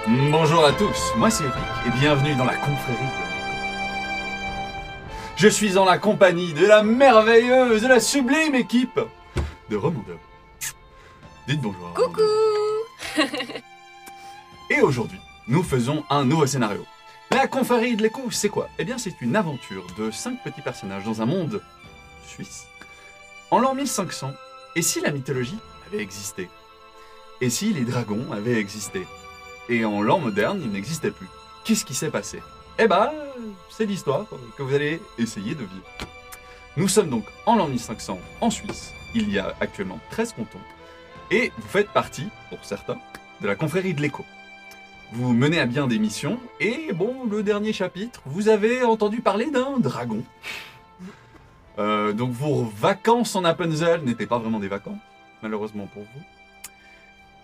Bonjour à tous, moi c'est Eric et bienvenue dans la confrérie de l'écho. Je suis en la compagnie de la merveilleuse, de la sublime équipe de Remondeur. Dites bonjour. Coucou. Et aujourd'hui, nous faisons un nouveau scénario. La confrérie de l'écho, c'est quoi? Eh bien c'est une aventure de 5 petits personnages dans un monde suisse. En l'an 1500, et si la mythologie avait existé? Et si les dragons avaient existé? Et en l'an moderne, il n'existait plus. Qu'est-ce qui s'est passé? Eh ben, c'est l'histoire que vous allez essayer de vivre. Nous sommes donc en l'an 1500 en Suisse. Il y a actuellement 13 cantons. Et vous faites partie, pour certains, de la confrérie de l'écho. Vous menez à bien des missions. Et bon, le dernier chapitre, vous avez entendu parler d'un dragon. Donc vos vacances en Appenzell n'étaient pas vraiment des vacances, malheureusement pour vous.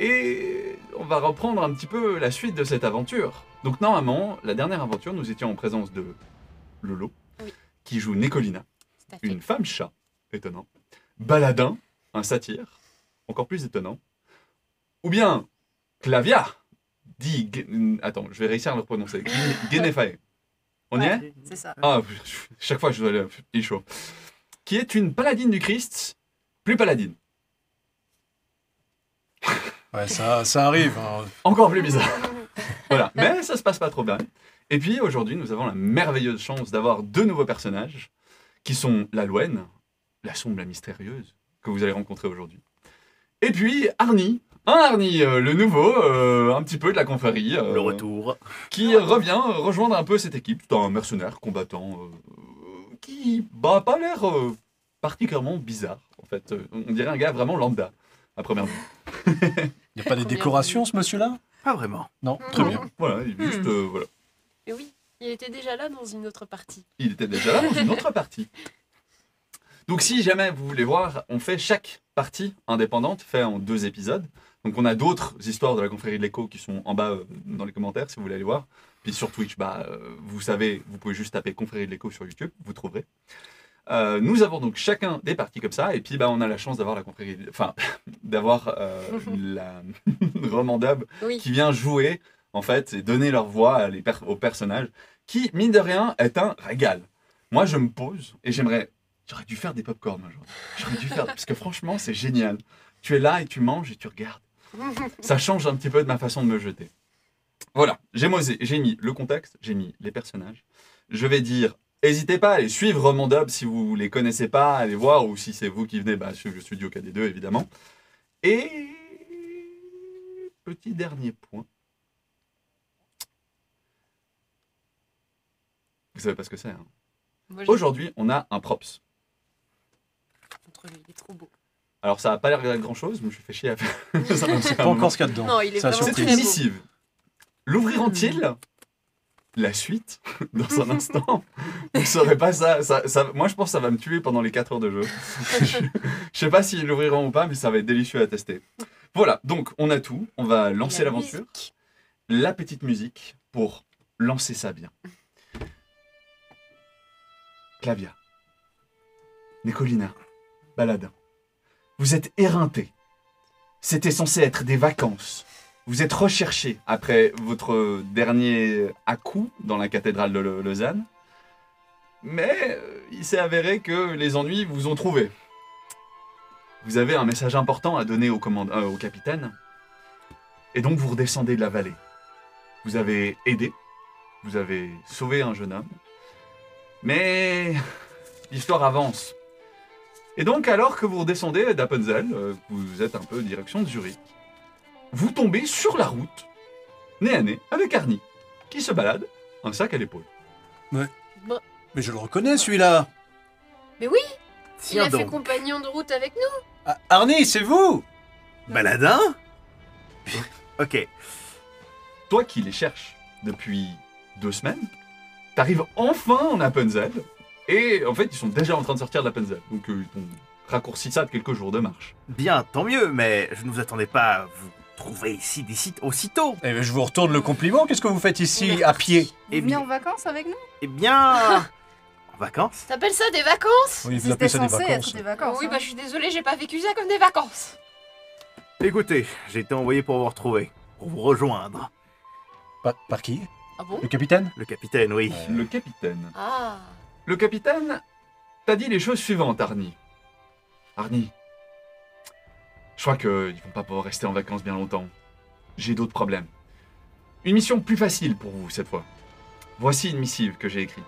Et on va reprendre un petit peu la suite de cette aventure. Donc normalement, la dernière aventure, nous étions en présence de Lolo, Oui. qui joue Nicolina, Tout à fait. une femme chat, étonnant. Baladin, un satyre, encore plus étonnant. Ou bien Clavia, dit... Attends, je vais réussir à le prononcer. Genefae. On y est? C'est ça. Ah, chaque fois je dois aller... Il est chaud. Qui est une paladine du Christ, plus paladine. Ouais, ça arrive. Hein. Encore plus bizarre. Voilà, mais ça se passe pas trop bien. Et puis aujourd'hui, nous avons la merveilleuse chance d'avoir 2 nouveaux personnages qui sont la Louen, la sombre, la mystérieuse, que vous allez rencontrer aujourd'hui. Et puis Arnie, le nouveau, un petit peu de la confrérie. Le retour. Qui revient rejoindre un peu cette équipe. C'est un mercenaire combattant qui n'a pas l'air particulièrement bizarre. En fait, on dirait un gars vraiment lambda à première vue. Il n'y a pas des décorations, ce monsieur-là? Pas vraiment. Non, très bien. Voilà, il est juste voilà. Et oui, il était déjà là dans une autre partie. Il était déjà là dans une autre partie. Donc si jamais vous voulez voir, on fait chaque partie indépendante, fait en 2 épisodes. Donc on a d'autres histoires de la confrérie de l'écho qui sont en bas dans les commentaires si vous voulez aller voir. Puis sur Twitch, vous savez, vous pouvez juste taper confrérie de l'écho sur YouTube, vous trouverez. Nous avons donc chacun des parties comme ça, et puis on a la chance d'avoir la confrérie, enfin d'avoir la Romandub Oui. qui vient jouer en fait et donner leur voix aux personnages, qui mine de rien est un régal. Moi je me pose et j'aurais dû faire des pop-corn aujourd'hui. J'aurais dû faire parce que franchement c'est génial. Tu es là et tu manges et tu regardes. Ça change un petit peu de ma façon de me jeter. Voilà, j'ai mis le contexte, j'ai mis les personnages. Je vais dire. N'hésitez pas à aller suivre Remondub si vous ne les connaissez pas, allez voir, ou si c'est vous qui venez, suivre le studio KD2 évidemment. Et petit dernier point. Vous savez pas ce que c'est, hein? Moi, Aujourd'hui, on a un props. contre lui, il est trop beau. Alors ça n'a pas l'air de grand chose, mais je me fais chier à faire. Ça va me faire Pas un moment. encore ce qu'il y a dedans. Non, il est C'est la vraiment C'est surprise. une très beau. missive. L'ouvriront-ils? La suite dans un instant. Vous ne saurez pas ça, moi je pense que ça va me tuer pendant les 4 heures de jeu. Je sais pas s'ils l'ouvriront ou pas, mais ça va être délicieux à tester. Voilà, donc on a tout, on va lancer La l'aventure. musique. La petite musique pour lancer ça bien. Clavia, Nicolina, Baladin, vous êtes éreintés. C'était censé être des vacances. Vous êtes recherché après votre dernier à-coup dans la cathédrale de Lausanne. Mais il s'est avéré que les ennuis vous ont trouvé. Vous avez un message important à donner au capitaine. Et donc vous redescendez de la vallée. Vous avez aidé. Vous avez sauvé un jeune homme. Mais l'histoire avance. Et donc alors que vous redescendez d'Appenzell, vous êtes un peu direction de Zurich. Vous tombez sur la route, nez à nez, avec Arnie, qui se balade, un sac à l'épaule. Mais je le reconnais, celui-là. Mais oui, il Tiens a fait donc. compagnon de route avec nous. Ah, Arnie, c'est vous? Baladin. Ok. Toi qui les cherches depuis 2 semaines, t'arrives enfin en Appenzell, et en fait ils sont déjà en train de sortir d'Appenzell, donc ils ont raccourci ça de quelques jours de marche. Bien, tant mieux, mais je ne vous attendais pas à vous trouver ici aussitôt. Eh bien, je vous retourne le compliment. Qu'est-ce que vous faites ici, à pied? Vous Eh venez bien- en vacances avec nous? Eh bien... en vacances? T'appelles ça des vacances? Oui, vous C'était appelez ça des censé vacances. être des vacances. Oui, hein. je suis désolée, j'ai pas vécu ça comme des vacances. Écoutez, j'ai été envoyé pour vous retrouver, pour vous rejoindre. Par qui? Ah bon? Le capitaine? Le capitaine, oui. Le capitaine. Ah. Le capitaine t'a dit les choses suivantes, Arnie. Arnie, je crois qu'ils vont pas pouvoir rester en vacances bien longtemps. J'ai d'autres problèmes. Une mission plus facile pour vous cette fois. Voici une missive que j'ai écrite.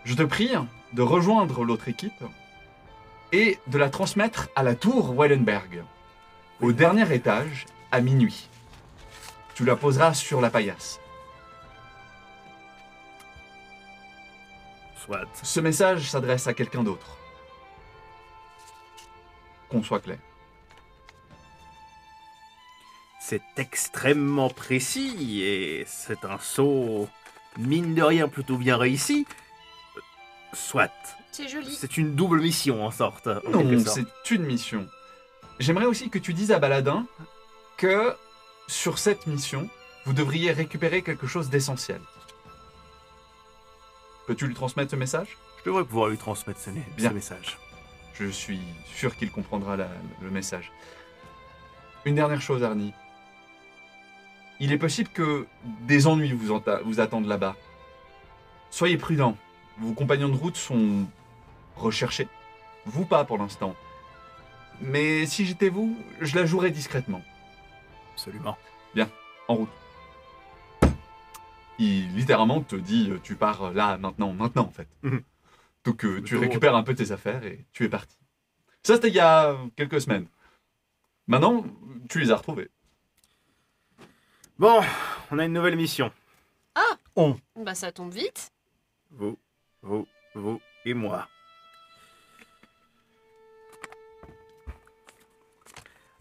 Je te prie de rejoindre l'autre équipe et de la transmettre à la tour Wellenberg, au dernier étage, à minuit. Tu la poseras sur la paillasse. Soit. Ce message s'adresse à quelqu'un d'autre. Qu'on soit clair. C'est extrêmement précis et c'est un saut, mine de rien, plutôt bien réussi. Soit. C'est joli. C'est une double mission en sorte. En Non, quelque sorte. c'est une mission. J'aimerais aussi que tu dises à Baladin que sur cette mission, vous devriez récupérer quelque chose d'essentiel. Peux-tu lui transmettre ce message? Je devrais pouvoir lui transmettre ce Bien. message. Je suis sûr qu'il comprendra le message. Une dernière chose, Arnie. Il est possible que des ennuis vous attendent là-bas. Soyez prudents. Vos compagnons de route sont recherchés. Vous pas pour l'instant. Mais si j'étais vous, je la jouerais discrètement. Absolument. En route. Il littéralement te dit tu pars là, maintenant en fait. Mhm. Donc tu Autoroute. récupères un peu tes affaires et tu es parti. Ça c'était il y a quelques semaines. Maintenant, tu les as retrouvés. Bon, on a une nouvelle mission. Bah ça tombe vite. Vous et moi.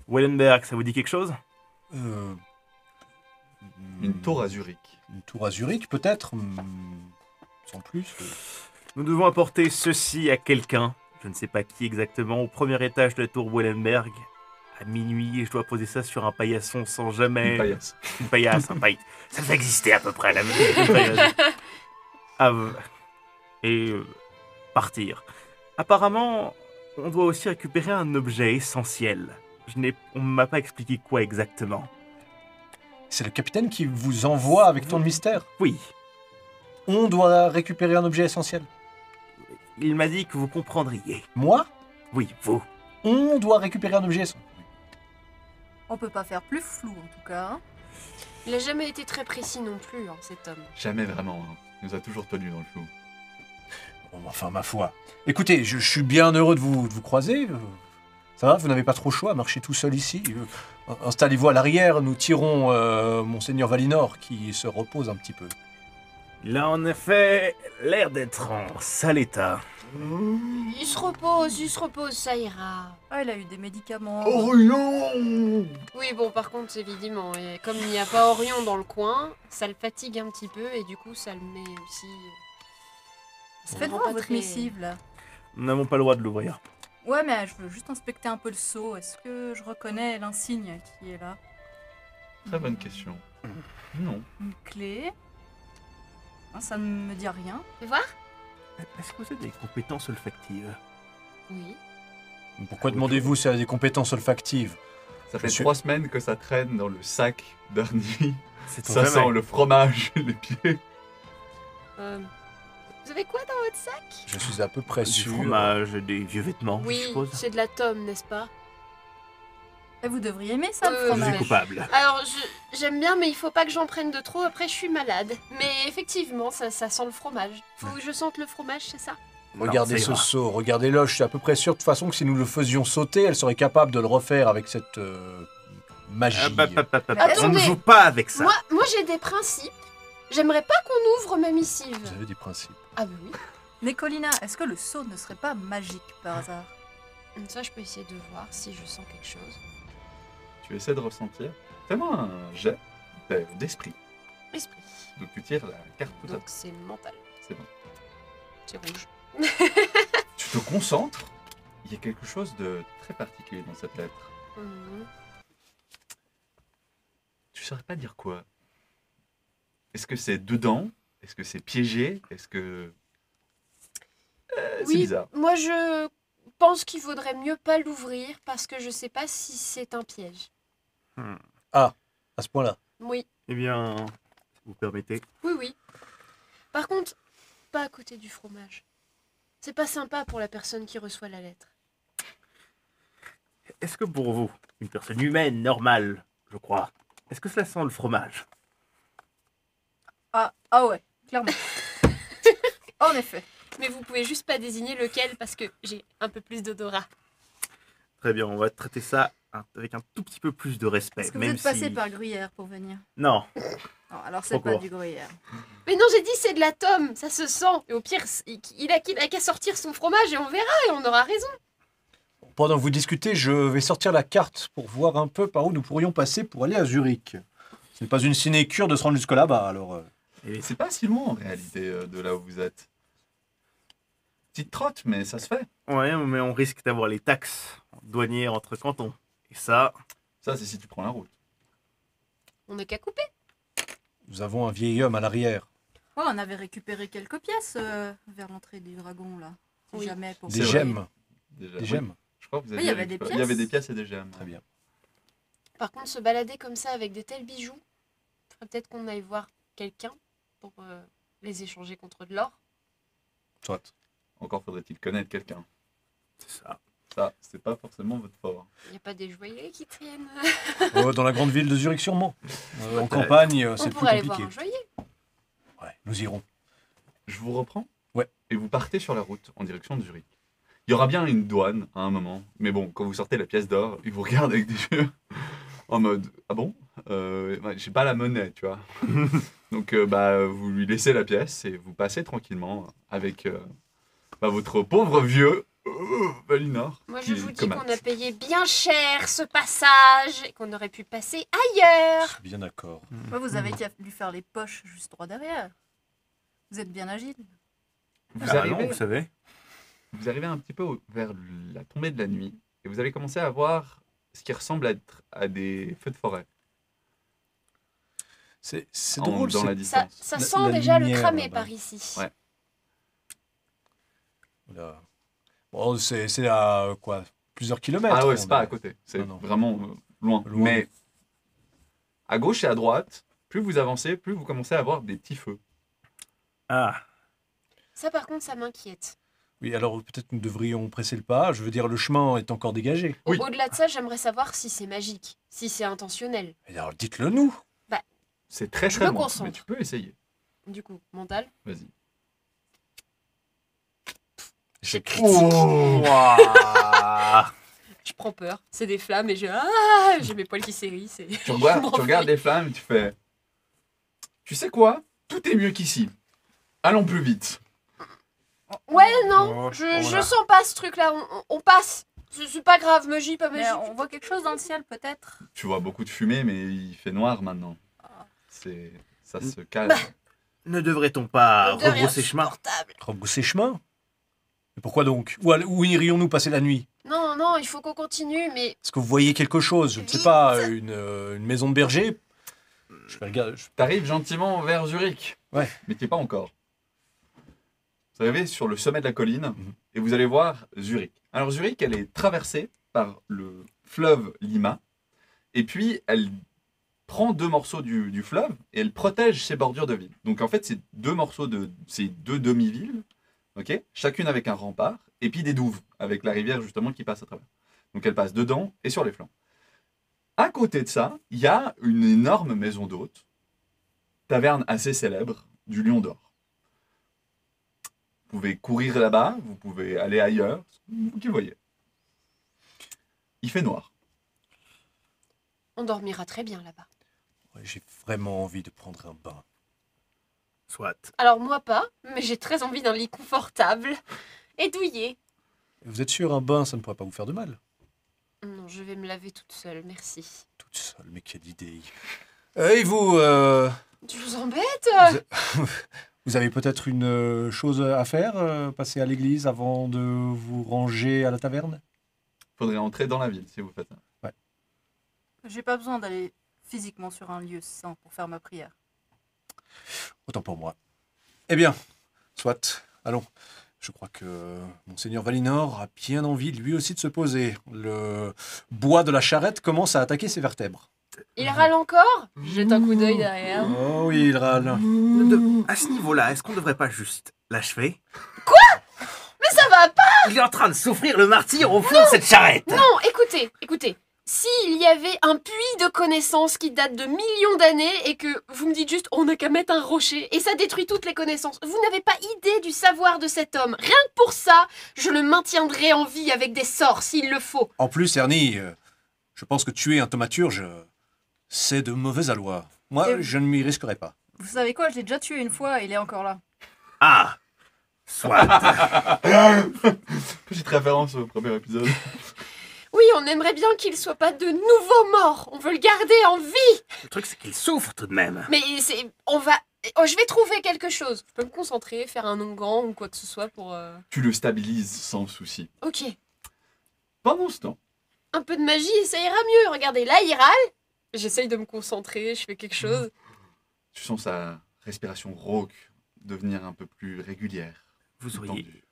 Wellenberg, ça vous dit quelque chose? Une tour à Zurich. Une tour à Zurich, peut-être, sans plus. Nous devons apporter ceci à quelqu'un, je ne sais pas qui exactement, au premier étage de la tour Wellenberg, à minuit, et je dois poser ça sur un paillasson sans jamais... Une paillasse. Une paillasse, un Ça devait exister à peu près, la même paillasse. Partir. Apparemment, on doit aussi récupérer un objet essentiel. On ne m'a pas expliqué quoi exactement. C'est le capitaine qui vous envoie avec tant de mystère. Oui, On doit récupérer un objet essentiel. il m'a dit que vous comprendriez. Moi, Oui, vous. on doit récupérer un objet essentiel. On peut pas faire plus flou en tout cas. Hein. Il a jamais été très précis non plus, hein, cet homme. Jamais vraiment. Hein. Il nous a toujours tenus dans le flou. Bon, enfin, ma foi. Écoutez, je suis bien heureux de vous croiser. Ça va, vous n'avez pas trop chaud à marcher tout seul ici. Installez-vous à l'arrière, nous tirons Monseigneur Valinor qui se repose un petit peu. Il a en effet l'air d'être en sale état. Il se repose, ça ira. Ah, il a eu des médicaments. Orion! Oui, bon, par contre, évidemment, et comme il n'y a pas Orion dans le coin, ça le fatigue un petit peu et du coup, ça le met aussi. Ça le Faites rend voir pas votre très- missive là. Nous n'avons pas le droit de l'ouvrir. Ouais, mais je veux juste inspecter un peu le seau. Est-ce que je reconnais l'insigne qui est là? Très bonne question. Non. Une clé. Ah, ça ne me dit rien. Fais voir? Est-ce que vous avez des compétences olfactives? Oui. Pourquoi demandez-vous si elle a des compétences olfactives? Ça fait Monsieur- 3 semaines que ça traîne dans le sac d'Arnie. C'est Ça sent le fromage, les pieds. Vous avez quoi dans votre sac? Je suis à peu près Du sûr. fromage, des vieux vêtements, je Oui, suppose. c'est de la tome, n'est-ce pas? Et vous devriez aimer ça, le Je Je suis fromage. coupable. Alors, j'aime bien, mais il faut pas que j'en prenne de trop, après je suis malade. Mais effectivement, ça sent le fromage. Faut que je sente le fromage, c'est ça? Regardez Non, ça ce ira. seau, regardez-le. Je suis à peu près sûr de toute façon que si nous le faisions sauter, elle serait capable de le refaire avec cette magie. On ne Attendez. joue pas avec ça. Moi j'ai des principes. J'aimerais pas qu'on ouvre ma missive. Vous avez des principes. Ah bah oui. Mais Colina, est-ce que le seau ne serait pas magique par hasard? Ça, je peux essayer de voir si je sens quelque chose. Tu essaies de ressentir. Fais-moi un jet d'esprit. Esprit. Donc tu tires la carte tout à Donc c'est mental. C'est bon. C'est rouge. Tu te concentres. Il y a quelque chose de très particulier dans cette lettre. Mhm. Tu saurais pas dire quoi. Est-ce que c'est dedans? Est-ce que c'est piégé? Est-ce que... c'est Oui, bizarre. moi je pense qu'il vaudrait mieux pas l'ouvrir parce que je sais pas si c'est un piège. À ce point-là. Oui. Eh bien, si vous permettez. Oui, oui. Par contre, pas à côté du fromage. C'est pas sympa pour la personne qui reçoit la lettre. Est-ce que pour vous, une personne humaine, normale, je crois, est-ce que cela sent le fromage? Ah ouais, clairement. En effet. Mais vous pouvez juste pas désigner lequel parce que j'ai un peu plus d'odorat. Très bien, on va traiter ça avec un tout petit peu plus de respect. Est-ce que vous même êtes passé si... par Gruyère pour venir? Non, Non, alors c'est Pas pas encore. du Gruyère. Mais non, j'ai dit c'est de la tome, ça se sent. Et au pire, il a qu'à sortir son fromage et on verra et on aura raison. Pendant que vous discutez, je vais sortir la carte pour voir un peu par où nous pourrions passer pour aller à Zurich. Ce n'est pas une sinécure de se rendre jusque là-bas, alors... et C'est pas si loin en réalité de là où vous êtes. Petite trotte, mais ça se fait. ouais, mais on risque d'avoir les taxes douanières entre cantons. Et ça, Ça, c'est si tu prends la route. On n'a qu'à couper. Nous avons un vieil homme à l'arrière. Ouais, on avait récupéré quelques pièces vers l'entrée du dragon, là. Si Oui. jamais pour... Des C'est gemmes. Déjà. Des Oui, gemmes. je crois que vous Oui, avez il y avait des Il y avait des pièces. pièces et des gemmes. Très bien. Par contre, se balader comme ça avec des tels bijoux, faudrait peut-être qu'on aille voir quelqu'un pour les échanger contre de l'or. Soit. Encore faudrait-il connaître quelqu'un. c'est ça. Ça, c'est pas forcément votre fort. Il n'y a pas des joailliers qui traînent. Dans la grande ville de Zurich, sûrement. En campagne, c'est On plus pourrait aller voir compliqué. un joaillier. Ouais, nous irons. Je vous reprends. Ouais. Et vous partez sur la route en direction de Zurich. Il y aura bien une douane à un moment. Mais bon, quand vous sortez la pièce d'or, ils vous regardent avec des yeux en mode ah bon ouais, j'ai pas la monnaie, tu vois. Donc vous lui laissez la pièce et vous passez tranquillement avec votre pauvre vieux Valinor. Moi, qui je vous dis comate. qu'on a payé bien cher ce passage et qu'on aurait pu passer ailleurs. Je suis bien d'accord. Ouais, vous avez qu'à lui faire les poches juste droit derrière. Vous êtes bien agile. Vous Ah arrivez, non, vous savez. vous arrivez un petit peu vers la tombée de la nuit et vous allez commencer à voir ce qui ressemble à des feux de forêt C'est en- drôle, dans la c'est... distance. Ça La- sent la déjà le lumière, cramé là-bas. par ici. Ouais. Oula. Bon, c'est à quoi? Plusieurs kilomètres. Ah ouais, on c'est pas a- à côté, c'est Non, non. vraiment loin. Loin. Mais à gauche et à droite, plus vous avancez, plus vous commencez à voir des petits feux. Ah, Ça, par contre, ça m'inquiète. Oui, alors peut-être nous devrions presser le pas. Je veux dire, le chemin est encore dégagé. Oui. Au-delà de ça, j'aimerais savoir si c'est magique, si c'est intentionnel. Et alors dites-le nous. C'est très Je très me loin, concentre. mais tu peux essayer. Du coup, mental. Vas-y. C'est Ouah. Je prends peur. C'est des flammes et j'ai mes poils qui s'hérissent. Et... Tu regardes, je tu regardes m'enfuis. les flammes et tu fais. Tu sais quoi? Tout est mieux qu'ici. Allons plus vite. Ouais, non, Oh, je voilà. sens pas ce truc-là. On passe. C'est pas grave, magie, pas Mais magie. on voit quelque chose dans le ciel, peut-être? Tu vois beaucoup de fumée, mais il fait noir maintenant. Ça se calme. Bah. Ne devrait-on pas L'odeur est rebrousser chemin? insupportable. Rebrousser chemin. Mais pourquoi donc? Où irions-nous passer la nuit? Non, non, il faut qu'on continue, mais Est-ce que vous voyez quelque chose? Je ne sais Vite. pas, une maison de berger? Je vais regarder. T'arrives gentiment vers Zurich. Ouais. Mais t'y es pas encore. Vous arrivez sur le sommet de la colline Mhm. et vous allez voir Zurich. Alors Zurich, elle est traversée par le fleuve Lima. Et puis, elle prend deux morceaux du fleuve et elle protège ses bordures de ville. Donc en fait, c'est c'est deux demi-villes, ok, chacune avec un rempart, et puis des douves, avec la rivière justement qui passe à travers. Donc elle passe dedans et sur les flancs. À côté de ça, il y a une énorme maison d'hôtes, taverne assez célèbre, du Lion d'Or. Vous pouvez courir là-bas, vous pouvez aller ailleurs, vous qui voyez. Il fait noir. on dormira très bien là-bas. Ouais, j'ai vraiment envie de prendre un bain. Soit. Alors moi pas, mais j'ai très envie d'un lit confortable et douillet. Vous êtes sûr, un bain, ça ne pourrait pas vous faire de mal? Non, je vais me laver toute seule, merci. Toute seule, mais quelle idée. Et vous, Tu vous embêtes? vous avez peut-être une chose à faire, passer à l'église avant de vous ranger à la taverne? Faudrait entrer dans la ville si vous faites ça. J'ai pas besoin d'aller physiquement sur un lieu saint pour faire ma prière. Autant pour moi. Eh bien, soit, allons. Je crois que Monseigneur Valinor a bien envie lui aussi de se poser. Le bois de la charrette commence à attaquer ses vertèbres. Il râle encore? Jette un coup d'œil derrière. Oh oui, il râle. À ce niveau-là, est-ce qu'on devrait pas juste l'achever? Mais ça va pas! Il est en train de souffrir le martyr au fond de cette charrette. Non, écoutez. S'il y avait un puits de connaissances qui date de millions d'années et que vous me dites juste on n'a qu'à mettre un rocher et ça détruit toutes les connaissances, vous n'avez pas idée du savoir de cet homme. Rien que pour ça, je le maintiendrai en vie avec des sorts s'il le faut. En plus, Ernie, je pense que tuer un thaumaturge, c'est de mauvais aloi. Moi, Et- je ne m'y risquerai pas. Vous savez quoi, je l'ai déjà tué une fois et il est encore là. Ah, soit. Petite référence au premier épisode. Oui, on aimerait bien qu'il soit pas de nouveau mort. On veut le garder en vie. Le truc, c'est qu'il souffre tout de même. Mais je vais trouver quelque chose. Je peux me concentrer, faire un onguent ou quoi que ce soit pour... Tu le stabilises sans souci. Ok. Pendant ce temps, Un peu de magie et ça ira mieux. Regardez, là, il râle. J'essaye de me concentrer, je fais quelque chose. tu sens sa respiration rauque devenir un peu plus régulière. Vous plus auriez tendue.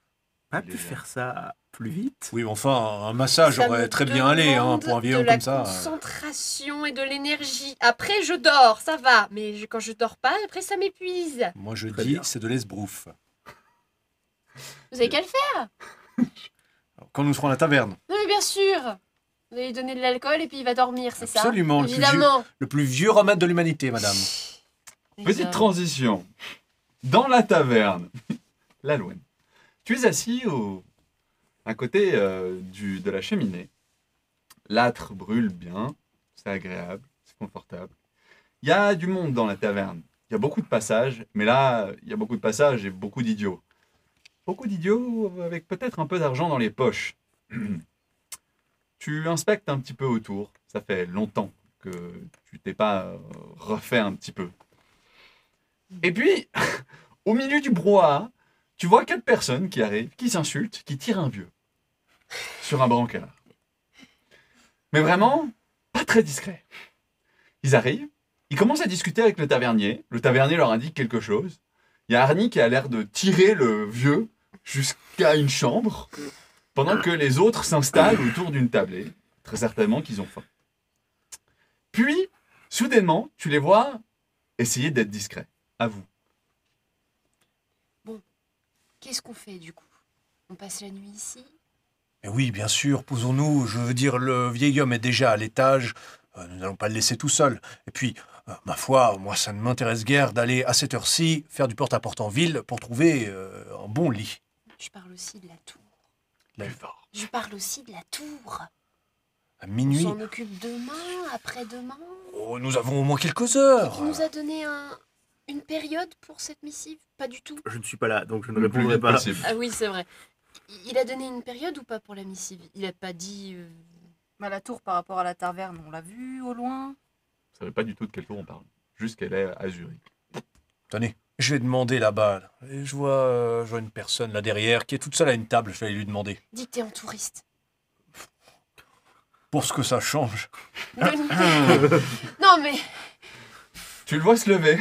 pas pu légère. faire ça plus vite? Oui, enfin, un massage Ça aurait me très bien allé demande pour un vieil homme de la comme ça. concentration et de l'énergie. Après, je dors, ça va. Mais quand je dors pas, après, ça m'épuise. Moi, je Très dis, bien. c'est de l'esbrouffe. Vous avez qu'à le faire. Quand nous serons à la taverne. Non, mais bien sûr. Vous allez lui donner de l'alcool et puis il va dormir, c'est ça? Absolument, Évidemment. le plus vieux remède de l'humanité, madame. Petite transition. Dans la taverne, l'Alouen. Tu es assis à côté de la cheminée. L'âtre brûle bien, c'est agréable, c'est confortable. Il y a du monde dans la taverne. Il y a beaucoup de passages, mais là, il y a beaucoup de passages et beaucoup d'idiots. Beaucoup d'idiots avec peut-être un peu d'argent dans les poches. Tu inspectes un petit peu autour. Ça fait longtemps que tu t'es pas refait un petit peu. Et puis, au milieu du brouhaha, tu vois 4 personnes qui arrivent, qui s'insultent, qui tirent un vieux sur un brancard. Mais vraiment, pas très discret. Ils arrivent, ils commencent à discuter avec le tavernier. Le tavernier leur indique quelque chose. Il y a Arnie qui a l'air de tirer le vieux jusqu'à une chambre, pendant que les autres s'installent autour d'une tablée. Très certainement qu'ils ont faim. Puis, soudainement, tu les vois essayer d'être discrets. À vous. Qu'est-ce qu'on fait du coup? On passe la nuit ici? Mais oui, bien sûr, posons-nous. Je veux dire, le vieil homme est déjà à l'étage. Nous n'allons pas le laisser tout seul. Et puis, ma foi, moi, ça ne m'intéresse guère d'aller à cette heure-ci faire du porte-à-porte en ville pour trouver un bon lit. Je parle aussi de la tour. Plus fort. Je parle aussi de la tour. À On minuit. s'en occupe demain, après-demain. Oh, nous avons au moins quelques Il heures. nous a donné une période pour cette missive? Pas du tout. Je ne suis pas là, donc je ne Le plus répondrai vite pas. possible. Ah oui, c'est vrai. Il a donné une période ou pas pour la missive? Il a pas dit... Bah, la tour par rapport à la taverne, on l'a vue au loin. Vous savez pas du tout de quel tour on parle. Juste qu'elle est à Zurich. Tenez, je vais demander là-bas. Et je vois une personne là derrière qui est toute seule à une table. Je vais aller lui demander. Dis que t'es en touriste. Pour ce que ça change. Non mais... Tu le vois se lever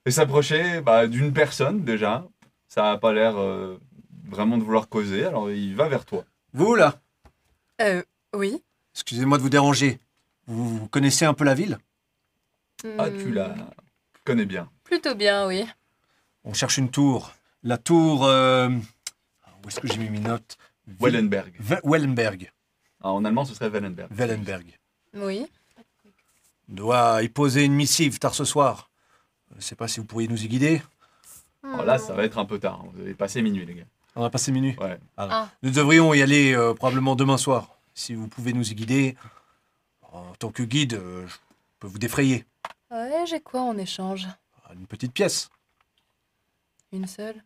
et s'approcher d'une personne déjà. Ça a pas l'air vraiment de vouloir causer, alors il va vers toi. Vous, là, Oui. excusez-moi de vous déranger. Vous connaissez un peu la ville? Ah, tu la connais bien. Plutôt bien, oui. On cherche une tour. La tour... où est-ce que j'ai mis mes notes? Wellenberg. Wellenberg. Ah, en allemand, ce serait Wellenberg. Wellenberg. Oui. On doit y poser une missive tard ce soir. Je ne sais pas si vous pourriez nous y guider. Alors là, ça va être un peu tard. Vous avez passé minuit, les gars. On a passé minuit. Ouais. Nous devrions y aller probablement demain soir. Si vous pouvez nous y guider, en tant que guide, je peux vous défrayer. Ouais, j'ai quoi en échange? Une petite pièce. Une seule?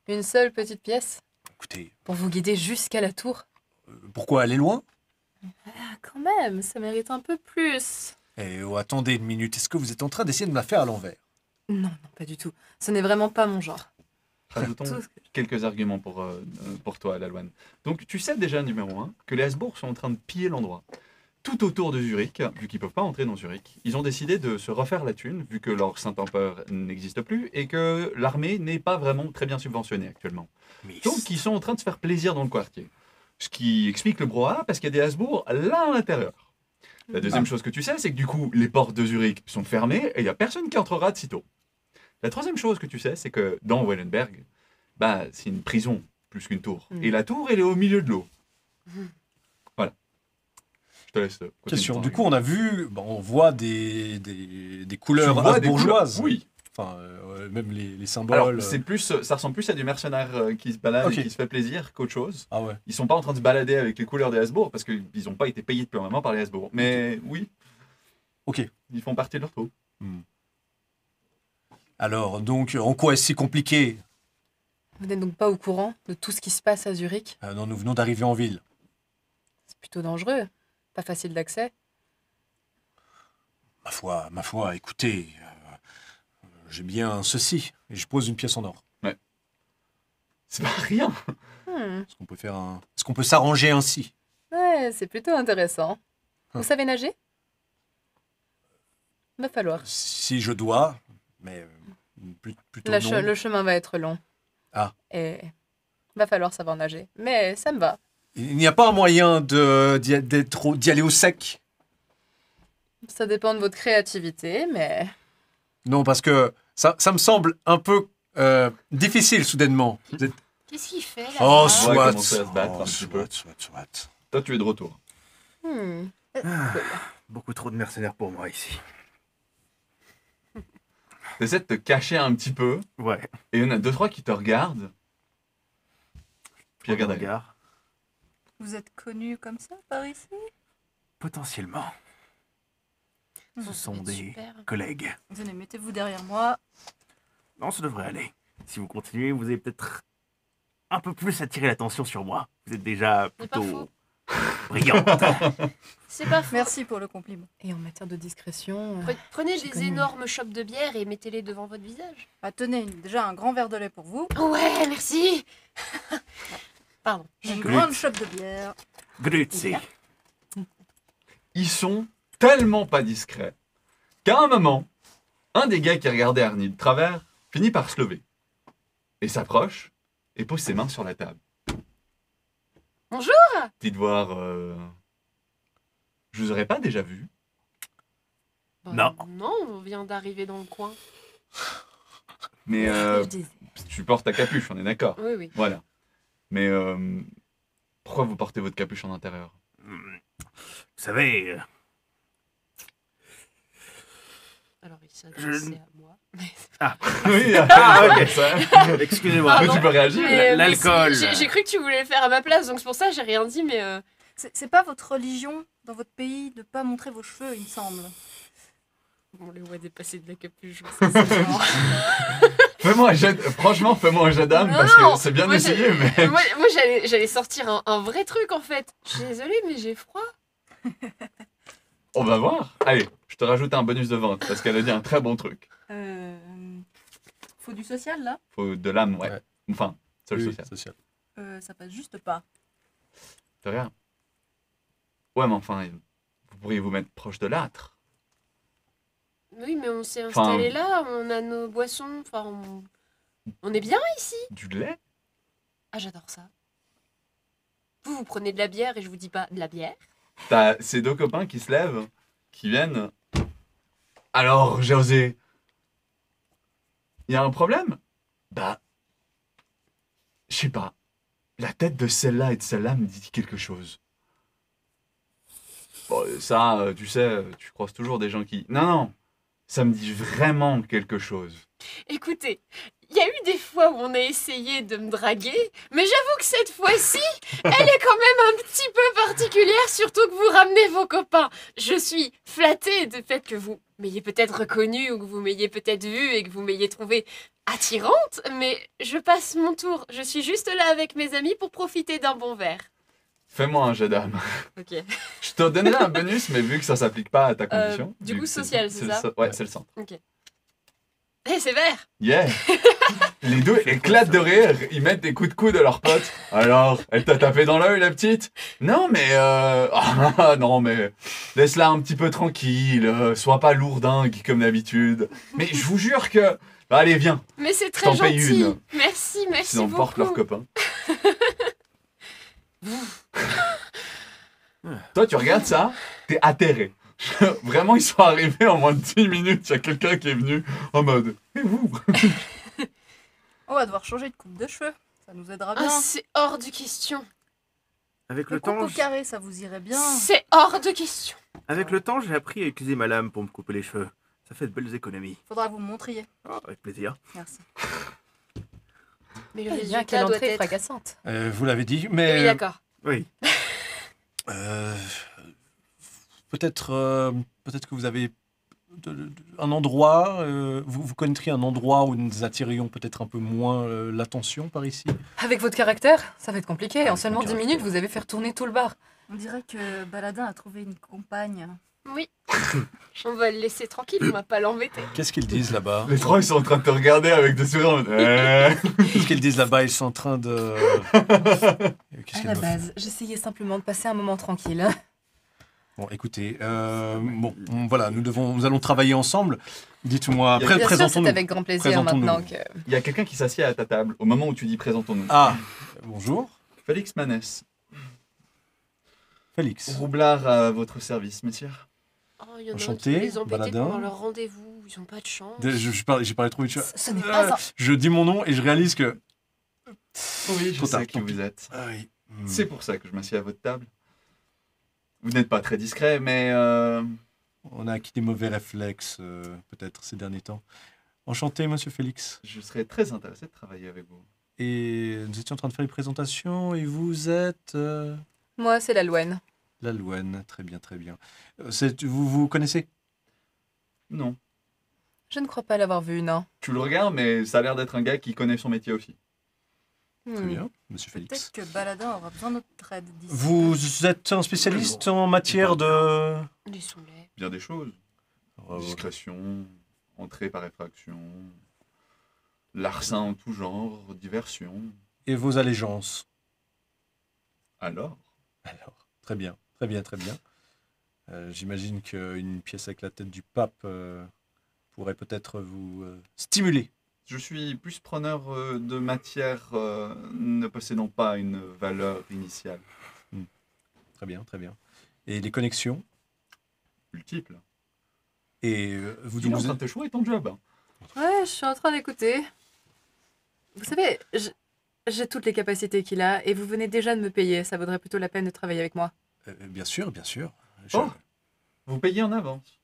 Une seule petite pièce? Écoutez, Pour vous guider jusqu'à la tour? pourquoi aller loin? Ah, quand même, ça mérite un peu plus. Eh oh, attendez une minute, est-ce que vous êtes en train d'essayer de me la faire à l'envers? Non, non, pas du tout. Ce n'est vraiment pas mon genre. Rajoutons Tout ce que- quelques arguments pour toi, Lalouane. Donc, tu sais déjà, numéro 1, que les Habsbourg sont en train de piller l'endroit. Tout autour de Zurich, vu qu'ils ne peuvent pas entrer dans Zurich, ils ont décidé de se refaire la thune, vu que leur Saint-Empereur n'existe plus et que l'armée n'est pas vraiment très bien subventionnée actuellement. Donc, ils sont en train de se faire plaisir dans le quartier. Ce qui explique le brouhaha, parce qu'il y a des Habsbourg là à l'intérieur. La deuxième chose que tu sais, c'est que du coup, les portes de Zurich sont fermées et il n'y a personne qui entrera de sitôt. La troisième chose que tu sais, c'est que dans Wellenberg, bah, c'est une prison plus qu'une tour. Et la tour, elle est au milieu de l'eau. Voilà. Je te laisse. Question. Du coup, on a vu, on voit des couleurs Tu vois des habsbourgeoises. couleurs. Oui. Enfin, même les symboles. Alors, c'est plus, ça ressemble plus à du mercenaire qui se balade Ok. et qui se fait plaisir qu'autre chose. Ah ouais. Ils sont pas en train de se balader avec les couleurs des Habsbourg parce qu'ils n'ont pas été payés depuis un moment par les Habsbourg. Mais oui, Ok. ils font partie de leur trou. Alors, donc, en quoi est-ce si compliqué? Vous n'êtes donc pas au courant de tout ce qui se passe à Zurich? Non, nous venons d'arriver en ville. C'est plutôt dangereux. Pas facile d'accès. Ma foi, écoutez, j'ai bien ceci, et je pose une pièce en or. C'est pas rien. Est-ce qu'on peut s'arranger ainsi? Ouais, c'est plutôt intéressant. Vous savez nager? Va falloir. Si je dois, mais plutôt non. Le chemin va être long. Ah. Et va falloir savoir nager. Mais ça me va. Il n'y a pas un moyen d'y aller au sec? Ça dépend de votre créativité, mais... Non, parce que ça me semble un peu difficile soudainement. Vous êtes- Qu'est-ce qu'il fait là Oh, On va soit. commencer à se battre un petit peu. Soit. Toi, tu es de retour. Hmm. Beaucoup trop de mercenaires pour moi ici. T'essaies de te cacher un petit peu, Ouais. et il y en a 2-3 qui te regardent. Puis regarde un ailleurs. regard. Vous êtes connu comme ça par ici? Potentiellement. Ça Ce va sont être des super. collègues. Venez, mettez-vous derrière moi. Non, ça devrait aller. Si vous continuez, vous allez peut-être un peu plus attirer l'attention sur moi. Vous êtes déjà C'est pas plutôt faux. brillante. C'est pas faux. Merci pour le compliment. Et en matière de discrétion... Prenez J'ai des connu. énormes chopes de bière et mettez-les devant votre visage. Bah, tenez, déjà un grand verre de lait pour vous. Ouais, merci. Pardon. Une Grut. grande chope de bière. Grüezi. Ils sont tellement pas discrets qu'à un moment, un des gars qui regardait Arnie de travers finit par se lever et s'approche et pose ses mains sur la table. Bonjour. Dites voir, je vous aurais pas déjà vu. Bah, Non. Non, on vient d'arriver dans le coin. Mais Je disais. tu portes ta capuche, on est d'accord. Oui, oui. Voilà. Mais pourquoi vous portez votre capuche en intérieur? Vous savez, Alors, il s'adressait à moi. Oui, ok. ça. excusez-moi. Mais tu peux réagir. Mais l'alcool. J'ai cru que tu voulais le faire à ma place, donc c'est pour ça que j'ai rien dit, mais... C'est pas votre religion dans votre pays de pas montrer vos cheveux, il me semble. On les voit dépasser de la capuche. Ça, c'est marrant. Fais-moi un jet, franchement, fais-moi un jet d'âme Non, parce non, que c'est bien moi, essayé, mais. moi, j'allais sortir un vrai truc, en fait. Je suis désolée, mais j'ai froid. On va voir. Allez, je te rajoute un bonus de vente parce qu'elle a dit un très bon truc. Faut du social là? Faut de l'âme, ouais. Ouais. Enfin, seul Oui, social. social. Ça passe juste pas. De rien. Ouais, mais enfin, vous pourriez vous mettre proche de l'âtre. Oui, mais on s'est Enfin- installé là, on a nos boissons, enfin, on est bien ici. Du lait? Ah, j'adore ça. Vous prenez de la bière et je vous dis pas de la bière. T'as ces deux copains qui se lèvent, qui viennent. Alors, José, il y a un problème? Bah, je sais pas. La tête de celle-là et de celle-là me dit quelque chose. Bon, ça, tu sais, tu croises toujours des gens qui... Non, ça me dit vraiment quelque chose. Écoutez, il y a eu des fois où on a essayé de me draguer, mais j'avoue que cette fois-ci, elle est quand même un petit peu particulière, surtout que vous ramenez vos copains. Je suis flattée du fait que vous m'ayez peut-être reconnue ou que vous m'ayez peut-être vue et que vous m'ayez trouvée attirante, mais je passe mon tour. Je suis juste là avec mes amis pour profiter d'un bon verre. Fais-moi un jet d'âme. Ok. Je te donnerai un bonus, mais vu que ça s'applique pas à ta condition... du coup, que c'est- social, c'est le ça so- Ouais, c'est le centre. Eh, c'est vert. Yeah! Les deux éclatent de rire, ils mettent des coups de coude à leurs potes. Alors, elle t'a tapé dans l'œil, la petite? Non, mais ah, non, mais laisse-la un petit peu tranquille, sois pas lourdingue comme d'habitude. Mais je vous jure que... Bah, allez, viens, Mais c'est très t'en payes gentil. une. Merci ils emportent leurs beaucoup. copains. Toi, tu regardes ça, t'es atterré. Vraiment, ils sont arrivés en moins de 10 minutes. Il y a quelqu'un qui est venu en mode « Et vous ?» On va devoir changer de coupe de cheveux. Ça nous aidera Ah, bien. c'est hors de question. Avec Le le coupe temps, au carré, ça vous irait bien. C'est hors de question. j'ai appris à utiliser ma lame pour me couper les cheveux. Ça fait de belles économies. Faudra que vous me montriez. Oh, avec plaisir. Merci. Mais le Bien, résultat quelle doit entrée être... fracassante. Vous l'avez dit, Oui, mais d'accord. Oui. peut-être que vous avez un endroit, vous connaîtriez un endroit où nous attirions peut-être un peu moins l'attention par ici. Avec votre caractère, ça va être compliqué. En Avec seulement mon 10 minutes, vous avez fait retourner tout le bar. On dirait que Baladin a trouvé une compagne. Oui. On va le laisser tranquille, on va pas l'embêter. Qu'est-ce qu'ils disent là-bas? Les trois, ils sont en train de te regarder avec des sourires. En mode, Qu'est-ce qu'ils disent là-bas? Ils sont en train de... Qu'est-ce À qu'ils la me font? base, j'essayais simplement de passer un moment tranquille. Bon, écoutez, voilà, nous allons travailler ensemble. Dites-moi, Bien sûr, Bien sûr, c'est présentons-nous. avec grand plaisir Présentons-nous. maintenant que... Il y a quelqu'un qui s'assied à ta table au moment où tu dis « Présentons-nous Ah, bonjour, Félix Manès, Félix. roublard à votre service, messieurs. Oh, il y en a Enchanté, un qui les embêter Baladin. pendant leur rendez-vous. Ils ont pas de chance. J'ai parlé trop vite. Ce n'est pas un... Je dis mon nom et je réalise que... Oui, je Trop tard, sais qui tant pis. vous êtes. Ah oui. C'est pour ça que je m'assieds à votre table. Vous n'êtes pas très discret, mais On a acquis des mauvais réflexes, peut-être, ces derniers temps. Enchanté, monsieur Félix. je serais très intéressé de travailler avec vous. Et nous étions en train de faire les présentations et vous êtes... Moi, c'est la Louane. La Louane, très bien, très bien. Vous connaissez? Non. Je ne crois pas l'avoir vu, non. Tu le regardes, mais ça a l'air d'être un gars qui connaît son métier aussi. Très bien, monsieur Félix. Peut-être que Baladin aura besoin de notre aide d'ici. Vous êtes un spécialiste en matière de... Laissons-les. Bien des choses. Discrétion, entrée par effraction, larcin en tout genre, diversion. Et vos allégeances? Alors, Alors, très bien, très bien, très bien. J'imagine qu'une pièce avec la tête du pape pourrait peut-être vous stimuler. je suis plus preneur de matière ne possédant pas une valeur initiale. Très bien, très bien. Et les connexions? Multiple. Et vous, Tu es en vous train de te choisir ton job. Hein. Ouais, je suis en train d'écouter. Vous savez, j'ai toutes les capacités qu'il a et vous venez déjà de me payer. Ça vaudrait plutôt la peine de travailler avec moi. bien sûr, bien sûr. Oh. Vous payez en avance.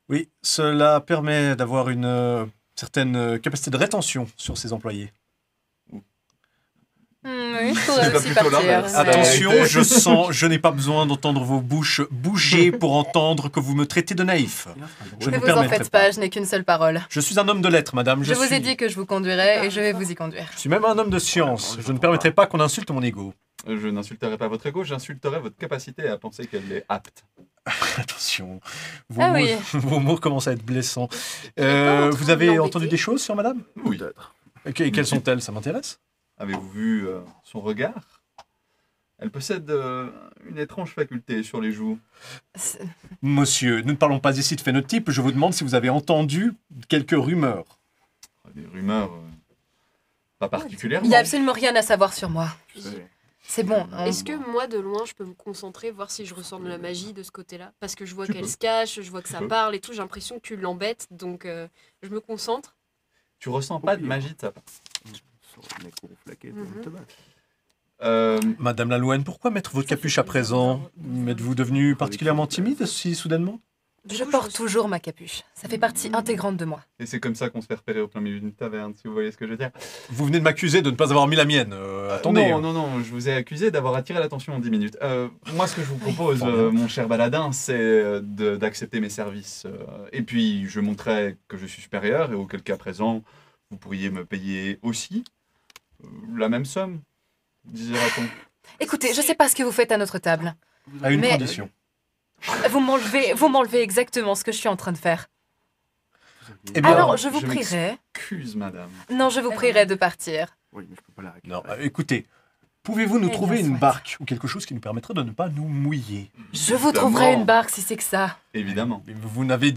Oui, cela permet d'avoir une certaine capacité de rétention sur ses employés. Oui, je C'est pourrais pas aussi plutôt partir. l'inverse. mais- Attention, Ouais. je n'ai pas besoin d'entendre vos bouches bouger pour entendre que vous me traitez de naïf. Je Ne ne vous en permettrai faites pas. pas, je n'ai qu'une seule parole. Je suis un homme de lettres, madame. Je vous ai suis- dit que je vous conduirais et je vais vous y conduire. Je suis même un homme de science. Je ne permettrai pas qu'on insulte mon ego. Je n'insulterai pas votre ego, j'insulterai votre capacité à penser qu'elle est apte. Attention, vos, Ah mots, oui. vos mots commencent à être blessants. pas en train Vous de avez l'embêter. entendu des choses sur madame? Oui. Peut-être. Et quelles sont-elles? Ça m'intéresse. Avez-vous vu son regard? Elle possède une étrange faculté sur les joues. C'est- Monsieur, nous ne parlons pas ici de phénotype. Je vous demande si vous avez entendu quelques rumeurs. Des rumeurs pas particulièrement. Il n'y a absolument rien à savoir sur moi. C'est bon. Est-ce que moi, de loin, je peux me concentrer, voir si je ressens de la magie de ce côté-là? Parce que je vois Tu qu'elle peux. se cache, je vois que Tu ça peux. parle et tout, j'ai l'impression que tu l'embêtes, donc je me concentre. Tu ressens pas de magie de sa part. Madame Lalouane, pourquoi mettre votre capuche à présent? Êtes-vous devenue particulièrement timide si soudainement? Je porte toujours ma capuche. Ça fait partie intégrante de moi. Et c'est comme ça qu'on se fait repérer au plein milieu d'une taverne, si vous voyez ce que je veux dire. Vous venez de m'accuser de ne pas avoir mis la mienne. Attendez. Non, je vous ai accusé d'avoir attiré l'attention en 10 minutes. Moi, ce que je vous propose, fort bien. mon cher Baladin, c'est d'accepter mes services. Et puis, je montrerai que je suis supérieur, et auquel cas présent, vous pourriez me payer aussi la même somme, dira-t-on. Écoutez, je sais pas ce que vous faites à notre table. À une Mais- condition. Vous m'enlevez exactement ce que je suis en train de faire. Eh bien, Alors, je vous je prierai. Excuse, madame. Non, je vous prierai de partir. Oui, mais je peux pas la non, récupérer. écoutez, Pouvez-vous nous Eh trouver bien, une soit. barque ou quelque chose qui nous permettrait de ne pas nous mouiller? Je vous Évidemment. trouverai une barque si c'est que ça. Évidemment. Mais vous m'avez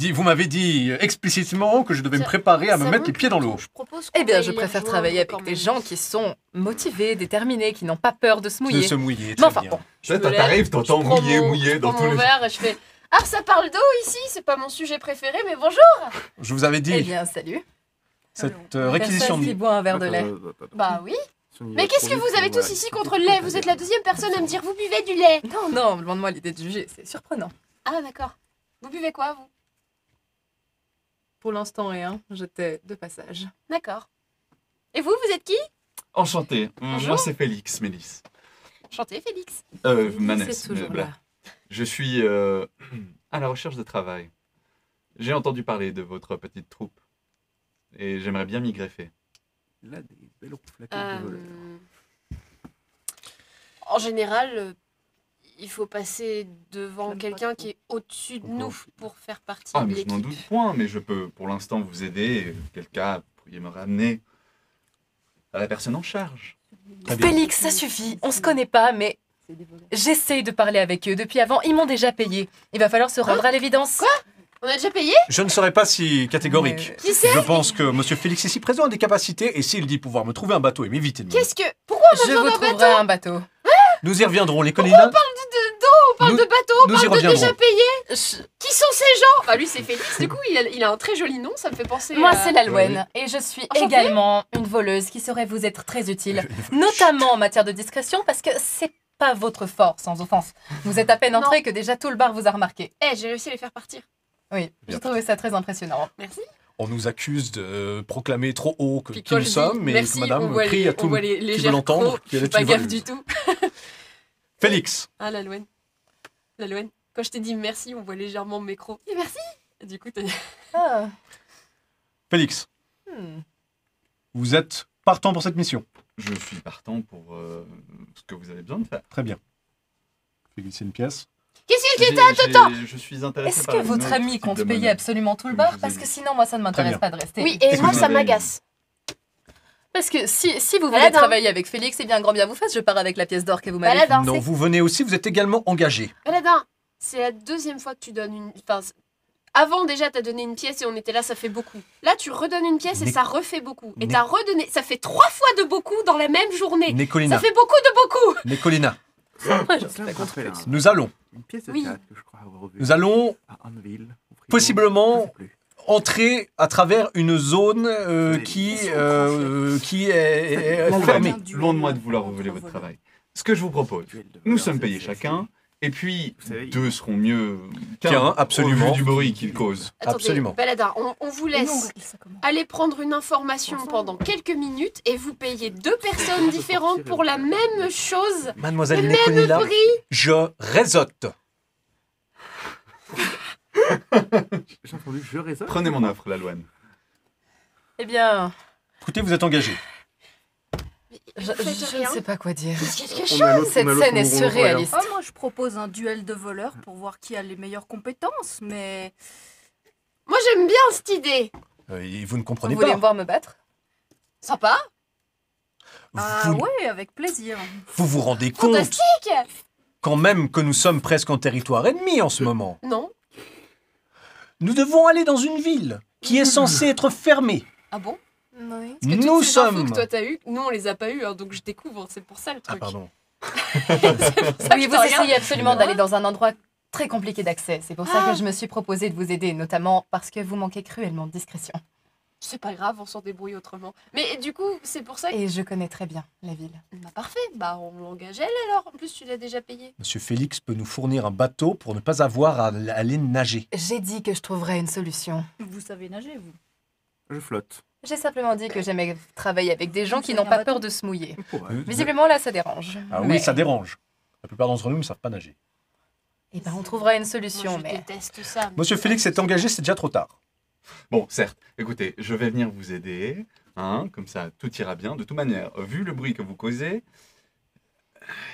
dit explicitement que je devais me Ça- préparer à me Ça mettre vaut les pieds dans le coup. l'eau. Je propose Eh qu'on bien, aille je les préfère rejoindre travailler quand avec des même. gens qui sont motivés, déterminés, qui n'ont pas peur de se De mouiller. se mouiller, Mais très enfin, bien. bon. Je me lève, T'arrives, t'entends je prends mouiller, mon- mouiller je dans prends tous mon les... verre et je fais ah, ça parle d'eau ici, c'est pas mon sujet préféré, mais bonjour. Je vous avais dit, Eh bien, salut. cette réquisition Personne qui de... boit un verre de lait. Bah oui. Mais qu'est-ce que vous avez tous ici contre le lait? Vous êtes la deuxième personne à me dire vous buvez du lait. Non, non, loin de moi l'idée de juger, c'est surprenant. Ah d'accord. Vous buvez quoi vous? Pour l'instant, rien. J'étais de passage. D'accord. Et vous êtes qui? Enchanté. Bonjour. Moi, c'est Félix, Mélisse. Chantez Félix. Manès. C'est toujours mais voilà. là. Je suis à la recherche de travail. J'ai entendu parler de votre petite troupe. Et j'aimerais bien m'y greffer. Là, des belles flaquettes de voleurs. En général, il faut passer devant J'aime pas quelqu'un trop. qui est au-dessus de Pourquoi nous on fait- pour faire partie Ah, de mais je n'en l'équipe. doute point, mais je peux pour l'instant vous aider. Et quel cas pourriez me ramener à la personne en charge? Très bien. Félix, ça suffit. On se connaît pas, mais j'essaye de parler avec eux. Depuis avant, ils m'ont déjà payé. Il va falloir se rendre à l'évidence. Quoi On a déjà payé? Je ne serais pas si catégorique. Qui c'est? Je pense que Monsieur Félix ici présent a des capacités et s'il dit pouvoir me trouver un bateau et m'éviter de moi. Qu'est-ce que... Pourquoi on a Je besoin vous d'un trouverai bateau? un bateau. Nous y reviendrons, les collinas. On parle Nous- de bateau, on nous y parle de déjà reviendrons. payé. Qui sont ces gens? Bah lui c'est Félix, du coup il a un très joli nom, ça me fait penser Moi, à... c'est Lalwen, et je suis Enchantée. également une voleuse qui saurait vous être très utile, notamment en matière de discrétion, parce que c'est pas votre fort, sans offense. Vous êtes à peine entré que déjà tout le bar vous a remarqué. Eh, j'ai réussi à les faire partir. Oui, Bien. j'ai trouvé ça très impressionnant. Merci. On nous accuse de proclamer trop haut que Puis qui quand nous je dis sommes, mais merci, que madame on voit crie les, à tout on voit les qui légères veut l'entendre crocs, qu'elle je est fais pas une gaffe voleuse. du tout. Félix, Ah Lalwen. Lalwen, quand je t'ai dit merci, on voit légèrement mes crocs. Et merci. Et du coup t'as... Ah. Félix, Hmm. vous êtes partant pour cette mission. Je suis partant pour ce que vous avez besoin de faire. Très bien. Je vais glisser une pièce. Qu'est-ce que Je suis intéressé Est-ce par que une votre autre ami type compte de payer manœuvre. absolument tout le Comme bar? je vous ai Parce dit. que sinon, moi, ça ne m'intéresse bien. pas de rester. Oui, et Est-ce moi que ça vous avez- m'agace. Parce que si vous voulez Baladin. travailler avec Félix, eh bien, grand bien vous fasse, je pars avec la pièce d'or que vous m'avez Baladin. fixée. Non, vous venez aussi, vous êtes également engagé. Baladin, c'est la deuxième fois que tu donnes une... Enfin, avant déjà t'as donné une pièce et on était là, ça fait beaucoup. Là tu redonnes une pièce et Mais- ça refait beaucoup. Et Mais- t'as redonné... Ça fait 3 fois de beaucoup dans la même journée. Nicolina, Ça fait beaucoup de beaucoup. Nicolina, Après, j'en suis Ça pas me contre rappelle Félix. nous allons une pièce de Oui. théâtre que je crois avoir revue Nous allons à Anneville, au frigo. possiblement Je sais plus. entrer à travers une zone Oui. qui Ils est Lalwen, fermée. loin de moi de vouloir vous voler votre travail. Ce que je vous propose, Duel de nous voleurs, sommes c'est- payés c'est- chacun, et puis Vous savez, deux seront mieux Qu'un, absolument. au vu du bruit qu'ils causent. Attendez, Absolument. Baladin, on vous Et nous, on laisse règle ça comment? aller prendre une information pendant quelques minutes et vous payez 2 personnes différentes pour la même chose. Mademoiselle Le Nicolina, prix. je réseaute. J'ai entendu, je raisonne. Prenez mon offre, Lalwen. Eh bien, Écoutez, vous êtes engagé. je Vous faites ne rien. sais pas quoi dire. Quelque On chose. a l'autre- Cette on a l'autre scène est où on voit surréaliste. Ah, moi, je propose un duel de voleurs pour voir qui a les meilleures compétences, mais Moi j'aime bien cette idée. Et vous ne Vous comprenez voulez pas. me voir me battre? Sympa. ah Vous, ouais, avec plaisir. vous vous rendez compte Fantastique. quand même que nous sommes presque en territoire ennemi en ce moment. Non. Nous devons aller dans une ville qui est censée être fermée. Ah bon? Oui. Parce que toutes Nous ces infos sommes... que toi t'as eu, nous on les a pas eu, hein, donc je découvre, c'est pour ça le Ah truc. pardon. Oui, vous essayez absolument Ouais. d'aller dans un endroit très compliqué d'accès. C'est pour ça que je me suis proposé de vous aider, notamment parce que vous manquez cruellement de discrétion. C'est pas grave, on s'en débrouille autrement. Mais du coup, c'est pour ça que... Et je connais très bien la ville. Bah parfait, bah on l'engage elle alors. En plus tu l'as déjà payé. Monsieur Félix peut nous fournir un bateau pour ne pas avoir à aller nager. J'ai dit que je trouverais une solution. Vous savez nager, vous. Je flotte. J'ai simplement dit que j'aimais travailler avec des gens qui C'est n'ont un pas bateau. peur de se mouiller. Ouais. Visiblement, là, ça dérange. Ah Mais- oui, ça dérange. La plupart d'entre nous ne savent pas nager. Eh ben, on trouvera une Moi solution, je mais... déteste ça. mais- Monsieur Félix est engagé, c'est déjà trop tard. Bon, certes, écoutez, je vais venir vous aider, hein, comme ça tout ira bien. De toute manière, vu le bruit que vous causez,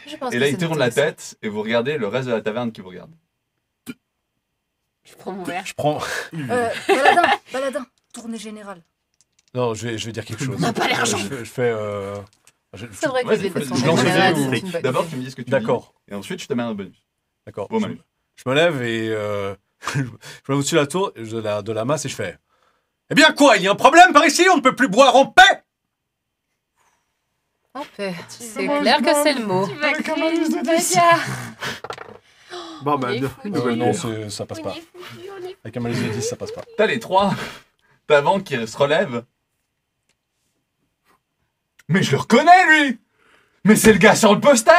Je pense et que là c'est il tourne notre la solution. tête et vous regardez le reste de la taverne qui vous regarde. Je prends mon verre. Je prends... Baladin, tournée générale. Non, je vais dire quelque chose. On n'a pas l'argent. Je fais... C'est vrai que Ouais, les villes sont je lance le malades, dé ou- c'est une bonne D'abord, idée. tu me dis ce que tu D'accord. dis. Et ensuite, je te mets un bonus. D'accord. Au malus. Je me lève et je me mets au-dessus de la tour, de la masse et je fais Eh bien quoi, il y a un problème par ici? On ne peut plus boire en paix? En paix. C'est vas clair que mal. c'est le mot. Tu vas Avec un créer malus de une 10. bagarre. Bon, bah, On est ne- foutus. Non, ça passe On pas. est foutus, on est Avec un malus de 10, ça passe pas. T'as les trois d'avant qui se relèvent. Mais je le reconnais, lui! Mais c'est le gars sur le poster!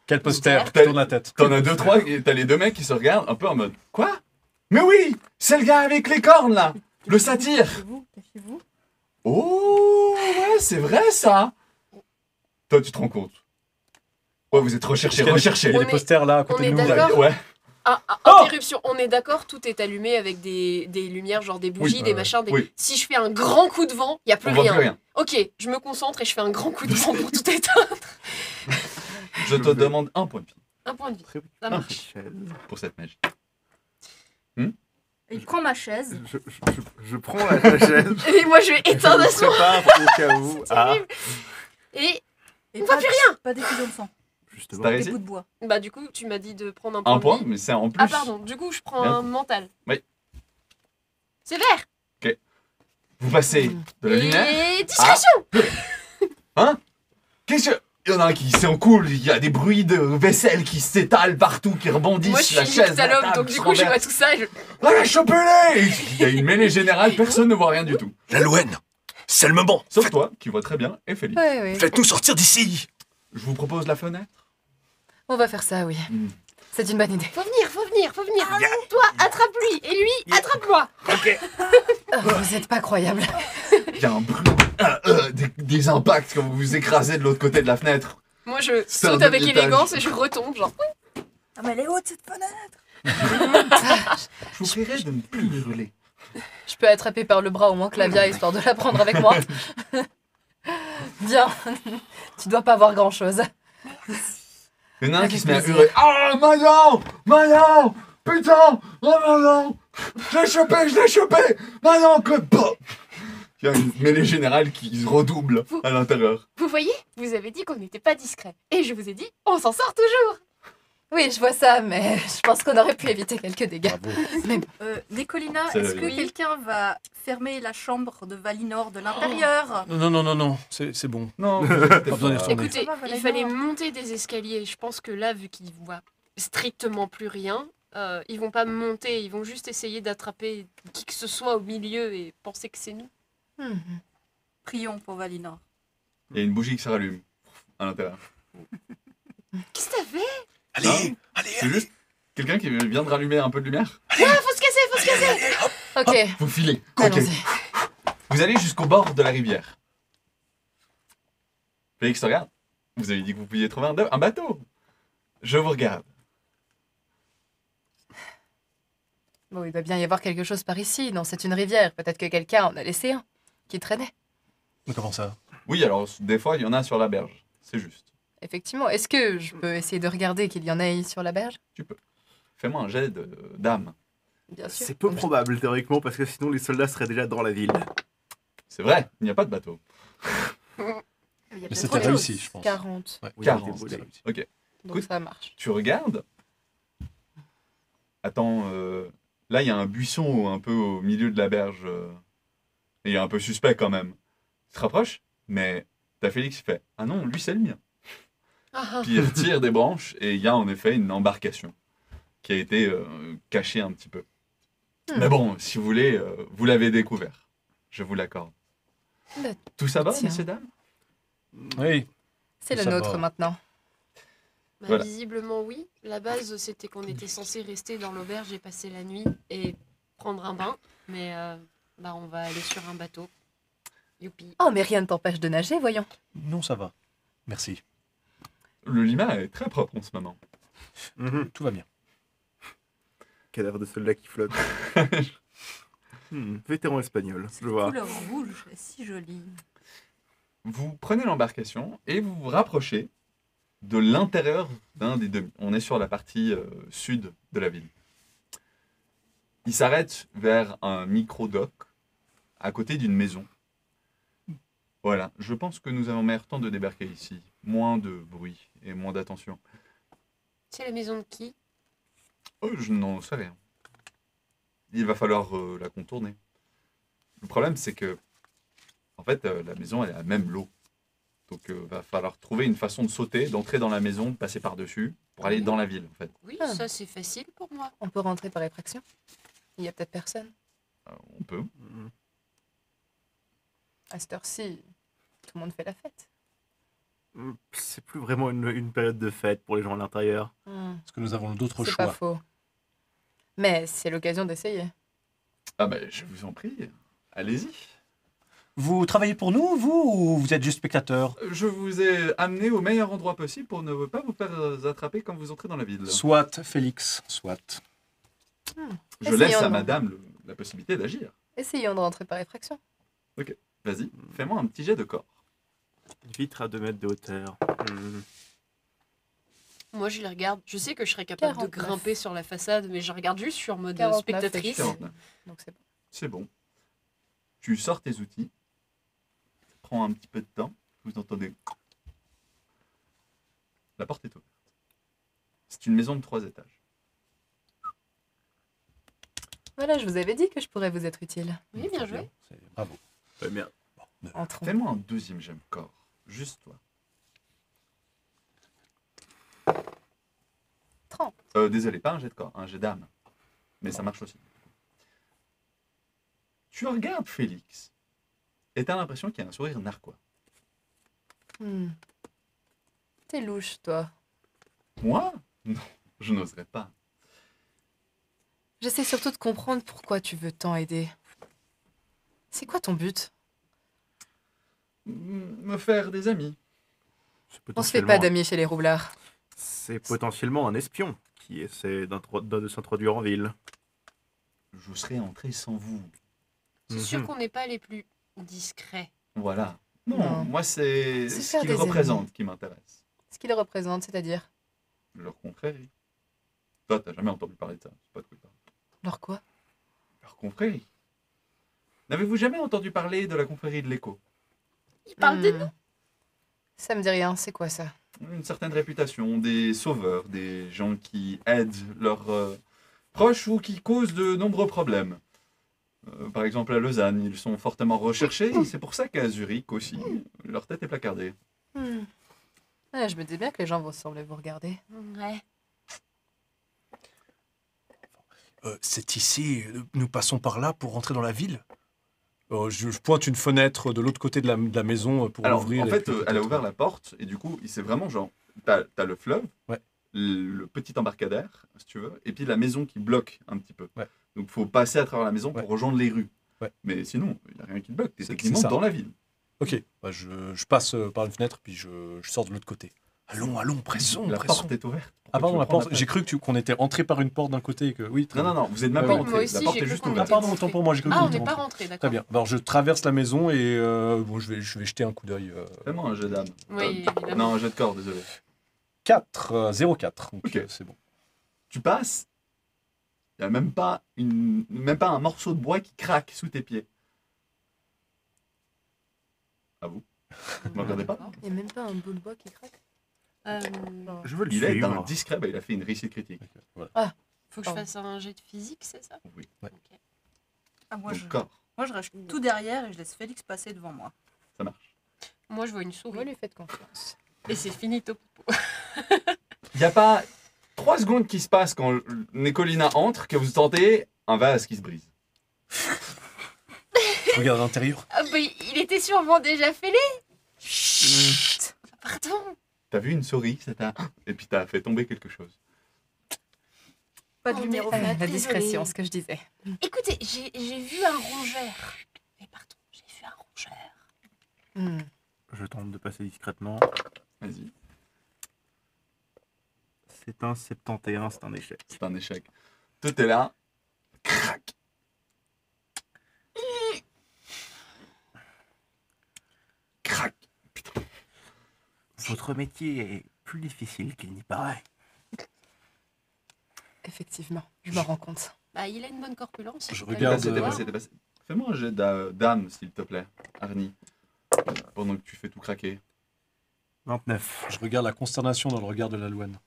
Quel poster? T'as- Tourne la tête. T'en as deux, trois, et t'as les deux mecs qui se regardent un peu en mode quoi? Mais oui! C'est le gars avec les cornes là! Le satyre! Cachez-vous. Oh ouais, c'est vrai ça! Toi, tu te rends compte? Ouais, vous êtes recherché, Il y a recherché. des posters là à côté on est de nous. d'accord. Ouais. Interruption, on est d'accord, tout est allumé avec des lumières, genre des bougies, Oui, des machins. oui. Si je fais un grand coup de vent, il n'y a plus On voit rien. plus rien. Ok, je me concentre et je fais un grand coup de vent pour tout éteindre. Je te demande un point de vie Un point de vie. Très Ça marche. pour cette magie. Il prend ma chaise. Je prends la chaise. Et moi, je vais Je éteindre me à son. prépare au cas où. Ah, Terrible. Et Et On voit pas- plus rien. Pas d'effusion de sang. justement. T'as Des réussi? bouts de bois. bah, du coup, tu m'as dit de prendre un point. Un de point, vie. mais c'est en plus. Ah, pardon, du coup, je prends Bien. un mental. Oui. C'est vert. Vous passez de la lumière. Et discrétion. Hein? Qu'est-ce que. Il y en a un qui s'en coule, il y a des bruits de vaisselle qui s'étalent partout, qui rebondissent, Moi, je la suis chaise. la nyctalope, table donc du se coup, je vois renverse. tout ça. Et je... Ah, chopez-les! Il y a une mêlée générale, personne ne voit rien du tout. La Louen, c'est le moment. Sauf toi, qui vois très bien, et Félix. Oui, oui. Faites-nous sortir d'ici. Je vous propose la fenêtre. On va faire ça, oui. Hmm. C'est une bonne idée. Faut venir, faut venir, faut venir. Toi, attrape-lui. Et lui, attrape-moi. Oh, vous êtes pas croyable. Il y a un bruit, des impacts quand vous vous écrasez de l'autre côté de la fenêtre. Moi, je C'est un saute avec demi-étage. élégance et je retombe, genre. Ah, mais elle est haute cette fenêtre. Je vous prierai de ne plus hurler. Je peux attraper par le bras au moins Clavia, histoire de la prendre avec moi. Bien. Tu dois pas avoir grand-chose. Il y en a un Avec qui se met à plaisir. hurler. Ah, Manon! Manon! Putain! Oh, Manon! Je l'ai chopé! Manon, que bah! Il y a une mêlée générale qui se redouble à l'intérieur. Vous voyez, vous avez dit qu'on n'était pas discret. Et je vous ai dit, on s'en sort toujours. Oui, je vois ça, mais je pense qu'on aurait pu éviter quelques dégâts. Mais Nicolina, C'est est-ce la que vie. quelqu'un va fermer la chambre de Valinor de l'intérieur? Non, c'est bon. Non, Pas besoin d'y retourner. Écoutez, Ça va, voilà, il fallait non. monter des escaliers. Je pense que là, vu qu'ils voient strictement plus rien, ils vont pas monter. Ils vont juste essayer d'attraper qui que ce soit au milieu et penser que c'est nous. Prions pour Valinor. Il y a une bougie qui se rallume à l'intérieur. Qu'est-ce que t'as fait? Allez, allez, C'est juste quelqu'un qui vient de rallumer un peu de lumière. Ah, faut se casser, faut se casser. ok, Vous filez. Ok. allons-y. Vous allez jusqu'au bord de la rivière. Félix te regarde. Vous avez dit que vous pouviez trouver un bateau. Je vous regarde. Bon, il doit bien y avoir quelque chose par ici. Non, c'est une rivière. Peut-être que quelqu'un en a laissé un qui traînait. Mais comment ça? Oui, alors des fois, il y en a sur la berge. C'est juste. Effectivement. Est-ce que je peux essayer de regarder qu'il y en ait sur la berge? Fais-moi un jet d'âme. Bien sûr. C'est peu probable théoriquement parce que sinon les soldats seraient déjà dans la ville. C'est vrai, il n'y a pas de bateau. Il y a Mais peut-être c'était autre réussi, chose. je pense. 40. Ouais. Oui, 40. c'était beau, Ok. Donc Écoute. ça marche. Tu regardes. Attends, là, il y a un buisson un peu au milieu de la berge. Et il est un peu suspect quand même. Tu te rapproches, mais t'as Félix qui fait ah non, lui, c'est le mien. Ah, Puis il retire des branches et il y a en effet une embarcation qui a été cachée un petit peu. Mais bon, si vous voulez, vous l'avez découvert. Je vous l'accorde. Bah, Tout ça va, tiens. messieurs, dames? Oui. C'est le Ça nôtre va. maintenant. bah, Voilà. visiblement, oui. La base, c'était qu'on était censé rester dans l'auberge et passer la nuit et prendre un bain. Mais bah, on va aller sur un bateau. Youpi. Oh, mais rien ne t'empêche de nager, voyons. Non, ça va. Merci. Le lima est très propre en ce moment. Tout va bien. Cadavre de soldat qui flotte. Vétéran espagnol, je vois. Couleur rouge, elle est si jolie. Vous prenez l'embarcation et vous vous rapprochez de l'intérieur d'un des deux. On est sur la partie sud de la ville. Il s'arrête vers un micro-dock à côté d'une maison Voilà, je pense que nous avons meilleur temps de débarquer ici. Moins de bruit et moins d'attention. C'est la maison de qui? Oh, je n'en sais rien. Il va falloir la contourner. Le problème, c'est que, en fait, la maison, elle est à même l'eau. Donc, va falloir trouver une façon de sauter, d'entrer dans la maison, de passer par-dessus, pour aller dans la ville, en fait. Oui, Ah. ça c'est facile pour moi. On peut rentrer par effraction. Il y a peut-être personne. On peut. À cette heure-ci, tout le monde fait la fête. C'est plus vraiment une période de fête pour les gens à l'intérieur. Parce que nous avons d'autres C'est pas choix. faux. Mais c'est l'occasion d'essayer. Ah ben, je vous en prie, allez-y. Vous travaillez pour nous, vous, ou vous êtes juste spectateur? Je vous ai amené au meilleur endroit possible pour ne pas vous faire attraper quand vous entrez dans la ville. Soit, Félix, soit. Je laisse Essayons à de- madame la possibilité d'agir. Essayons de rentrer par effraction. Vas-y, fais-moi un petit jet de corps. Une vitre à 2 mètres de hauteur. Moi je les regarde. Je sais que je serais capable de 49. grimper sur la façade, mais je regarde juste sur mode 49 spectatrice. et 49. Donc c'est bon. C'est bon. Tu sors tes outils. Ça prend un petit peu de temps. Vous entendez. La porte est ouverte. C'est une maison de 3 étages. Voilà, je vous avais dit que je pourrais vous être utile. Oui, bien joué. Bravo. Très bien. Entrons. Fais-moi un deuxième jet de corps. Juste toi. 30. Désolé, pas un jet de corps, un jet d'âme. Mais ça marche aussi. Tu regardes Félix. Et t'as l'impression qu'il y a un sourire narquois. T'es louche, toi. Moi? Non, je n'oserais pas. J'essaie surtout de comprendre pourquoi tu veux tant aider. C'est quoi ton but? Me faire des amis. On se fait pas d'amis chez les roublards. C'est potentiellement un espion qui essaie de s'introduire en ville. Je serais entré sans vous. C'est sûr qu'on n'est pas les plus discrets. Voilà. Non, Non. moi c'est Se ce faire qu'ils des représentent amis. qui m'intéresse. Ce qu'il représente, c'est-à-dire Leur confrérie. Toi, t'as jamais entendu parler de ça. C'est pas de quoi tu parles. leur quoi? Leur confrérie. N'avez-vous jamais entendu parler de la confrérie de l'écho? Ils parlent de nous. Ça me dit rien, c'est quoi ça? Une certaine réputation, des sauveurs, des gens qui aident leurs proches ou qui causent de nombreux problèmes. Par exemple, à Lausanne, ils sont fortement recherchés et c'est pour ça qu'à Zurich aussi, leur tête est placardée. Ouais, je me dis bien que les gens vont sembler vous regarder. Ouais. C'est ici, nous passons par là pour rentrer dans la ville. Je pointe une fenêtre de l'autre côté de la maison pour Alors, ouvrir. en et fait, puis elle a peut-être- ouvert la porte et du coup, c'est vraiment genre, t'as le fleuve, Ouais. le petit embarcadère, si tu veux, et puis la maison qui bloque un petit peu. Ouais. Donc, faut passer à travers la maison Ouais. pour rejoindre les rues. Ouais. Mais sinon, il n'y a rien qui te bloque. T'es C'est techniquement ça. dans la ville. Ok, bah, je passe par une fenêtre puis je sors de l'autre côté. Allons, allons, pressons, La pressons. porte est ouverte. Ah Pourquoi pardon, tu la le prends porte. J'ai cru qu'on était entré par une porte d'un côté et que oui. Très Non, non, bien. non, vous êtes même Oui, pas moi rentré. aussi, La j'ai porte est cru juste qu'on Ah ouverte. pardon, autant pour moi, j'ai cru Ah, qu'on on était n'est pas rentré. rentré, d'accord. Très bien. Alors je traverse la maison et bon, je vais jeter un coup d'œil. Vraiment un jet d'âme. Oui, évidemment. Non, un jet de corps, désolé. 4, 0,4. Donc Ok. c'est bon. Tu passes, il n'y a même pas un morceau de bois qui craque sous tes pieds. À vous. Vous ne me regardez pas? Il n'y a même pas un bout de bois qui craque. Je veux le Il est suivre. d'un discret, il a fait une réussite critique. Faut que je Pardon. fasse un jet de physique, c'est ça? Oui. Ouais. Ok. Ah, moi, Donc, corps, je reste tout derrière et je laisse Félix passer devant moi. ça marche. Moi, je vois une Vous souris. lui faites confiance. Et c'est finito. Il n'y a pas 3 secondes qui se passent quand Nicolina entre que vous sentez un vase qui se brise. Je regarde à l'intérieur. Ah, bah, il était sûrement déjà fêlé. Chut. Pardon. T'as vu une souris, ça t'a... Et puis t'as fait tomber quelque chose. Pas de Oh, lumière au mais- fond. La désolée. discrétion, ce que je disais. Écoutez, j'ai vu un rongeur. Mais pardon, j'ai vu un rongeur. Je tente de passer discrètement. Vas-y, C'est un 71, c'est un échec. c'est un échec. Tout est là. Crac. Crac. Putain. Votre métier est plus difficile qu'il n'y paraît. Effectivement, je me rends compte. Bah, il a une bonne corpulence. Je faut pas regarde, lui en T'es vouloir. passé. Fais-moi un jet d'âme, s'il te plaît, Arnie. pendant que tu fais tout craquer. 29. Je regarde la consternation dans le regard de l'Alouane.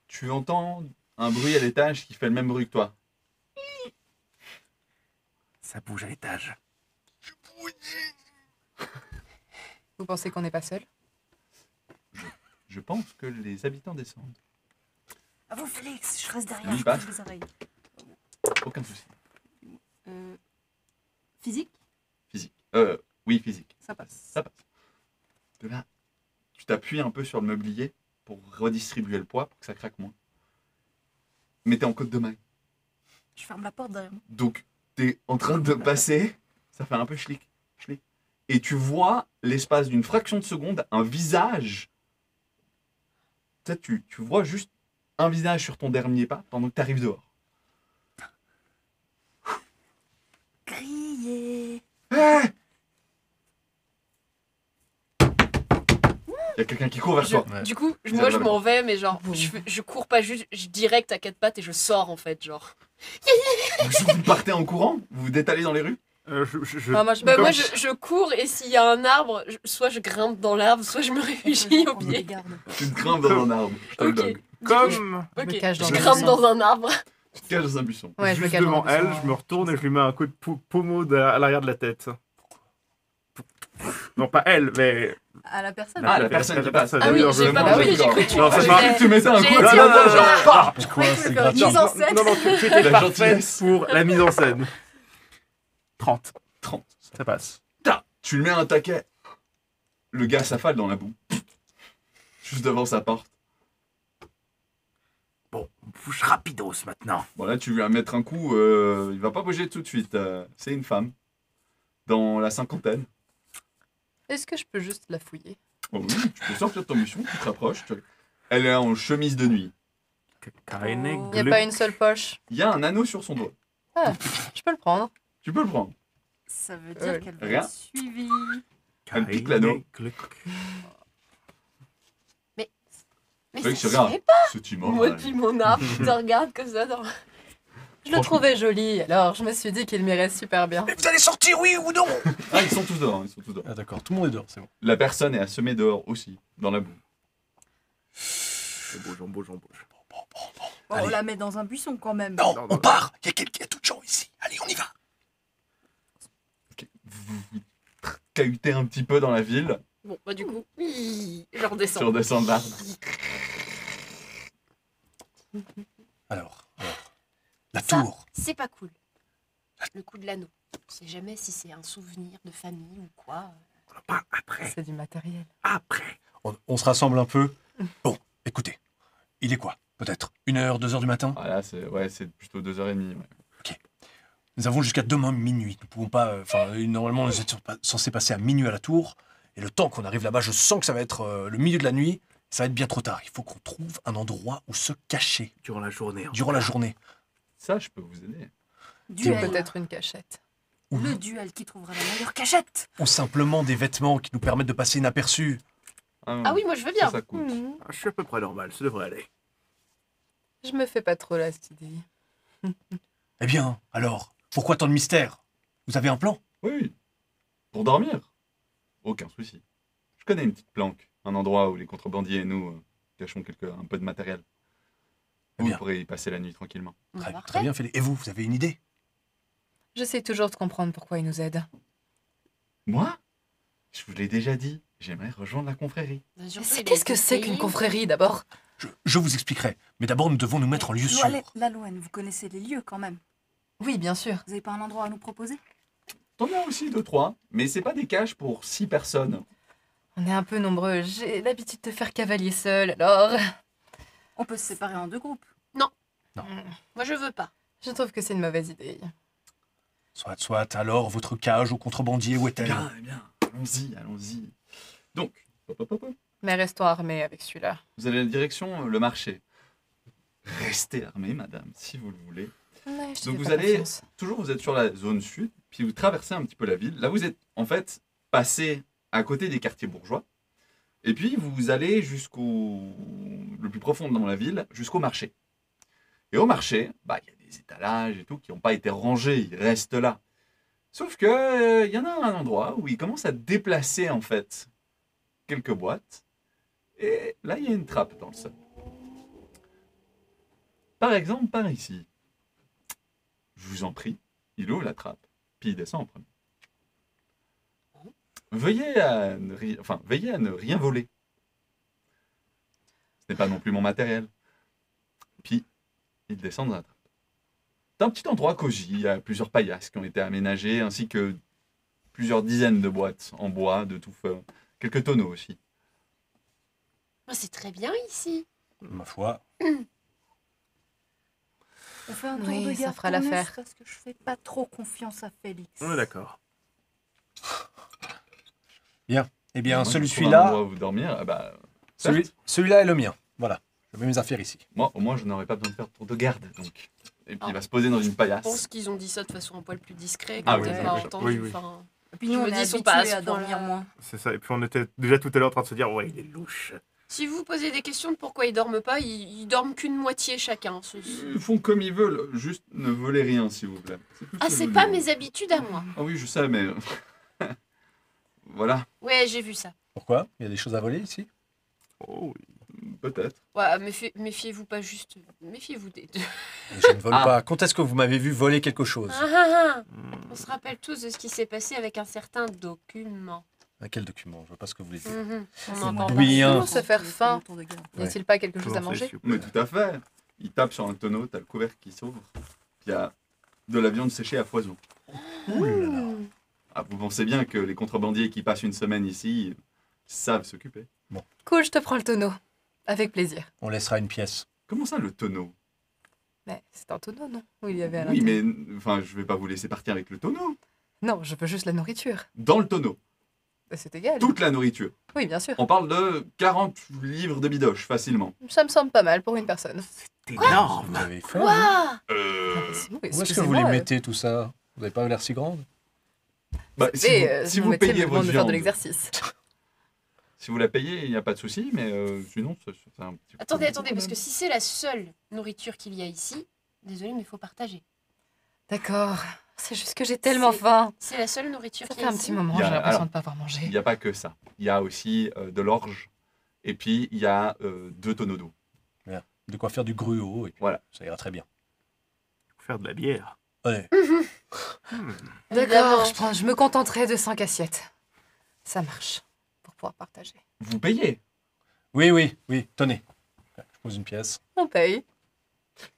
Tu entends un bruit à l'étage qui fait le même bruit que toi. Ça bouge à l'étage. Vous pensez qu'on n'est pas seul? Je pense que les habitants descendent. À vous, Félix, je reste derrière. Oui, Je passe. bouge les oreilles. Aucun souci. Physique, Physique. Oui, physique. ça passe. Ça passe. De là, tu t'appuies un peu sur le meublier pour redistribuer le poids, pour que ça craque moins. Mais t'es en côte de main. Je ferme la porte derrière moi. Donc, t'es en train de passer, ça fait un peu schlick, schlick. Et tu vois, l'espace d'une fraction de seconde, un visage. Tu sais, tu vois juste un visage sur ton dernier pas pendant que t'arrives dehors. Crier. Il y a quelqu'un qui court vers toi. Ouais. Du coup, Vous moi avez je la m'en vais, mais genre, Boum. je cours pas juste, je direct à quatre pattes et je sors en fait, genre. Vous partez en courant, vous vous détalez dans les rues. Ah, moi, je Bah, me moi cache. je cours et s'il y a un arbre, soit je grimpe dans l'arbre, soit je me réfugie au On les pied. garde. Tu te grimpes dans un arbre. Je te le Ok. donne. Comme Je me Ok, cache dans je un grimpe buisson. dans un arbre. Tu te caches dans un buisson. Ouais, je me juste cache devant dans un elle, buisson. je me retourne et je lui mets un coup de pommeau à l'arrière de la tête. Non, pas elle, mais. À la personne. Ah, la personne qui passe. Ah oui, non, j'ai je- pas non, compris, j'ai d'accord. cru que tu Non, c'est faisais- pas- Tu mettais un J'ai coup dit, de oh, pied, non, genre, paf. Quoi, c'est faire gratuit. une mise en scène. Non, tu étais La parfaite gentillesse. pour la mise en scène. 30. 30. Ça passe. Tu lui mets un taquet. Le gars s'affale dans la boue. Juste devant sa porte. Bon, on bouge rapidos maintenant. Bon, là, tu lui vas mettre un coup. Il va pas bouger tout de suite. C'est une femme. Dans la cinquantaine. Est-ce que je peux juste la fouiller? Oh oui, tu peux sortir de ton mission, tu te rapproches. Elle est en chemise de nuit. Keine Oh. Il n'y a Glück. pas une seule poche. Il y a un anneau sur son doigt. Je peux le prendre. Tu peux le prendre. Ça veut dire qu'elle va Rien. être suivie. Elle pique l'anneau. Glück. Mais Félix, ça tu se regardes. fait pas. C'est Moi immoral. depuis mon arbre, je te regarde comme ça dans... Je le trouvais joli, alors je me suis dit qu'il m'irait super bien. Mais vous allez sortir, oui ou non? Ah, ils sont tous dehors. Ils sont tous dehors. Ah d'accord, tout le monde est dehors, c'est bon. La personne est assommée dehors aussi, dans la boue. On bouge. Bon, on Allez. la met dans un buisson quand même. Non, Non, on non. part. Il y a tout de gens ici. Allez, on y va. Ok. Vous cahutez un petit peu dans la ville. Bon, bah du coup, je redescends. Tu redescends de l'arbre. Alors, La Ça, tour. c'est pas cool. Le coup de l'anneau. On sait jamais si c'est un souvenir de famille ou quoi. Pas après. C'est du matériel. Après. on se rassemble un peu. Bon, écoutez, il est quoi? Peut-être 1h, 2h du matin? Ah là, c'est plutôt 2h30. Ouais. Nous avons jusqu'à demain minuit. Nous pouvons pas. Normalement, nous étions censés passer à minuit à la tour. Et le temps qu'on arrive là-bas, je sens que ça va être le milieu de la nuit. Ça va être bien trop tard. Il faut qu'on trouve un endroit où se cacher Durant la journée. en durant tout la cas. journée. Ça, je peux vous aider. Duel. Peut-être une cachette. Le duel qui trouvera la meilleure cachette. Ou simplement des vêtements qui nous permettent de passer inaperçus. Ah oui, moi je veux bien. Ça coûte. Ah, je suis à peu près normal, ça devrait aller. Je me fais pas trop là, cette idée. Eh bien, alors, pourquoi tant de mystère? Vous avez un plan? Oui. Pour dormir. Aucun souci. Je connais une petite planque. Un endroit où les contrebandiers et nous cachons un peu de matériel. Eh Vous bien. pourrez y passer la nuit tranquillement. Très, Parfait. très bien, Félix. Et vous avez une idée? J'essaie toujours de comprendre pourquoi ils nous aident. Moi? Je vous l'ai déjà dit. J'aimerais rejoindre la confrérie. Surtout, il a Qu'est-ce que été c'est payé. qu'une confrérie d'abord? Je vous expliquerai. Mais d'abord, nous devons nous mettre en lieu sûr. Lalouane, vous connaissez les lieux quand même. Oui, bien sûr. Vous avez pas un endroit à nous proposer? T'en as aussi 2-3, mais c'est pas des caches pour 6 personnes. On est un peu nombreux. J'ai l'habitude de faire cavalier seul, alors... On peut se séparer en 2 groupes. Moi je veux pas. Je trouve que c'est une mauvaise idée. Soit. Alors, votre cage aux contrebandiers, où est-elle? Bien, bien. Allons-y, allons-y. Donc, hop, hop, hop, hop. Mais restons armés avec celui-là. Vous allez la direction le marché. Restez armés, madame, si vous le voulez. Ouais, je te Donc fais vous pas allez, confiance. toujours vous êtes sur la zone sud, puis vous traversez un petit peu la ville. Là, vous êtes en fait passé à côté des quartiers bourgeois. Et puis vous allez le plus profond dans la ville, jusqu'au marché. Et au marché, bah, il y a des étalages et tout qui n'ont pas été rangés, ils restent là. Sauf que il y en a un endroit où il commence à déplacer en fait quelques boîtes. Et là, il y a une trappe dans le sol. Par exemple, par ici. Je vous en prie, il ouvre la trappe, puis il descend en premier. Veillez à ne rien voler. Ce n'est pas non plus mon matériel. Puis, il descend dans la trappe. C'est un petit endroit cosy, il y a plusieurs paillasses qui ont été aménagées, ainsi que plusieurs dizaines de boîtes en bois de tout feu. Quelques tonneaux aussi. Oh, c'est très bien ici. Ma foi. On fait un tour Oui, de ça garde fera tournus, l'affaire. parce que je fais pas trop confiance à Félix. On est d'accord. Eh bien, Moi, je trouve un celui-là, endroit où vous dormir, ah bah, certes. celui-là est le mien. Voilà. Je mets mes affaires ici. Moi, au moins, je n'aurais pas besoin de faire de tour de garde. Donc. Et puis, Ah. il va se poser dans une Je paillasse. pense qu'ils ont dit ça de façon un poil plus discrète. Ah qu'on oui, t'a oui, pas oui. entendu. Oui, oui. Enfin, Et puis Je nous, on me est dis, ils sont pas à habitués ce à dormir point-là. moins. C'est ça. Et puis on était déjà tout à l'heure en train de se dire, ouais, il est louche. si vous posez des questions de pourquoi ils dorment pas, ils dorment qu'une moitié chacun. Ils font comme ils veulent, juste ne volez rien, s'il vous plaît. Tout Ah, ce c'est que pas je- mes habitudes à moi. Ah oui, je sais, mais. Voilà, Ouais, j'ai vu ça. Pourquoi? Il y a des choses à voler ici? Oh, peut-être. Ouais, méfiez-vous pas juste. Méfiez-vous des deux. Je ne vole Ah. pas. Quand est-ce que vous m'avez vu voler quelque chose? Ah, ah, ah. Hmm. On se rappelle tous de ce qui s'est passé avec un certain document. Quel document? Je vois pas ce que vous voulez dire. Mhm. On C'est entend moi. parler. Bien. Pour se faire faim. Tour de garde. Y a-t-il pas quelque chose à Comment ça, manger s'il vous plaît Mais tout à fait. Il tape sur un tonneau, t'as le couvercle qui s'ouvre. Puis il y a de la viande séchée à foison. Ouh là là. Ah, vous pensez bien que les contrebandiers qui passent une semaine ici savent s'occuper. Cool, je te prends le tonneau. Avec plaisir. On laissera une pièce. Comment ça, le tonneau? Mais c'est un tonneau, non? Où il y avait à Oui, l'intérieur. mais enfin, je vais pas vous laisser partir avec le tonneau. Non, je veux juste la nourriture. Dans le tonneau, C'est égal. toute la nourriture. Oui, bien sûr. On parle de 40 livres de bidoche, facilement. Ça me semble pas mal pour une personne. C'est Vous énorme. avez faim, vous? Quoi Ah, Euh... c'est bon, Où est-ce que vous excusez-moi, les mettez tout ça? Vous n'avez pas l'air si grande? Bah, si Mais, vous, si mon vous métier payez me demande votre de faire de viande, l'exercice. si vous la payez, il n'y a pas de souci, mais sinon, c'est un petit peu... Attendez, parce que si c'est la seule nourriture qu'il y a ici, désolé, mais il faut partager. D'accord. C'est juste que j'ai tellement C'est- faim. C'est la seule nourriture Ça qu'il fait y a un ici. petit moment, Il y a- j'ai l'impression alors, de ne pas avoir Il mangé. n'y a pas que ça. Il y a aussi de l'orge, et puis il y a 2 tonneaux d'eau. De quoi faire du gruau, et puis Voilà. ça ira très bien. Faire de la bière. Allez, D'accord, je me contenterai de 5 assiettes. Ça marche. Pour pouvoir partager. Vous payez. oui, tenez. Je pose une pièce. On paye.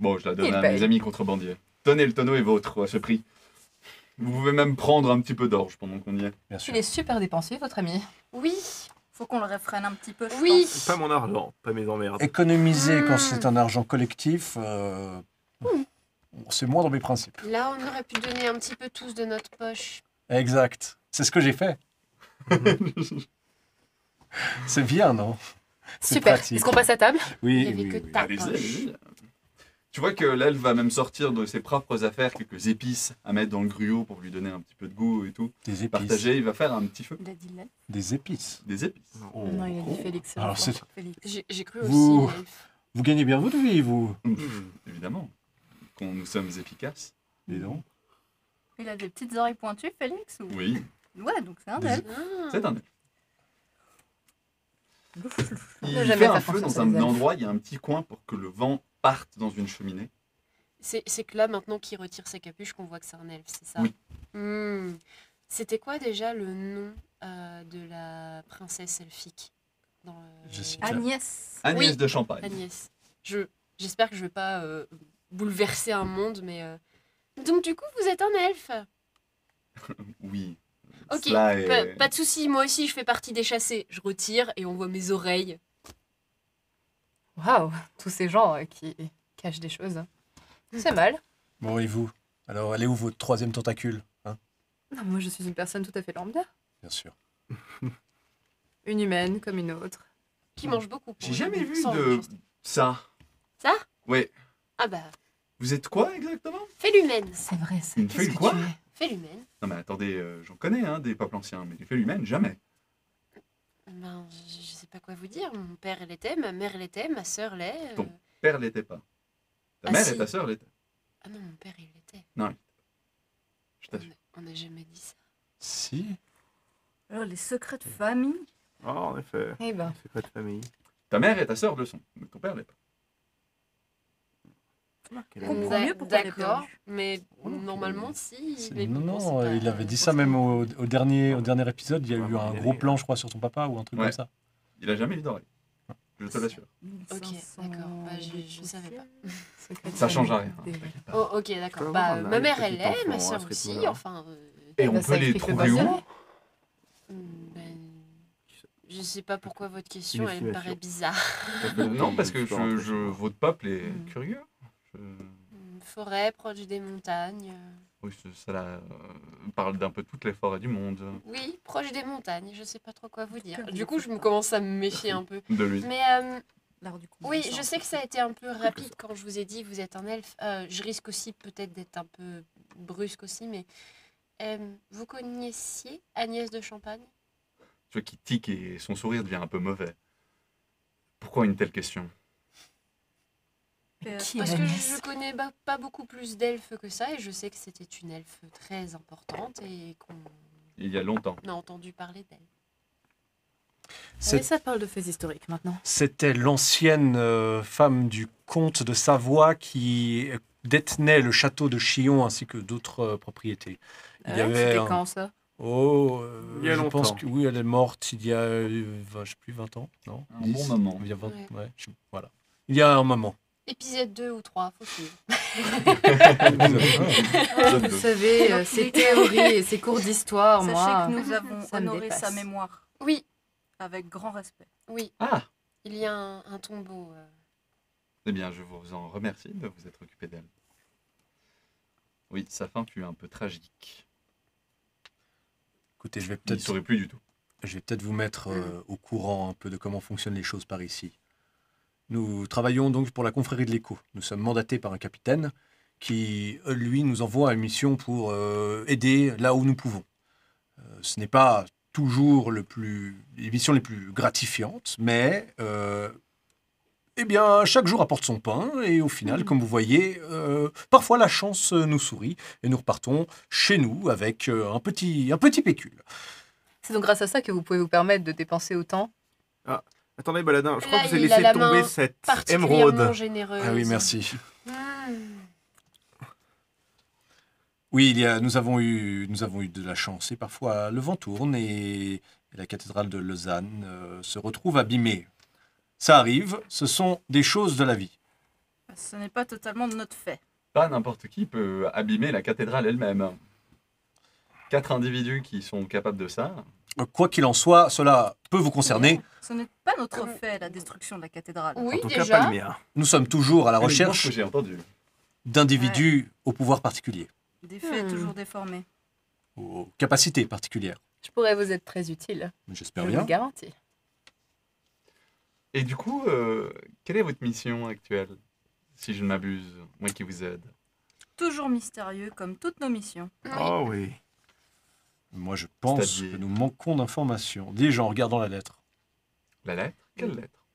Bon, je la donne Il à paye. mes amis contrebandiers. Tenez, le tonneau est vôtre à ce prix. Vous pouvez même prendre un petit peu d'orge pendant qu'on y est. Bien sûr. Il est super dépensier, votre ami. Oui, Faut qu'on le réfrène un petit peu, je oui. pense. Pas mon argent, pas mes emmerdes. Économiser quand Hmm. c'est un argent collectif, c'est moins dans mes principes. Là, on aurait pu donner un petit peu tous de notre poche. Exact. C'est ce que j'ai fait. C'est bien, non? C'est Super. pratique. Est-ce qu'on passe à table? Oui, Il y avait oui, que oui. ta Allez-y, poche. allez-y. Tu vois que l'elfe va même sortir de ses propres affaires quelques épices à mettre dans le gruau pour lui donner un petit peu de goût et tout. Des épices. Partager, il va faire un petit feu. Il a dit là. Des épices. Des épices. Oh. Non, il a dit Félix. Alors, je crois. c'est- Félix. J'ai cru Vous- aussi. Elfe. Vous gagnez bien votre vie, vous. Évidemment. Quand nous sommes efficaces. Dis donc. Il a des petites oreilles pointues, Félix ou... Oui, Ouais, donc c'est un Des- elfe. Ah. c'est un elfe. Il Ne jamais fait un faire feu confiance dans à un des elfes. endroit, il y a un petit coin pour que le vent parte dans une cheminée. C'est que là, maintenant qu'il retire sa capuche, qu'on voit que c'est un elfe, c'est ça? Oui. Hmm. C'était quoi déjà le nom de la princesse elfique dans le- Jessica. Agnès. Agnès Oui. de Champagne. Agnès. J'espère que je vais pas bouleverser un monde, mais... Donc du coup, vous êtes un elfe. Oui. Ok, Cela est- pas de souci. Moi aussi, je fais partie des chassés. Je retire et on voit mes oreilles. Waouh, tous ces gens qui cachent des choses. C'est mal. Bon, et vous? Alors, elle est où votre troisième tentacule, hein? Non, moi, je suis une personne tout à fait lambda. Bien sûr. Une humaine comme une autre. Qui mange beaucoup. J'ai jamais vu Sans de méchanceté. ça. Ça? Ouais. Ah bah, Vous êtes quoi exactement? Félumène. C'est vrai, ça. Une feuille quoi? Félumène. Non mais attendez, j'en connais hein, des peuples anciens, mais les feuilles humaines, jamais. Ben, je sais pas quoi vous dire. Mon père l'était, ma mère l'était, ma sœur l'est. Ton père l'était pas. Ta Ah, mère si. et ta sœur l'étaient. Ah non, mon père il l'était. Je t'assure. On n'a jamais dit ça. Si. Alors, les secrets de famille. Oh, en effet. Eh ben, C'est pas de famille. Ta mère et ta sœur le sont, mais ton père l'est pas. Je comprends mieux pourquoi elle est D'accord, perdue. mais normalement, si. Non, il avait dit ça même au dernier épisode. Il y a eu un gros plan, je crois, sur ton papa ou un truc Ouais. comme ça. Il a jamais eu d'oreille. Je te l'assure. Ok, d'accord. Bah, je savais pas. Ça change à rien. Oh, ok, Je peux d'accord. avoir Bah, un ma mère, petit elle l'est, ma enfant à soeur ce aussi. rythme-là. Enfin, Et on bah, peut ça les explique trouver le où bazar. ben, je sais pas pourquoi votre question, Une elle me estimation. paraît bizarre. Non, parce que Je peux rentrer chez moi. votre peuple est Hmm. curieux. Je- Forêt proche des montagnes. Oui, ça parle d'un peu toutes les forêts du monde. Oui, proche des montagnes. Je sais pas trop quoi vous dire. Que Du vous coup, je faites me pas. commence à me méfier un peu. De lui. Mais L'art du combat, oui, ça, je en sais que fait. ça a été un peu rapide quand je vous ai dit vous êtes un elfe. Je risque aussi peut-être d'être un peu brusque aussi, mais vous connaissiez Agnès de Champagne? Tu vois qui tique et son sourire devient un peu mauvais. Pourquoi une telle question? Qui Parce est que Agnès je connais pas beaucoup plus d'elfes que ça et je sais que c'était une elfe très importante et qu'on Il y a longtemps. a entendu parler d'elle. Mais ça parle de faits historiques maintenant. C'était l'ancienne femme du comte de Savoie qui détenait le château de Chillon ainsi que d'autres propriétés. Il y avait C'était un- quand ça? Oh, Il y a je pense longtemps. que oui, elle est morte il y a, je sais plus, 20 ans, non Un bon moment. Il y a 20, Ouais. ouais, voilà. Il y a un moment. Épisode 2 ou 3, faut suivre. Ah, vous savez, ces théories et ces cours d'histoire, moi. Sachez que nous avons ça me honoré sa dépasse. mémoire Oui, avec grand respect. oui, Ah, il y a un tombeau. eh bien, je vous en remercie de vous être occupé d'elle. Oui, sa fin fut un peu tragique. Écoutez, je vais Il ne peut-être saurait plus du tout. vous mettre au courant un peu de comment fonctionnent les choses par ici. Nous travaillons donc pour la confrérie de l'Écho. Nous sommes mandatés par un capitaine qui, lui, nous envoie une mission pour aider là où nous pouvons. Ce n'est pas toujours les missions les plus gratifiantes, mais eh bien, chaque jour apporte son pain et au final, comme vous voyez, parfois la chance nous sourit et nous repartons chez nous avec un petit pécule. C'est donc grâce à ça que vous pouvez vous permettre de dépenser autant. Attendez, Baladin, je crois Là, que vous avez il a laissé la tomber main cette Particulièrement émeraude. généreuse. Ah oui, merci. Hmm. Oui, nous avons eu de la chance et parfois le vent tourne et la cathédrale de Lausanne se retrouve abîmée. Ça arrive, ce sont des choses de la vie. Ce n'est pas totalement de notre fait. Pas n'importe qui peut abîmer la cathédrale elle-même. 4 individus qui sont capables de ça. Quoi qu'il en soit, cela peut vous concerner. Ce n'est pas notre fait, la destruction de la cathédrale. Oui, En tout cas, déjà. pas le mien. Nous sommes toujours à la Ce recherche que j'ai entendu. d'individus au pouvoir particulier, Des faits Hmm. toujours déformés. aux capacités particulières. Je pourrais vous être très utile. J'espère Je vous bien. le garantis. Et du coup, quelle est votre mission actuelle? Si je ne m'abuse, moi qui vous aide. Toujours mystérieux comme toutes nos missions. Oui. Oh oui. Moi, je pense C'est-à-dire que nous manquons d'informations. Déjà en regardant la lettre. La lettre? Quelle lettre?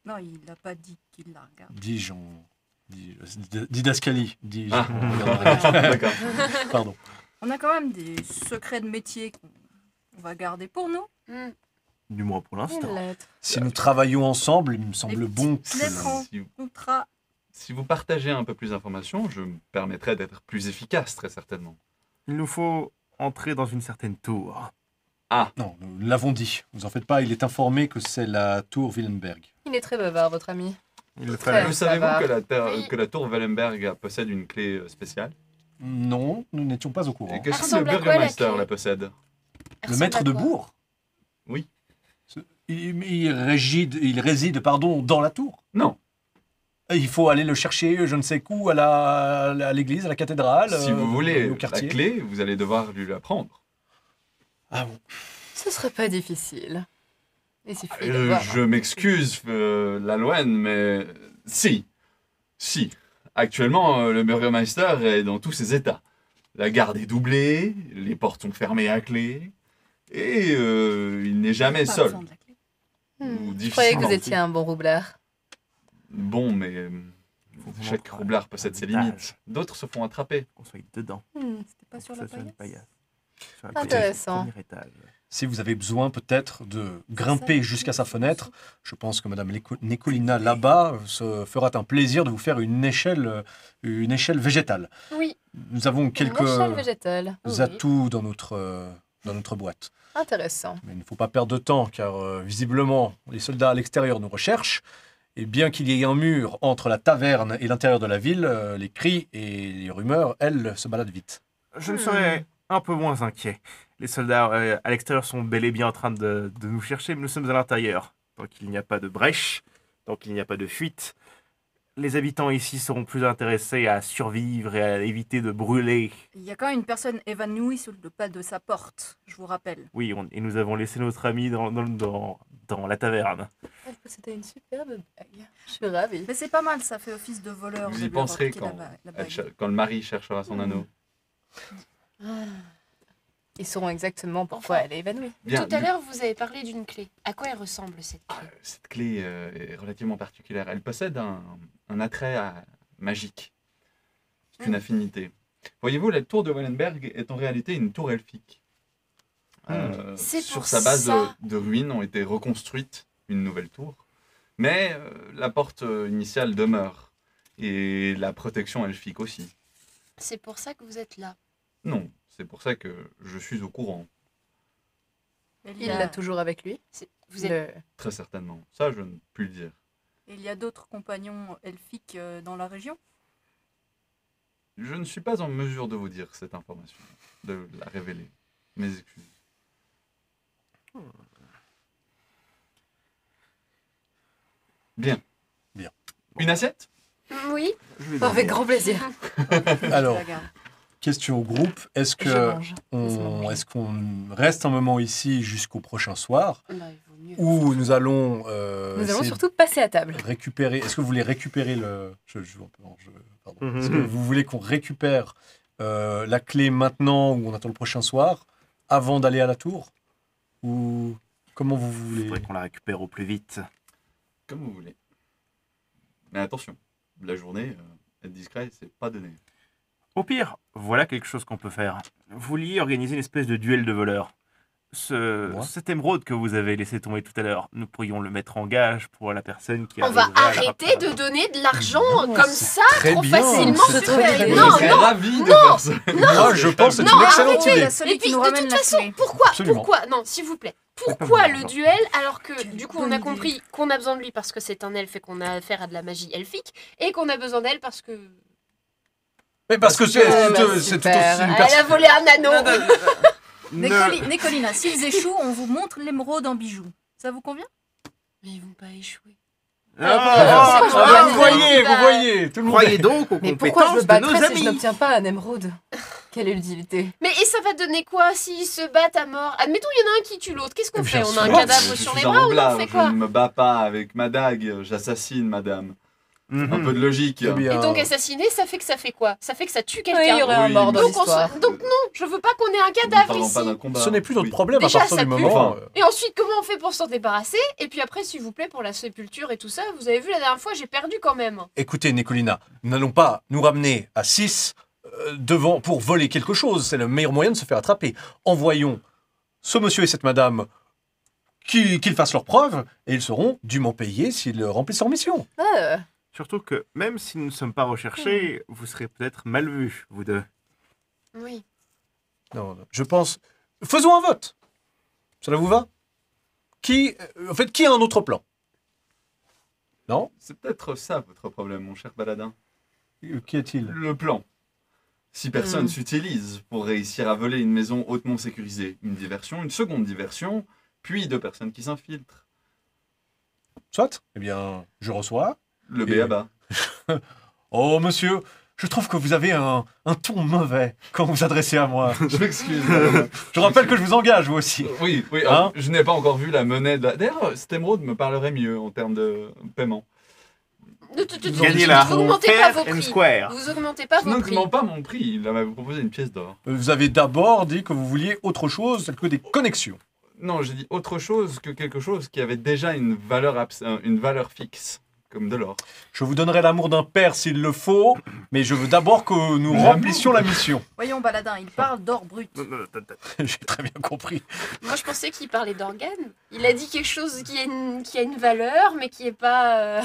Non, il n'a pas dit qu'il la regarde. Dis-je en... Didascalie, dis-je. Ah. en regardant la lettre. D'accord. Pardon. On a quand même des secrets de métier qu'on va garder pour nous. Hmm. Du moins pour l'instant. Une lettre. Si nous travaillons ensemble, il me semble Des bon petites que... lettres en Si, contrat. si vous partagez un peu plus d'informations, je me permettrai d'être plus efficace, très certainement. Il nous faut entrer dans une certaine tour. Non, nous l'avons dit. Vous en faites pas, il est informé que c'est la tour Willenberg. Il est très bavard, votre ami. Il le Très. fallait. Le ça savez-vous va. que Oui. que la tour Wallenberg possède une clé spéciale? Non, nous n'étions pas au courant. Et que si le ressemble à quoi, la burgomeister clé? la possède? Elle Le ressemble maître à de quoi? bourg Oui. Il réside dans la tour. Non. Et il faut aller le chercher, je ne sais où, à l'église, à la cathédrale. Si vous voulez au la quartier. clé, vous allez devoir lui la prendre. Ah bon. Ce serait pas difficile. Il suffit de voir. Je m'excuse, Laloine, mais si. Si. Actuellement, le burgomeister est dans tous ses états. La garde est doublée, les portes sont fermées à clé, et il n'est jamais Pas seul. besoin de la clé. Ou Je croyais que difficilement. vous étiez un bon roublard. Bon, mais Faut chaque vraiment roublard un possède ses étage. limites. D'autres se font attraper. Qu'on soit dedans. C'était pas sur Ça la soit une paillasse. paillasse. Intéressant. Premier étage. Si vous avez besoin peut-être de grimper jusqu'à sa fenêtre, je pense que Madame Nicolina là-bas se fera un plaisir de vous faire une échelle végétale. Oui. Nous avons quelques Une échelle végétale. Oui. atouts dans notre boîte. Intéressant. Mais il ne faut pas perdre de temps car visiblement les soldats à l'extérieur nous recherchent. Et bien qu'il y ait un mur entre la taverne et l'intérieur de la ville, les cris et les rumeurs, elles, se baladent vite. Je me serais un peu moins inquiet. Les soldats à l'extérieur sont bel et bien en train de nous chercher, mais nous sommes à l'intérieur. Tant qu'il n'y a pas de brèche, tant qu'il n'y a pas de fuite, les habitants ici seront plus intéressés à survivre et à éviter de brûler. Il y a quand même une personne évanouie sur le pas de sa porte, je vous rappelle. Oui, et nous avons laissé notre ami dans la taverne. C'était une superbe blague. Je suis ravie. Mais c'est pas mal, ça fait office de voleur. Vous de y lui avoir penserez piqué la bague. quand le mari cherchera son anneau. Ils sauront exactement pourquoi elle est évanouie. Bien, Tout à l'heure, vous avez parlé d'une clé. À quoi elle ressemble, cette clé? cette clé est relativement particulière. Elle possède un attrait magique. C'est une affinité. Voyez-vous, la tour de Wallenberg est en réalité une tour elfique. C'est Sur pour sa base ça. de ruines ont été reconstruites une nouvelle tour. Mais la porte initiale demeure. Et la protection elfique aussi. C'est pour ça que vous êtes là. Non, c'est pour ça que je suis au courant. Il l'a toujours avec lui. Vous êtes... Très certainement. Ça, je ne puis le dire. Il y a d'autres compagnons elfiques dans la région? Je ne suis pas en mesure de vous dire cette information, de la révéler. Mes excuses. Bien. Bien. Une assiette? Oui. Avec grand plaisir. Alors, Je la garde. question au groupe, est-ce Je mange. qu'on reste un moment ici jusqu'au prochain soir Bah, il vaut mieux. ou nous allons Nous allons essayer surtout passer à table. de récupérer. Est-ce que vous voulez récupérer le. Pardon. Mhm. Est-ce que vous voulez qu'on récupère la clé maintenant ou on attend le prochain soir avant d'aller à la tour? Ou comment vous Il voulez? faudrait qu'on la récupère au plus vite. Comme vous voulez. Mais attention, la journée, être discret, c'est pas donné. Au pire, voilà quelque chose qu'on peut faire. Vous vouliez organiser une espèce de duel de voleurs. Moi Cet émeraude que vous avez laissé tomber tout à l'heure, nous pourrions le mettre en gage pour la personne qui On va arriverait à la arrêter rattraper. de donner de l'argent Non, comme c'est ça très trop bien, facilement. c'est super. très bien. Non, je serais non. ravi de faire ça. Moi, je pense que c'est Non, une excellente arrêtez, idée. La seule Et qui puis, nous de ramène toute la façon, clé. Absolument. pourquoi, non, s'il vous plaît, pas pourquoi bon, le non. duel alors que, du coup, on a bonne compris qu'on a besoin de lui parce que c'est un elfe et qu'on a affaire à de la magie elfique, et qu'on a besoin d'elle parce que... Mais parce que c'est bah, tout aussi super. une Elle personne. a volé un anneau. Nicolina, s'ils échouent, on vous montre l'émeraude en bijoux. Ça vous convient? Mais ils vont pas échouer. Ah, c'est pas Vous voyez, tout le monde. Croyez donc aux Mais pourquoi je compétences me de battrais nos si je amis. n'obtiens pas un émeraude? Quelle est l'utilité? Mais et ça va donner quoi s'ils se battent à mort? Admettons, il y en a un qui tue l'autre. Qu'est-ce qu'on Bien fait? On a un sûr. cadavre Je sur suis les un bras ou on roublard, fait je quoi? ne me bats pas avec ma dague, j'assassine madame. Mhm. Un peu de logique. Eh bien, Et donc assassiner, ça fait quoi? Ça fait que ça tue Oui, il y quelqu'un. aurait un Oui, mort dans donc l'histoire. Donc non, je veux pas qu'on ait un Nous ne cadavre parlons ici. pas d'un combat. ce n'est plus notre Oui. problème Déjà, à partir ça du pue. moment. Enfin, Et ensuite, comment on fait pour s'en débarrasser? Et puis après, s'il vous plaît, pour la sépulture et tout ça, vous avez vu la dernière fois, j'ai perdu quand même. Écoutez, Nicolina, nous n'allons pas nous ramener à 6 devant pour voler quelque chose. C'est le meilleur moyen de se faire attraper. Envoyons ce monsieur et cette madame qu'ils fassent leurs preuves et ils seront dûment payés s'ils remplissent leur mission. Ah, Surtout que même si nous ne sommes pas recherchés, vous serez peut-être mal vus, vous deux. Oui. Non, je pense. Faisons un vote. Cela vous va? Qui a un autre plan? Non? c'est peut-être ça votre problème, mon cher baladin. Qui est-il? Le plan. Si personne s'utilise pour réussir à voler une maison hautement sécurisée, une diversion, une seconde diversion, puis 2 personnes qui s'infiltrent. Soit? Eh bien, je reçois. Le Et- béaba. Oh, monsieur, je trouve que vous avez un ton mauvais quand vous vous adressez à moi. Je m'excuse. baladin. Je rappelle que je vous engage, vous aussi. Oui, oui. Hein je n'ai pas encore vu la monnaie. D'ailleurs, cet émeraude me parlerait mieux en termes de paiement. Gagnez là. Vous augmentez pas vos Fair and prix. square. Vous augmentez pas Je vos prix. n'augmente pas mon prix. Il m'avait proposé une pièce d'or. Vous avez d'abord dit que vous vouliez autre chose, telle que des connexions. Non, j'ai dit autre chose que quelque chose qui avait déjà une valeur fixe. comme de l'or. Je vous donnerai l'amour d'un père s'il le faut, mais je veux d'abord que nous remplissions la mission. Voyons, Baladin, il parle d'or brut. J'ai très bien compris. Moi, je pensais qu'il parlait d'organes. Il a dit quelque chose qui a une valeur, mais qui est pas...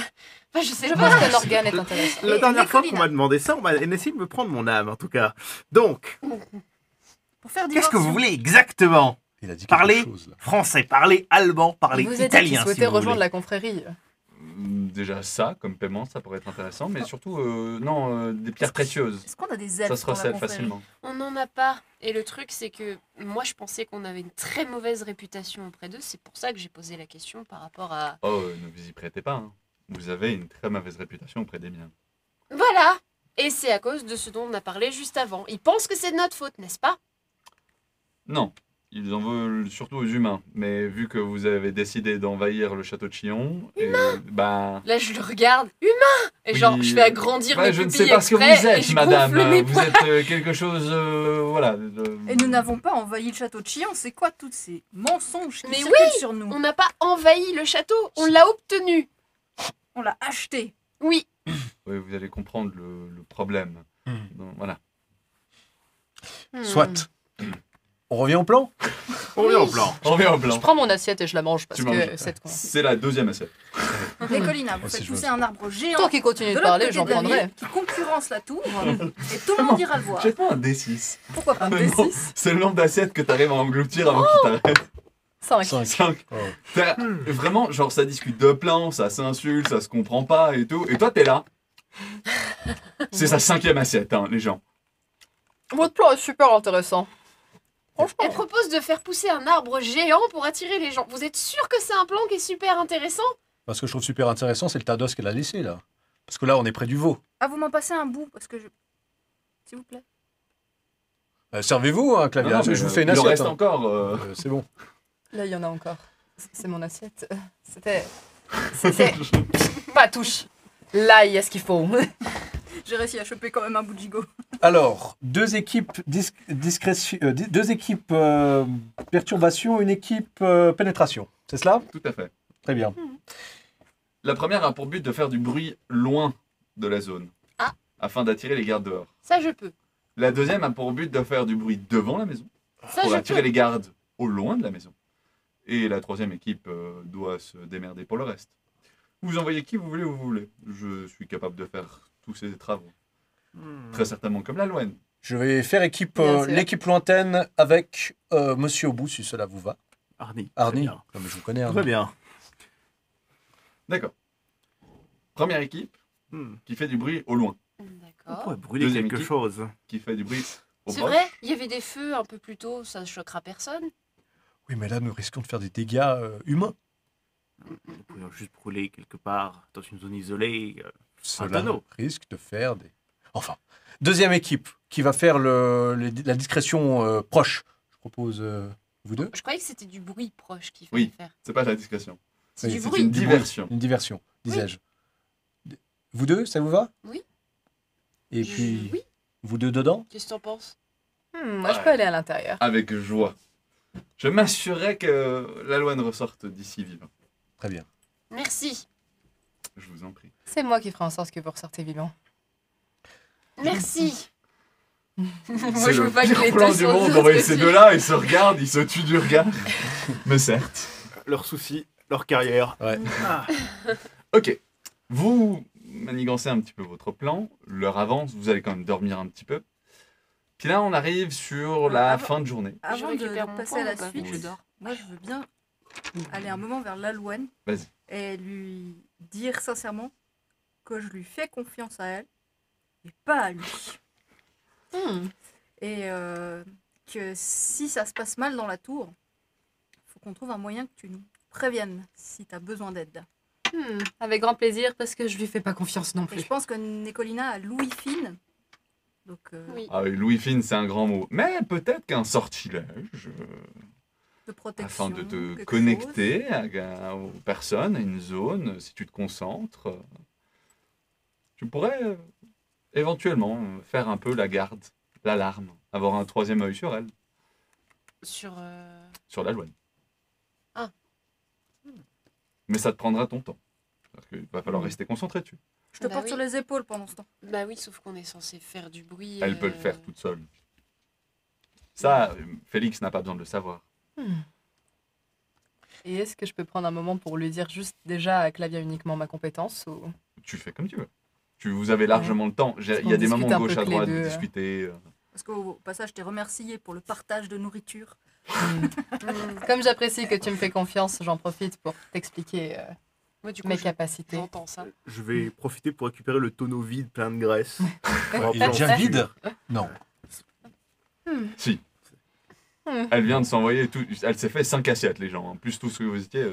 Enfin, je sais Je pas. pense que l'organe est intéressant. La Et dernière fois qu'on Nicolina. m'a demandé ça, on m'a essayé de me prendre mon âme, en tout cas. Donc, Pour faire qu'est-ce que vous diversion. voulez exactement? Il a dit Parlez quelque chose là. français, parlez allemand, parlez Vous avez dit qu'il italien, si souhaitait vous rejoindre voulez. la confrérie. Déjà ça, comme paiement, ça pourrait être intéressant, mais surtout, des pierres précieuses. Est-ce qu'on a des Ça elfes se dans la recèle confrérie? facilement. On n'en a pas. Et le truc, c'est que moi, je pensais qu'on avait une très mauvaise réputation auprès d'eux. C'est pour ça que j'ai posé la question par rapport à... Oh, ne vous y prêtez pas. Hein. Vous avez une très mauvaise réputation auprès des miens. Voilà. Et c'est à cause de ce dont on a parlé juste avant. Ils pensent que c'est de notre faute, n'est-ce pas? Non, ils en veulent surtout aux humains. Mais vu que vous avez décidé d'envahir le château de Chillon, bah... Là, je le regarde. Humain. Et Oui. genre, je fais agrandir Ouais, mes je ne pupilles sais pas ce que vous exprès et êtes, je madame. gonfle mes Vous poils. êtes quelque chose, voilà. Et nous n'avons pas envahi le château de Chillon. C'est quoi tous ces mensonges qui Mais circulent sur nous? On n'a pas envahi le château, on l'a obtenu. On l'a acheté. Oui. Oui, vous allez comprendre le problème. Donc, voilà. Soit. On revient au plan? On revient au plan. On revient au Je blanc. prends mon assiette et je la mange parce Tu que manges. c'est con. C'est la deuxième assiette. Nicolina, vous Oh, si faites je pousser veux. un arbre géant Tant qu'il continue de de l'autre parler, côté j'en de la prendrai. ville qui concurrence la tour et tout le monde ira le voir. J'ai pas un D6. Pourquoi pas? Le nombre- C'est le nombre d'assiettes que t'arrives à engloutir avant qu'il t'arrête. 5. 5. Vraiment, genre, ça discute de plans, ça s'insulte, ça se comprend pas et tout. Et toi, t'es là. C'est sa 5e assiette, hein, les gens. Votre plan est super intéressant. Elle Franchement. propose de faire pousser un arbre géant pour attirer les gens. Vous êtes sûr que c'est un plan qui est super intéressant? Ce que je trouve super intéressant, c'est le tas d'os qu'elle a laissé là. Parce que là, on est près du veau. Ah, vous m'en passez un bout parce que je. S'il vous plaît. Servez-vous, hein, Clavia. Non, mais je vous fais une il en assiette. reste hein. encore. C'est bon. Là, il y en a encore. C'est mon assiette. C'était. Pas touche. Là, il y a ce qu'il faut. J'ai réussi à choper quand même un bout de gigot. Alors, deux équipes perturbation, une équipe pénétration. C'est cela? Tout à fait. Très bien. La première a pour but de faire du bruit loin de la zone. Ah. Afin d'attirer les gardes dehors. Ça, je peux. La deuxième a pour but de faire du bruit devant la maison. Ça, Pour je attirer peux. les gardes au loin de la maison. Et la troisième équipe doit se démerder pour le reste. Vous envoyez qui vous voulez où vous voulez. Je suis capable de faire tous ces travaux. Très certainement comme la Loine. Je vais faire équipe, Bien sûr. l'équipe lointaine avec Monsieur Obou, si cela vous va. Arnie. Arnie. Très bien. Non, mais je vous connais, Arnie. Très bien. D'accord. Première équipe qui fait du bruit au loin. On D'accord. pourrait brûler Deuxième quelque équipe. chose. Qui fait du bruit au C'est proche. vrai, il y avait des feux un peu plus tôt, ça ne choquera personne. Oui, mais là, nous risquons de faire des dégâts humains. Nous pourrions juste brûler quelque part dans une zone isolée. Cela tonneau. risque de faire des... Enfin, deuxième équipe qui va faire la discrétion proche. Je propose vous deux. Je croyais que c'était du bruit proche qu'il Oui. fallait faire. C'est pas la discrétion. C'est Oui, du C'est bruit. une diversion. Une diversion, disais-je. Vous deux, ça vous va? Oui. Et puis, Oui, vous deux dedans? qu'est-ce que t'en penses? Moi, je peux aller à l'intérieur. Avec joie. Je m'assurerai que la Loine ressorte d'ici vivant. Très bien. Merci. Je vous en prie. C'est moi qui ferai en sorte que vous ressortez vivant. Merci. Moi, C'est je le veux pas que pire les plan deux du soient monde de d'envoyer l'autre ces côté. deux-là, ils se regardent, ils se tuent du regard. Mais certes. Leurs soucis, leur carrière. Ouais. Ah. Ok. Vous manigancez un petit peu votre plan. L'heure avance, vous allez quand même dormir un petit peu. Puis là, on arrive sur la Avant- fin de journée. Avant de récupère mon passer point à la ou pas, suite, vu que je dors. moi je veux bien aller un moment vers l'Alouane Vas-y. et lui dire sincèrement que je lui fais confiance à elle et pas à lui. Et que si ça se passe mal dans la tour, il faut qu'on trouve un moyen que tu nous préviennes si tu as besoin d'aide. Avec grand plaisir, parce que je lui fais pas confiance non Et plus. je pense que Nicolina a Louis fine. Donc, Oui. Ah oui, Louis Fine, c'est un grand mot. Mais peut-être qu'un sortilège, de protection. afin de te quelque connecter aux personnes, à une zone, si tu te concentres, tu pourrais éventuellement faire un peu la garde, l'alarme, avoir un troisième œil sur elle, Sur. sur la Loine. Ah. Mais ça te prendra ton temps. Il va falloir rester concentré dessus. Je te Bah porte oui. sur les épaules pendant ce temps. Bah oui, sauf qu'on est censé faire du bruit. Elle peut le faire toute seule. Ça, Félix n'a pas besoin de le savoir. Et est-ce que je peux prendre un moment pour lui dire juste déjà à Clavia uniquement ma compétence ou... Tu fais comme tu veux. Vous avez largement le temps. Il y a qu'on des moments discute un gauche peu à que les droite, deux, vous discutez. Parce qu'au passage, je t'ai remercié pour le partage de nourriture. Comme j'apprécie que tu me fais confiance, j'en profite pour t'expliquer Moi, du coup, mes capacités. j'entends ça. Je vais profiter pour récupérer le tonneau vide plein de graisse. Il est déjà vide? Non. Si. Elle vient de s'envoyer tout. Elle s'est fait 5 assiettes, les gens. En plus, tout ce que vous étiez.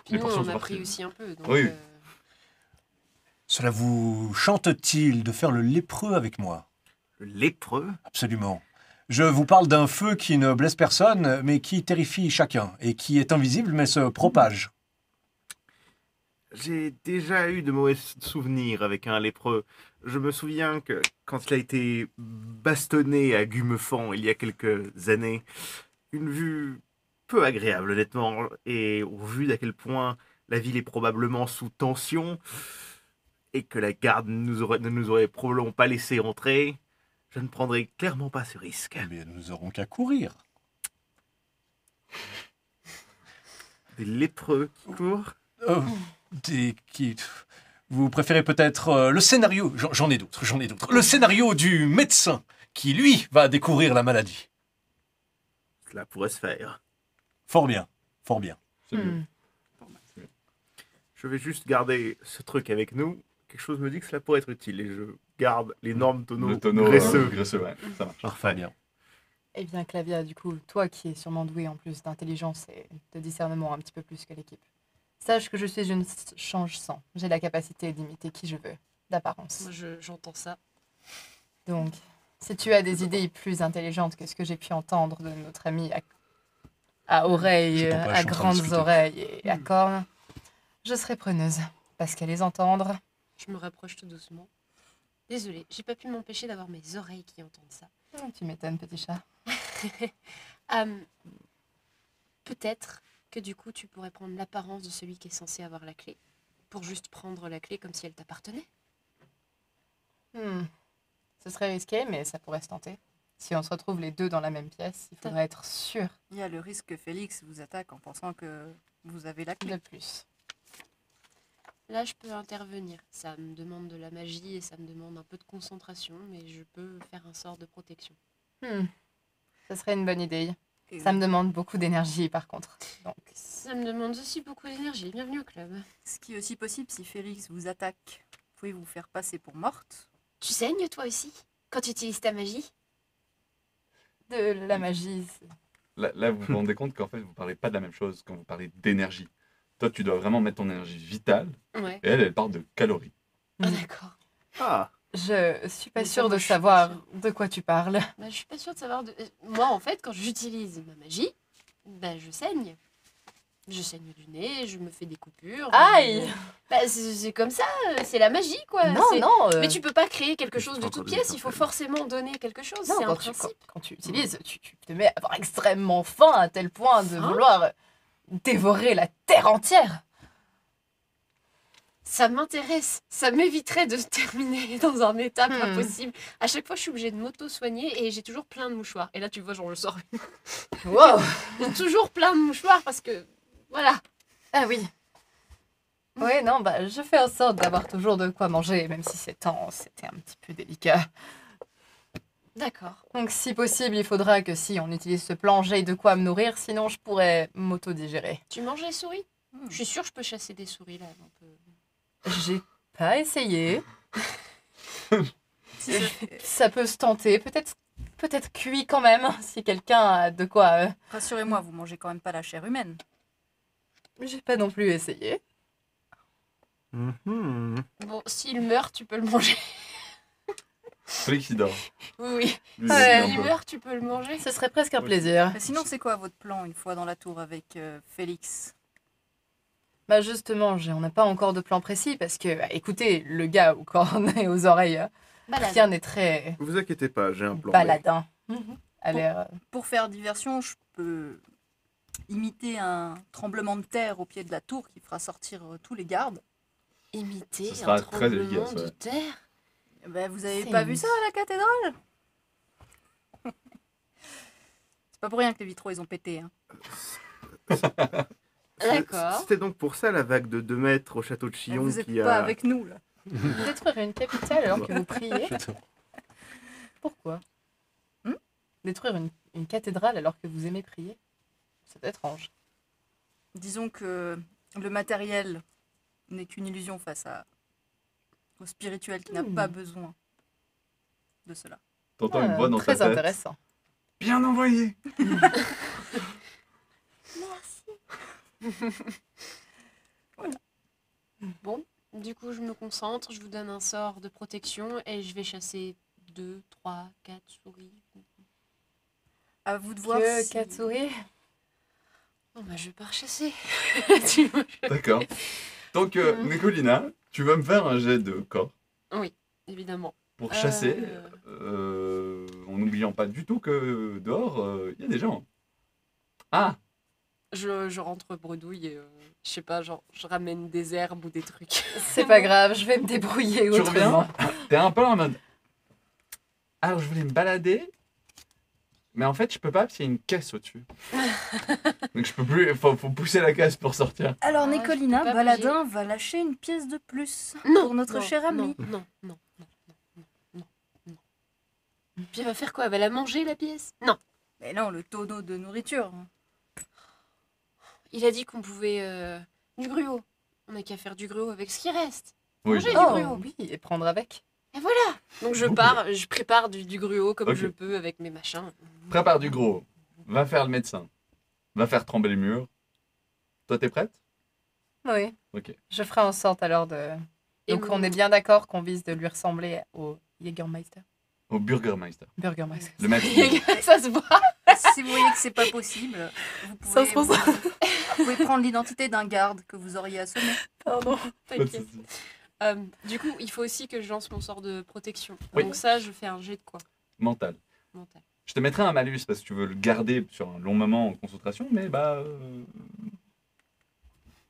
Puis les nous, portions on sont a parties. pris aussi un peu. Donc, Oui. Cela vous chante-t-il de faire le lépreux avec moi? Le lépreux? Absolument. Je vous parle d'un feu qui ne blesse personne, mais qui terrifie chacun, et qui est invisible, mais se propage. J'ai déjà eu de mauvais souvenirs avec un lépreux. Je me souviens que quand il a été bastonné à Gumefant il y a quelques années, une vue peu agréable honnêtement, et au vu d'à quel point la ville est probablement sous tension, et que la garde ne nous aurait probablement pas laissé entrer, je ne prendrai clairement pas ce risque. Eh bien, nous aurons qu'à courir. Des lépreux qui courent? Oh, Vous préférez peut-être le scénario, j'en ai d'autres. Le scénario du médecin qui, lui, va découvrir la maladie. Cela pourrait se faire. Fort bien, fort bien. C'est mieux. Je vais juste garder ce truc avec nous. Quelque chose me dit que cela pourrait être utile et je garde l'énorme tonneau, Le tonneau graisseux. graisseux, ouais, ça marche. Parfait. Bien. Eh bien, Clavia, du coup, toi qui es sûrement douée en plus d'intelligence et de discernement un petit peu plus que l'équipe, sache que je suis une change-sang. J'ai la capacité d'imiter qui je veux, d'apparence. Moi, j'entends ça. Donc, si tu as des idées plus intelligentes que ce que j'ai pu entendre de notre ami à oreilles, J'entends pas, je à suis en train de grandes discuter. oreilles et à cornes, je serai preneuse. Parce qu'à les entendre, Je me rapproche tout doucement. Désolée, j'ai pas pu m'empêcher d'avoir mes oreilles qui entendent ça. tu m'étonnes, petit chat. Peut-être que du coup, tu pourrais prendre l'apparence de celui qui est censé avoir la clé, pour juste prendre la clé comme si elle t'appartenait. Ce serait risqué, mais ça pourrait se tenter. Si on se retrouve les deux dans la même pièce, il faudrait être sûr Il y a le risque que Félix vous attaque en pensant que vous avez la clé. de plus. Là, je peux intervenir. Ça me demande de la magie et ça me demande un peu de concentration, mais je peux faire un sort de protection. Ce serait une bonne idée. Et Ça me demande beaucoup d'énergie, par contre. Donc, Ça me demande aussi beaucoup d'énergie. Bienvenue au club. ce qui est aussi possible, si Félix vous attaque, vous pouvez vous faire passer pour morte. Tu saignes toi aussi quand tu utilises ta magie? de la magie, Là, vous vous rendez compte qu'en fait, vous parlez pas de la même chose quand vous parlez d'énergie. Toi, tu dois vraiment mettre ton énergie vitale, Ouais. et elle parle de calories. Ah, d'accord. Ah, je suis pas Mais ça, sûre moi, de je suis savoir pas sûre. de quoi tu parles. Bah, je suis pas sûre de savoir. Moi, en fait, quand j'utilise ma magie, bah, je saigne. Je saigne du nez, je me fais des coupures. Aïe Bah, c'est comme ça, c'est la magie, quoi. Non, C'est- non. Mais tu peux pas créer quelque Je chose suis de encore toute des pièce, il faut étincelles. forcément donner quelque chose, Non, c'est un quand tu, principe. quand tu utilises, tu te mets à avoir extrêmement faim à tel point de Hein vouloir dévorer la terre entière. Ça m'intéresse, ça m'éviterait de terminer dans un état pas Hmm. possible. À chaque fois, je suis obligée de m'auto-soigner et j'ai toujours plein de mouchoirs. Et là, tu vois, genre, je sors Wow. j'ai toujours plein de mouchoirs parce que, voilà. Ah oui. Oui, non, bah, je fais en sorte d'avoir toujours de quoi manger, même si ces temps, c'était un petit peu délicat. D'accord. Donc, si possible, il faudra que si on utilise ce plan, j'aie de quoi me nourrir, sinon je pourrais m'auto-digérer. Tu manges les souris? Je suis sûre que je peux chasser des souris, là. Un peu. J'ai pas essayé. Si c'est- Ça peut se tenter, peut-être cuit quand même, si quelqu'un a de quoi. Rassurez-moi, vous mangez quand même pas la chair humaine. J'ai pas non plus essayé. mhm. Bon, s'il meurt, tu peux le manger. Félix, il dort. Oui, oui. Lui, Ouais. il est S'il un peu- meurt, tu peux le manger. Ce serait presque un plaisir. Mais sinon, c'est quoi votre plan une fois dans la tour avec Félix? Bah justement, on n'a pas encore de plan précis parce que, bah, écoutez, le gars au cornet aux oreilles, Balade. rien n'est très Vous inquiétez pas, j'ai un plan. B. baladin. A l'air. Pour faire diversion, je peux imiter un tremblement de terre au pied de la tour qui fera sortir tous les gardes. Imiter Ce sera un très tremblement efficace, de ouais. terre. Ben, vous avez C'est pas une- vu ça à la cathédrale? C'est pas pour rien que les vitraux ils ont pété. Hein. D'accord. C'était donc pour ça la vague de 2 mètres au château de Mais Chillon vous êtes qui pas a... avec nous là. Détruire une capitale alors que vous priez. Pourquoi Hmm Détruire une cathédrale alors que vous aimez prier. C'est étrange. Disons que le matériel n'est qu'une illusion au spirituel qui n'a pas besoin de cela. T'entends une voix dans ta Très tête. intéressant. Bien envoyé. Bon, du coup, je me concentre, je vous donne un sort de protection et je vais chasser 2, 3, 4 souris. À vous de voir Que si... Katsuri. Bon, bah, je vais pas rechasser. D'accord. Donc, Nicolina, tu vas me faire un jet de corps Évidemment. pour chasser, Euh. en n'oubliant pas du tout que dehors, il y a des gens. Ah, Je rentre bredouille et je sais pas, genre, je ramène des herbes ou des trucs. C'est pas grave, je vais me débrouiller tu autrement. reviens. T'es un peu en mode. Alors, je voulais me balader, mais en fait, je peux pas parce qu'il y a une caisse au-dessus. Donc, je peux plus. Faut pousser la caisse pour sortir. Alors Ah, je Nicolina, peux pas Baladin va lâcher une pièce de plus Non, pour notre non, cher ami. Non. Puis elle va faire quoi? Elle va la manger, la pièce? Non. Mais non, le tonneau de nourriture. Il a dit qu'on pouvait... du gruau. On n'a qu'à faire du gruau avec ce qui reste. Oui. Manger du Oh gruau. oui, et prendre avec. Et voilà. Donc je pars, je prépare du gruau comme Ok. je peux avec mes machins. Prépare du gros. Va faire le médecin. Va faire trembler les murs. Toi, t'es prête? Oui. Ok. Je ferai en sorte alors de. Et Donc on mon- est bien d'accord qu'on vise de lui ressembler au Jägermeister. Au Burgermeister. Burgermeister. Le maître. Ça se voit. Si vous voyez que c'est pas possible, vous Ça pouvez, se trouve. vous pouvez prendre l'identité d'un garde que vous auriez assommé. Pardon. Pas de T'inquiète. soucis. Du coup, il faut aussi que je lance mon sort de protection. Oui. Donc ça, je fais un jet de quoi? Mental. Mental. Je te mettrai un malus parce que tu veux le garder sur un long moment en concentration, mais bah.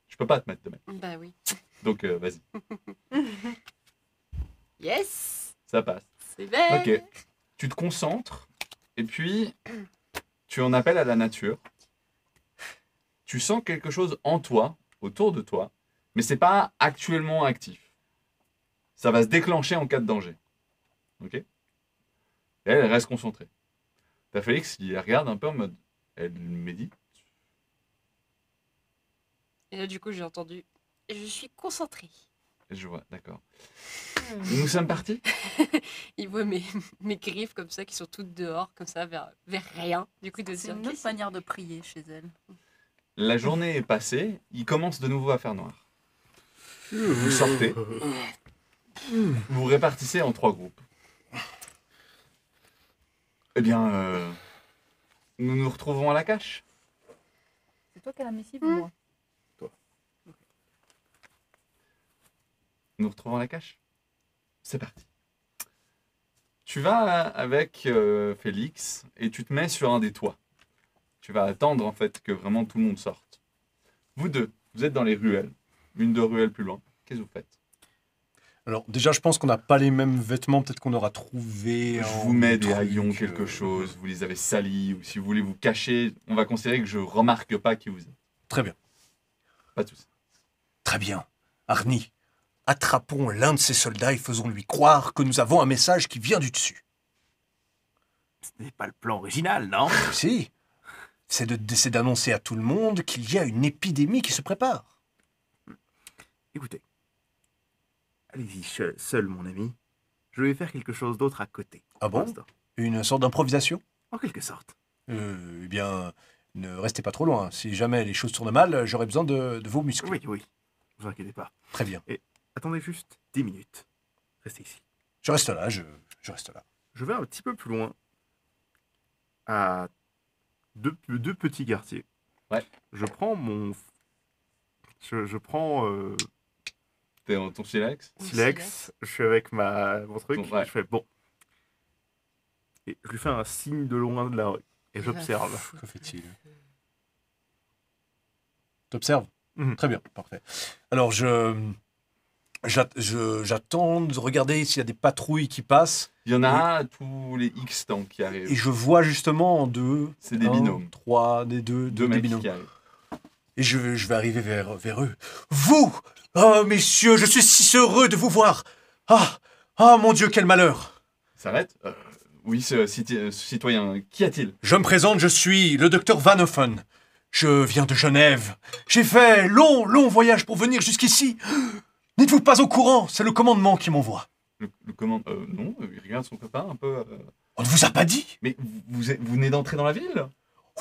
Je peux pas te mettre de mettre. Bah oui. Donc, vas-y. Yes. Ça passe. C'est vrai. Ok. Tu te concentres et puis tu en appelles à la nature. Tu sens quelque chose en toi, autour de toi, mais c'est pas actuellement actif. Ça va se déclencher en cas de danger. Ok? Et elle reste concentrée. T'as Félix, il la regarde un peu en mode. Elle médite. Et là, du coup, j'ai entendu. Je suis concentrée. Je vois, d'accord. Nous sommes partis? Il voit mes griffes comme ça qui sont toutes dehors, comme ça, vers rien. Du coup, de se C'est dire. une autre manière de prier chez elle. La journée est passée, il commence de nouveau à faire noir. Vous sortez. Vous vous répartissez en 3 groupes. Eh bien, nous nous retrouvons à la cache. C'est toi qui as la missive ou moi? Nous nous retrouvons à la cache. C'est parti. Tu vas avec Félix et tu te mets sur un des toits. Tu vas attendre en fait que vraiment tout le monde sorte. Vous deux, vous êtes dans les ruelles, 1-2 ruelles plus loin. Qu'est-ce que vous faites? Alors, déjà, je pense qu'on n'a pas les mêmes vêtements. Peut-être qu'on aura trouvé. Je vous mets des haillons, quelque chose, vous les avez salis, ou si vous voulez vous cacher, on va considérer que je remarque pas qui vous êtes. Très bien. Pas de soucis. Très bien. Arnie, attrapons l'un de ces soldats et faisons-lui croire que nous avons un message qui vient du dessus. Ce n'est pas le plan original, non? Si. C'est d'annoncer à tout le monde qu'il y a une épidémie qui se prépare. Écoutez. Allez-y, seul, mon ami. Je vais faire quelque chose d'autre à côté. Ah bon? Pour l'instant. Une sorte d'improvisation? En quelque sorte. Eh bien, ne restez pas trop loin. Si jamais les choses tournent mal, j'aurai besoin de vos muscles. Oui, ne vous inquiétez pas. Très bien. Attendez juste 10 minutes. Restez ici. Je reste là, je reste là. Je vais un petit peu plus loin. À deux petits quartiers. Ouais. Je prends mon... Je prends T'es dans ton silex? silex. Je suis avec mon truc. Ouais. Je fais bon. Et je lui fais un signe de loin de la rue. Et j'observe. Que fait-il? T'observes? Mhm. Très bien, parfait. Alors, je J'attends de regarder s'il y a des patrouilles qui passent. Il y en a tous les X temps qui Et arrivent. je vois justement deux. C'est des binômes. 3, deux Deux des mecs binômes. qui arrivent. Et je vais arriver vers eux. Vous! Oh, messieurs, je suis si heureux de vous voir. Ah, mon Dieu, quel malheur. S'arrête. Oui, citoyen, qu'y a-t-il? Je me présente, je suis le docteur Van Hoffen. Je viens de Genève. J'ai fait long voyage pour venir jusqu'ici. N'êtes-vous pas au courant? C'est le commandement qui m'envoie. Le commande. Non, il regarde son copain un peu. On ne vous a pas dit? Mais vous venez d'entrer dans la ville?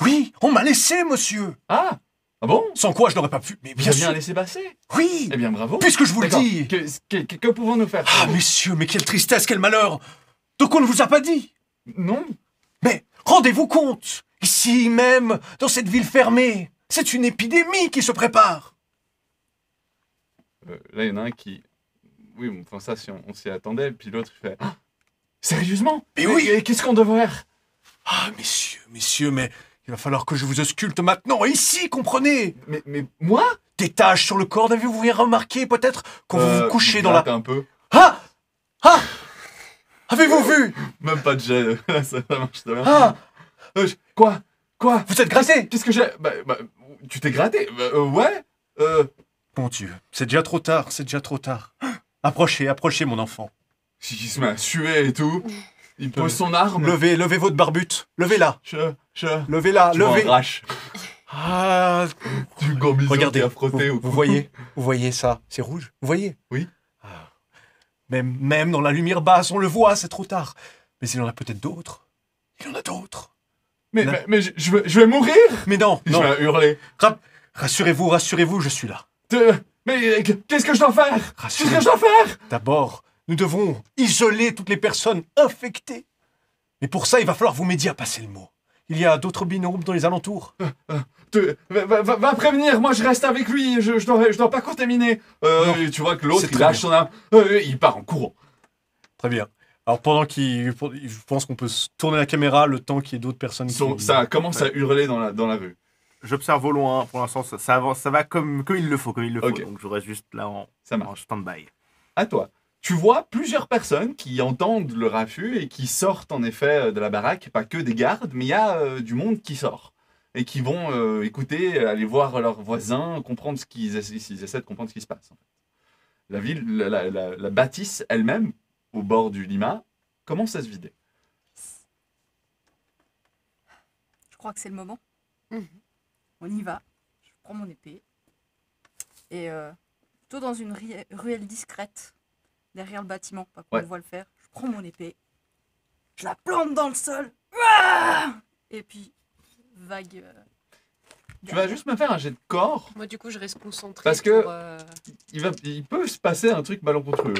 Oui, on m'a laissé, monsieur. Ah bon? Sans quoi je n'aurais pas pu. Mais Vous bien avez bien sûr. laissé passer? Oui, Eh bien, bravo. puisque je vous le D'accord. dis. Que pouvons-nous faire? Ah, messieurs, mais quelle tristesse, quel malheur. Donc on ne vous a pas dit. Non. Mais rendez-vous compte, ici même, dans cette ville fermée, c'est une épidémie qui se prépare. Là, il y en a un qui. Oui, enfin, ça, si on s'y attendait. Puis l'autre, il fait. Ah, sérieusement? Mais oui. Et qu'est-ce qu'on devrait faire? Ah, messieurs, mais il va falloir que je vous ausculte maintenant, ici, comprenez? Mais moi? Des taches sur le corps, n'avez-vous rien remarqué, peut-être, quand vous vous couchez dans la... gratte un peu. Ah! Avez-vous vu? Même pas de jet. Là, ça marche très bien. Ah! Quoi? Vous êtes gratté? Qu'est-ce que j'ai? Tu t'es gratté? Ouais. Mon Dieu, c'est déjà trop tard, c'est déjà trop tard. Approchez, mon enfant. Il se met à suer et tout. Il pose son arme. Levez votre barbute. Levez-la. Levez-la, Tu vois un levez. rash. Ah, Du gambison regardez, qui a frotté au vous cou. voyez ça? C'est rouge, vous voyez? Oui. Ah. Même dans la lumière basse, on le voit, c'est trop tard. Mais il y en a peut-être d'autres. Il y en a d'autres. Mais je vais mourir. Mais non, Je vais hurler. Rassurez-vous, je suis là. Mais qu'est-ce que je dois faire? Qu'est-ce Rassurez-vous. que je dois faire? D'abord, nous devons isoler toutes les personnes infectées. Mais pour ça, il va falloir vous m'aider à passer le mot. Il y a d'autres binômes dans les alentours. Va prévenir, moi je reste avec lui, je dois pas contaminer. Tu vois que l'autre C'est il très lâche son arme, il part en courant. Très bien. Alors je pense qu'on peut tourner la caméra le temps qu'il y ait d'autres personnes qui... Ça commence à hurler dans la rue. J'observe au loin, pour l'instant ça avance, ça va comme il le faut, Ok. Donc je reste juste là Ça en marche. stand-by. À toi. Tu vois plusieurs personnes qui entendent le raffut et qui sortent en effet de la baraque, pas que des gardes, mais il y a du monde qui sort. Et qui vont écouter, aller voir leurs voisins, comprendre ils essaient de comprendre ce qui se passe. En fait. La ville, la bâtisse elle-même, au bord du Lima, commence à se vider. Je crois que c'est le moment. Mhm. On y va. Je prends mon épée. Et plutôt dans une ruelle discrète, derrière le bâtiment, pas qu'on Ouais. le voit le faire, je prends mon épée, je la plante dans le sol. Ah et puis, vague. Tu vas derrière. juste me faire un jet de corps. Moi, du coup, je reste concentrée. Parce que- pour, Il peut se passer un truc malencontreux.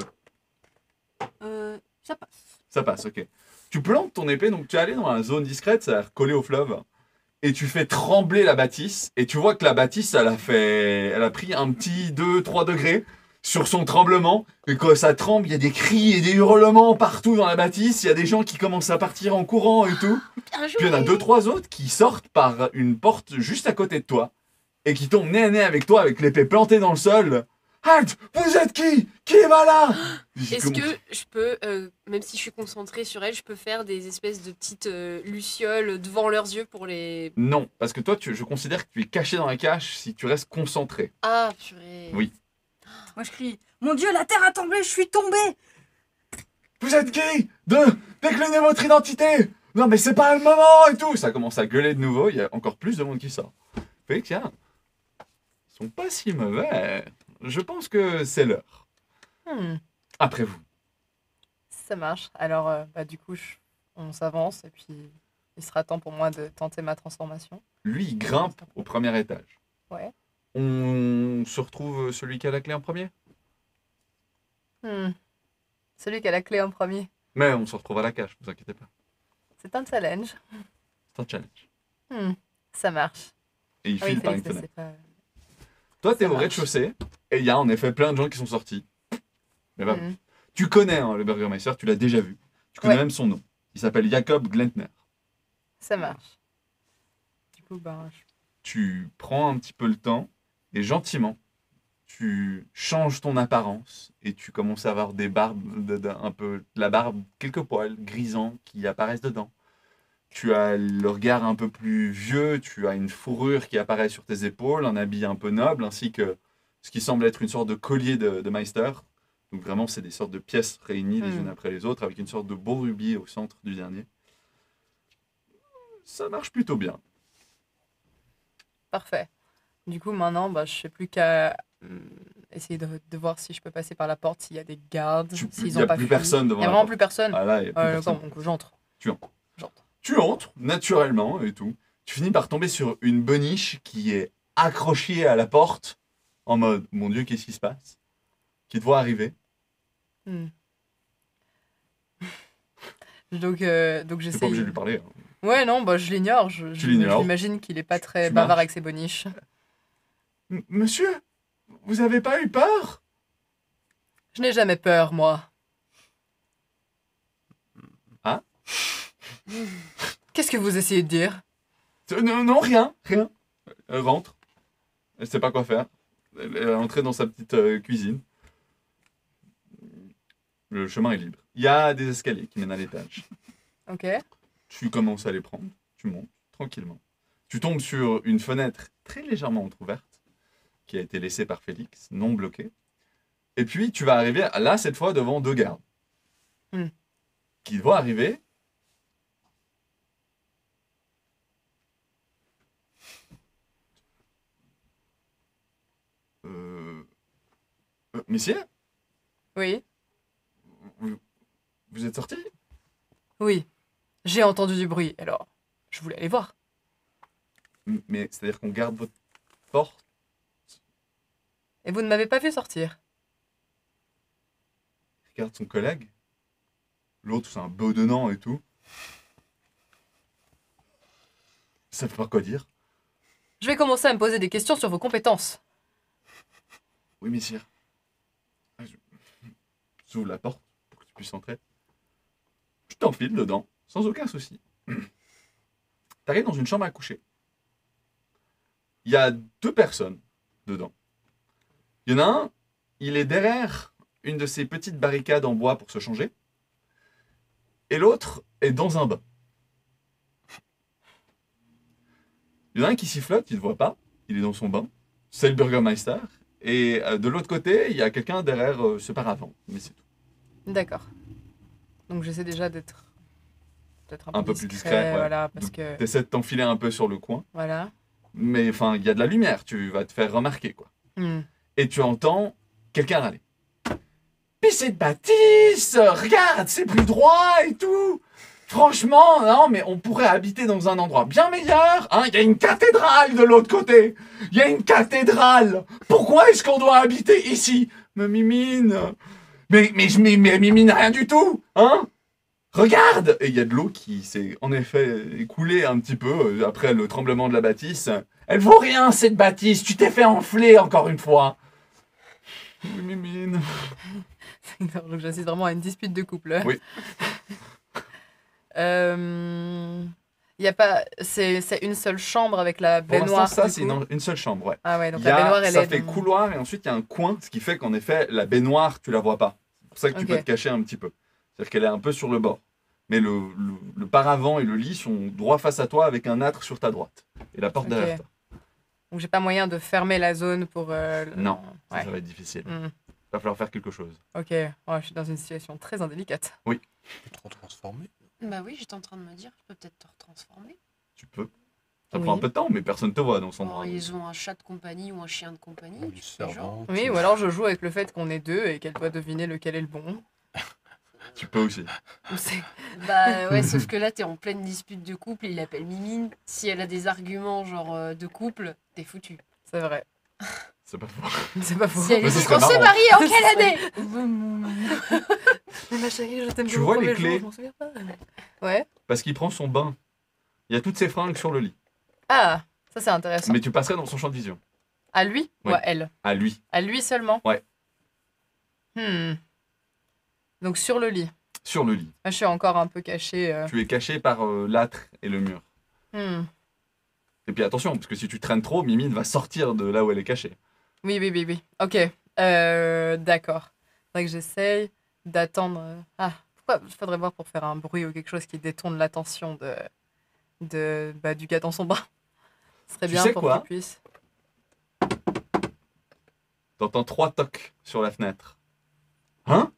Ça passe. Ça passe, ok. Tu plantes ton épée, donc tu es allé dans la zone discrète, ça a l'air collé au fleuve, et tu fais trembler la bâtisse, et tu vois que la bâtisse, elle a pris un petit 2-3 degrés sur son tremblement, et quand ça tremble, il y a des cris et des hurlements partout dans la bâtisse, il y a des gens qui commencent à partir en courant et tout. Bien joué. Puis il y en a 2-3 autres qui sortent par une porte juste à côté de toi, et qui tombent nez à nez avec toi, avec l'épée plantée dans le sol. Halt! Vous êtes qui? Qui va là? Est-ce que je peux, même si je suis concentrée sur elle, je peux faire des espèces de petites lucioles devant leurs yeux pour les... Non, parce que toi, je considère que tu es caché dans la cache si tu restes concentré. Ah, purée. Oui. Moi, je crie mon Dieu, la terre a tremblé, je suis tombée. Vous êtes qui? Déclinez votre identité! Non, mais c'est pas le moment et tout! Ça commence à gueuler de nouveau, il y a encore plus de monde qui sort. Fait que tiens, ils sont pas si mauvais. Je pense que c'est l'heure. Après vous. Ça marche. Alors, du coup, on s'avance et puis il sera temps pour moi de tenter ma transformation. Lui, il grimpe au premier étage. Ouais. On se retrouve celui qui a la clé en premier? Celui qui a la clé en premier. Mais on se retrouve à la cache, vous inquiétez pas. C'est un challenge. C'est un challenge. Ça marche. Et il Ah oui, file par une Félix, fenêtre. c'est pas... Toi, t'es ça au marche. rez-de-chaussée, et il y a en effet plein de gens qui sont sortis. Mais bah, Mhm. tu connais le Burgermeister, tu l'as déjà vu. Tu connais Ouais. même son nom. Il s'appelle Jacob Glentner. Ça marche. Du coup, Tu prends un petit peu le temps, et gentiment, tu changes ton apparence et tu commences à avoir des barbes, un peu de la barbe, quelques poils grisants qui apparaissent dedans. Tu as le regard un peu plus vieux, tu as une fourrure qui apparaît sur tes épaules, un habit un peu noble, ainsi que ce qui semble être une sorte de collier de Meister. Donc vraiment, c'est des sortes de pièces réunies les unes après les autres, avec une sorte de beau rubis au centre du dernier. Ça marche plutôt bien. Parfait. Du coup, maintenant, je ne sais plus qu'à essayer de voir si je peux passer par la porte, s'il y a des gardes, Il s'ils n'y n'ont a pas plus fui. personne Il devant n'y a la vraiment porte. plus personne. Ah là, il n'y a plus personne. D'accord, donc j'entre. Tu entres. J'entre. Tu entres naturellement et tout. Tu finis par tomber sur une boniche qui est accrochée à la porte en mode mon Dieu, qu'est-ce qui se passe? Qui te voit arriver. Hmm. Donc Tu n'es j'essaie. pas obligé de lui parler. Hein. Ouais, non, je l'ignore. Tu l'ignores. J'imagine qu'il est pas très Tu bavard marches. avec ses boniches. Monsieur, vous avez pas eu peur? Je n'ai jamais peur, moi. Ah? Qu'est-ce que vous essayez de dire? Non, rien. Elle rentre. Elle sait pas quoi faire. Elle est entrée dans sa petite cuisine. Le chemin est libre. Il y a des escaliers qui mènent à l'étage. Ok. Tu commences à les prendre. Tu montes tranquillement. Tu tombes sur une fenêtre très légèrement entrouverte qui a été laissée par Félix, non bloquée. Et puis, tu vas arriver, là, cette fois, devant deux gardes. Hmm. Qui vont arriver. Messieurs, Oui. vous êtes sortis? Oui. J'ai entendu du bruit, alors je voulais aller voir. Mais c'est-à-dire qu'on garde votre porte? Et vous ne m'avez pas vu sortir. Regarde son collègue. L'autre, c'est un bedonnant et tout. Ça fait pas quoi dire. Je vais commencer à me poser des questions sur vos compétences. Oui, messieurs. J'ouvre la porte pour que tu puisses entrer. Je t'enfile dedans, sans aucun souci. T'arrives dans une chambre à coucher. Il y a deux personnes dedans. Il y en a un, il est derrière une de ces petites barricades en bois pour se changer. Et l'autre est dans un bain. Il y en a un qui sifflote, il ne te voit pas. Il est dans son bain. C'est le Burgermeister. Et de l'autre côté, il y a quelqu'un derrière ce paravent. Mais c'est tout. D'accord. Donc j'essaie déjà d'être peut-être Un peu plus discret, ouais. voilà, parce Donc, que t'essaies de t'enfiler un peu sur le coin. voilà. Mais enfin, il y a de la lumière. Tu vas te faire remarquer, quoi. Hmm. Et tu entends quelqu'un râler. Puis c'est de bâtisse, regarde, c'est plus droit et tout. Franchement, non, mais on pourrait habiter dans un endroit bien meilleur. Hein, il y a une cathédrale de l'autre côté. Il y a une cathédrale. Pourquoi est-ce qu'on doit habiter ici? Mais Mimine, mais Mimine, rien du tout, hein? Regarde! Et il y a de l'eau qui s'est en effet écoulée un petit peu après le tremblement de la bâtisse. Elle vaut rien, cette bâtisse. Tu t'es fait enfler encore une fois. Oui, Mimine. Donc j'assiste vraiment à une dispute de couple. Oui. Il y a pas, c'est une seule chambre avec la Pour baignoire. l'instant, ça, du c'est coup. une seule chambre, ouais. Ah ouais, donc Il y la a- baignoire elle ça est. fait couloir et ensuite il y a un coin, ce qui fait qu'en effet, la baignoire, tu la vois pas. C'est pour ça que tu Ok. peux te cacher un petit peu. C'est-à-dire qu'elle est un peu sur le bord. Mais le paravent et le lit sont droit face à toi avec un âtre sur ta droite. Et la porte Ok. derrière toi. Donc j'ai pas moyen de fermer la zone pour. Non, Ouais. ça va être difficile. Il Hmm. va falloir faire quelque chose. Ok. Ouais, je suis dans une situation très indélicate. Tu peux te transformer. Bah oui, j'étais en train de me dire, je peux peut-être te retransformer. Tu peux. Ça Oui. prend un peu de temps, mais personne te voit dans son Bon, endroit. ils ont un chat de compagnie ou un chien de compagnie. Une tu fais genre. servante. Oui, ou alors je joue avec le fait qu'on est deux et qu'elle doit deviner lequel est le bon. Tu peux aussi. Ou c'est- Bah ouais, sauf que là, t'es en pleine dispute de couple, il l'appelle Mimine. Si elle a des arguments genre de couple, t'es foutu. C'est vrai. C'est pas faux. C'est pas faux. Si elle Mais ce dit serait qu'on s'est marrant. mariés en quelle année? Mais ma chérie, je t'aime Tu comme vois au les premier jour, clés je m'en souviens pas. Ouais. Parce qu'il prend son bain. Il y a toutes ses fringues sur le lit. Ah, ça c'est intéressant. Mais tu passerais dans son champ de vision. À lui Oui. ou à elle? À lui. À lui seulement? Ouais. Donc sur le lit. Sur le lit. Moi, je suis encore un peu cachée. Tu es caché par l'âtre et le mur. Hmm. Et puis attention, parce que si tu traînes trop, Mimine va sortir de là où elle est cachée. Oui. Ok. D'accord. Faudrait que j'essaye d'attendre. Pourquoi faudrait voir pour faire un bruit ou quelque chose qui détourne l'attention du gars dans son bain. Ce serait Tu bien sais pour quoi qu'il puisse. T'entends 3 tocs sur la fenêtre. Hein?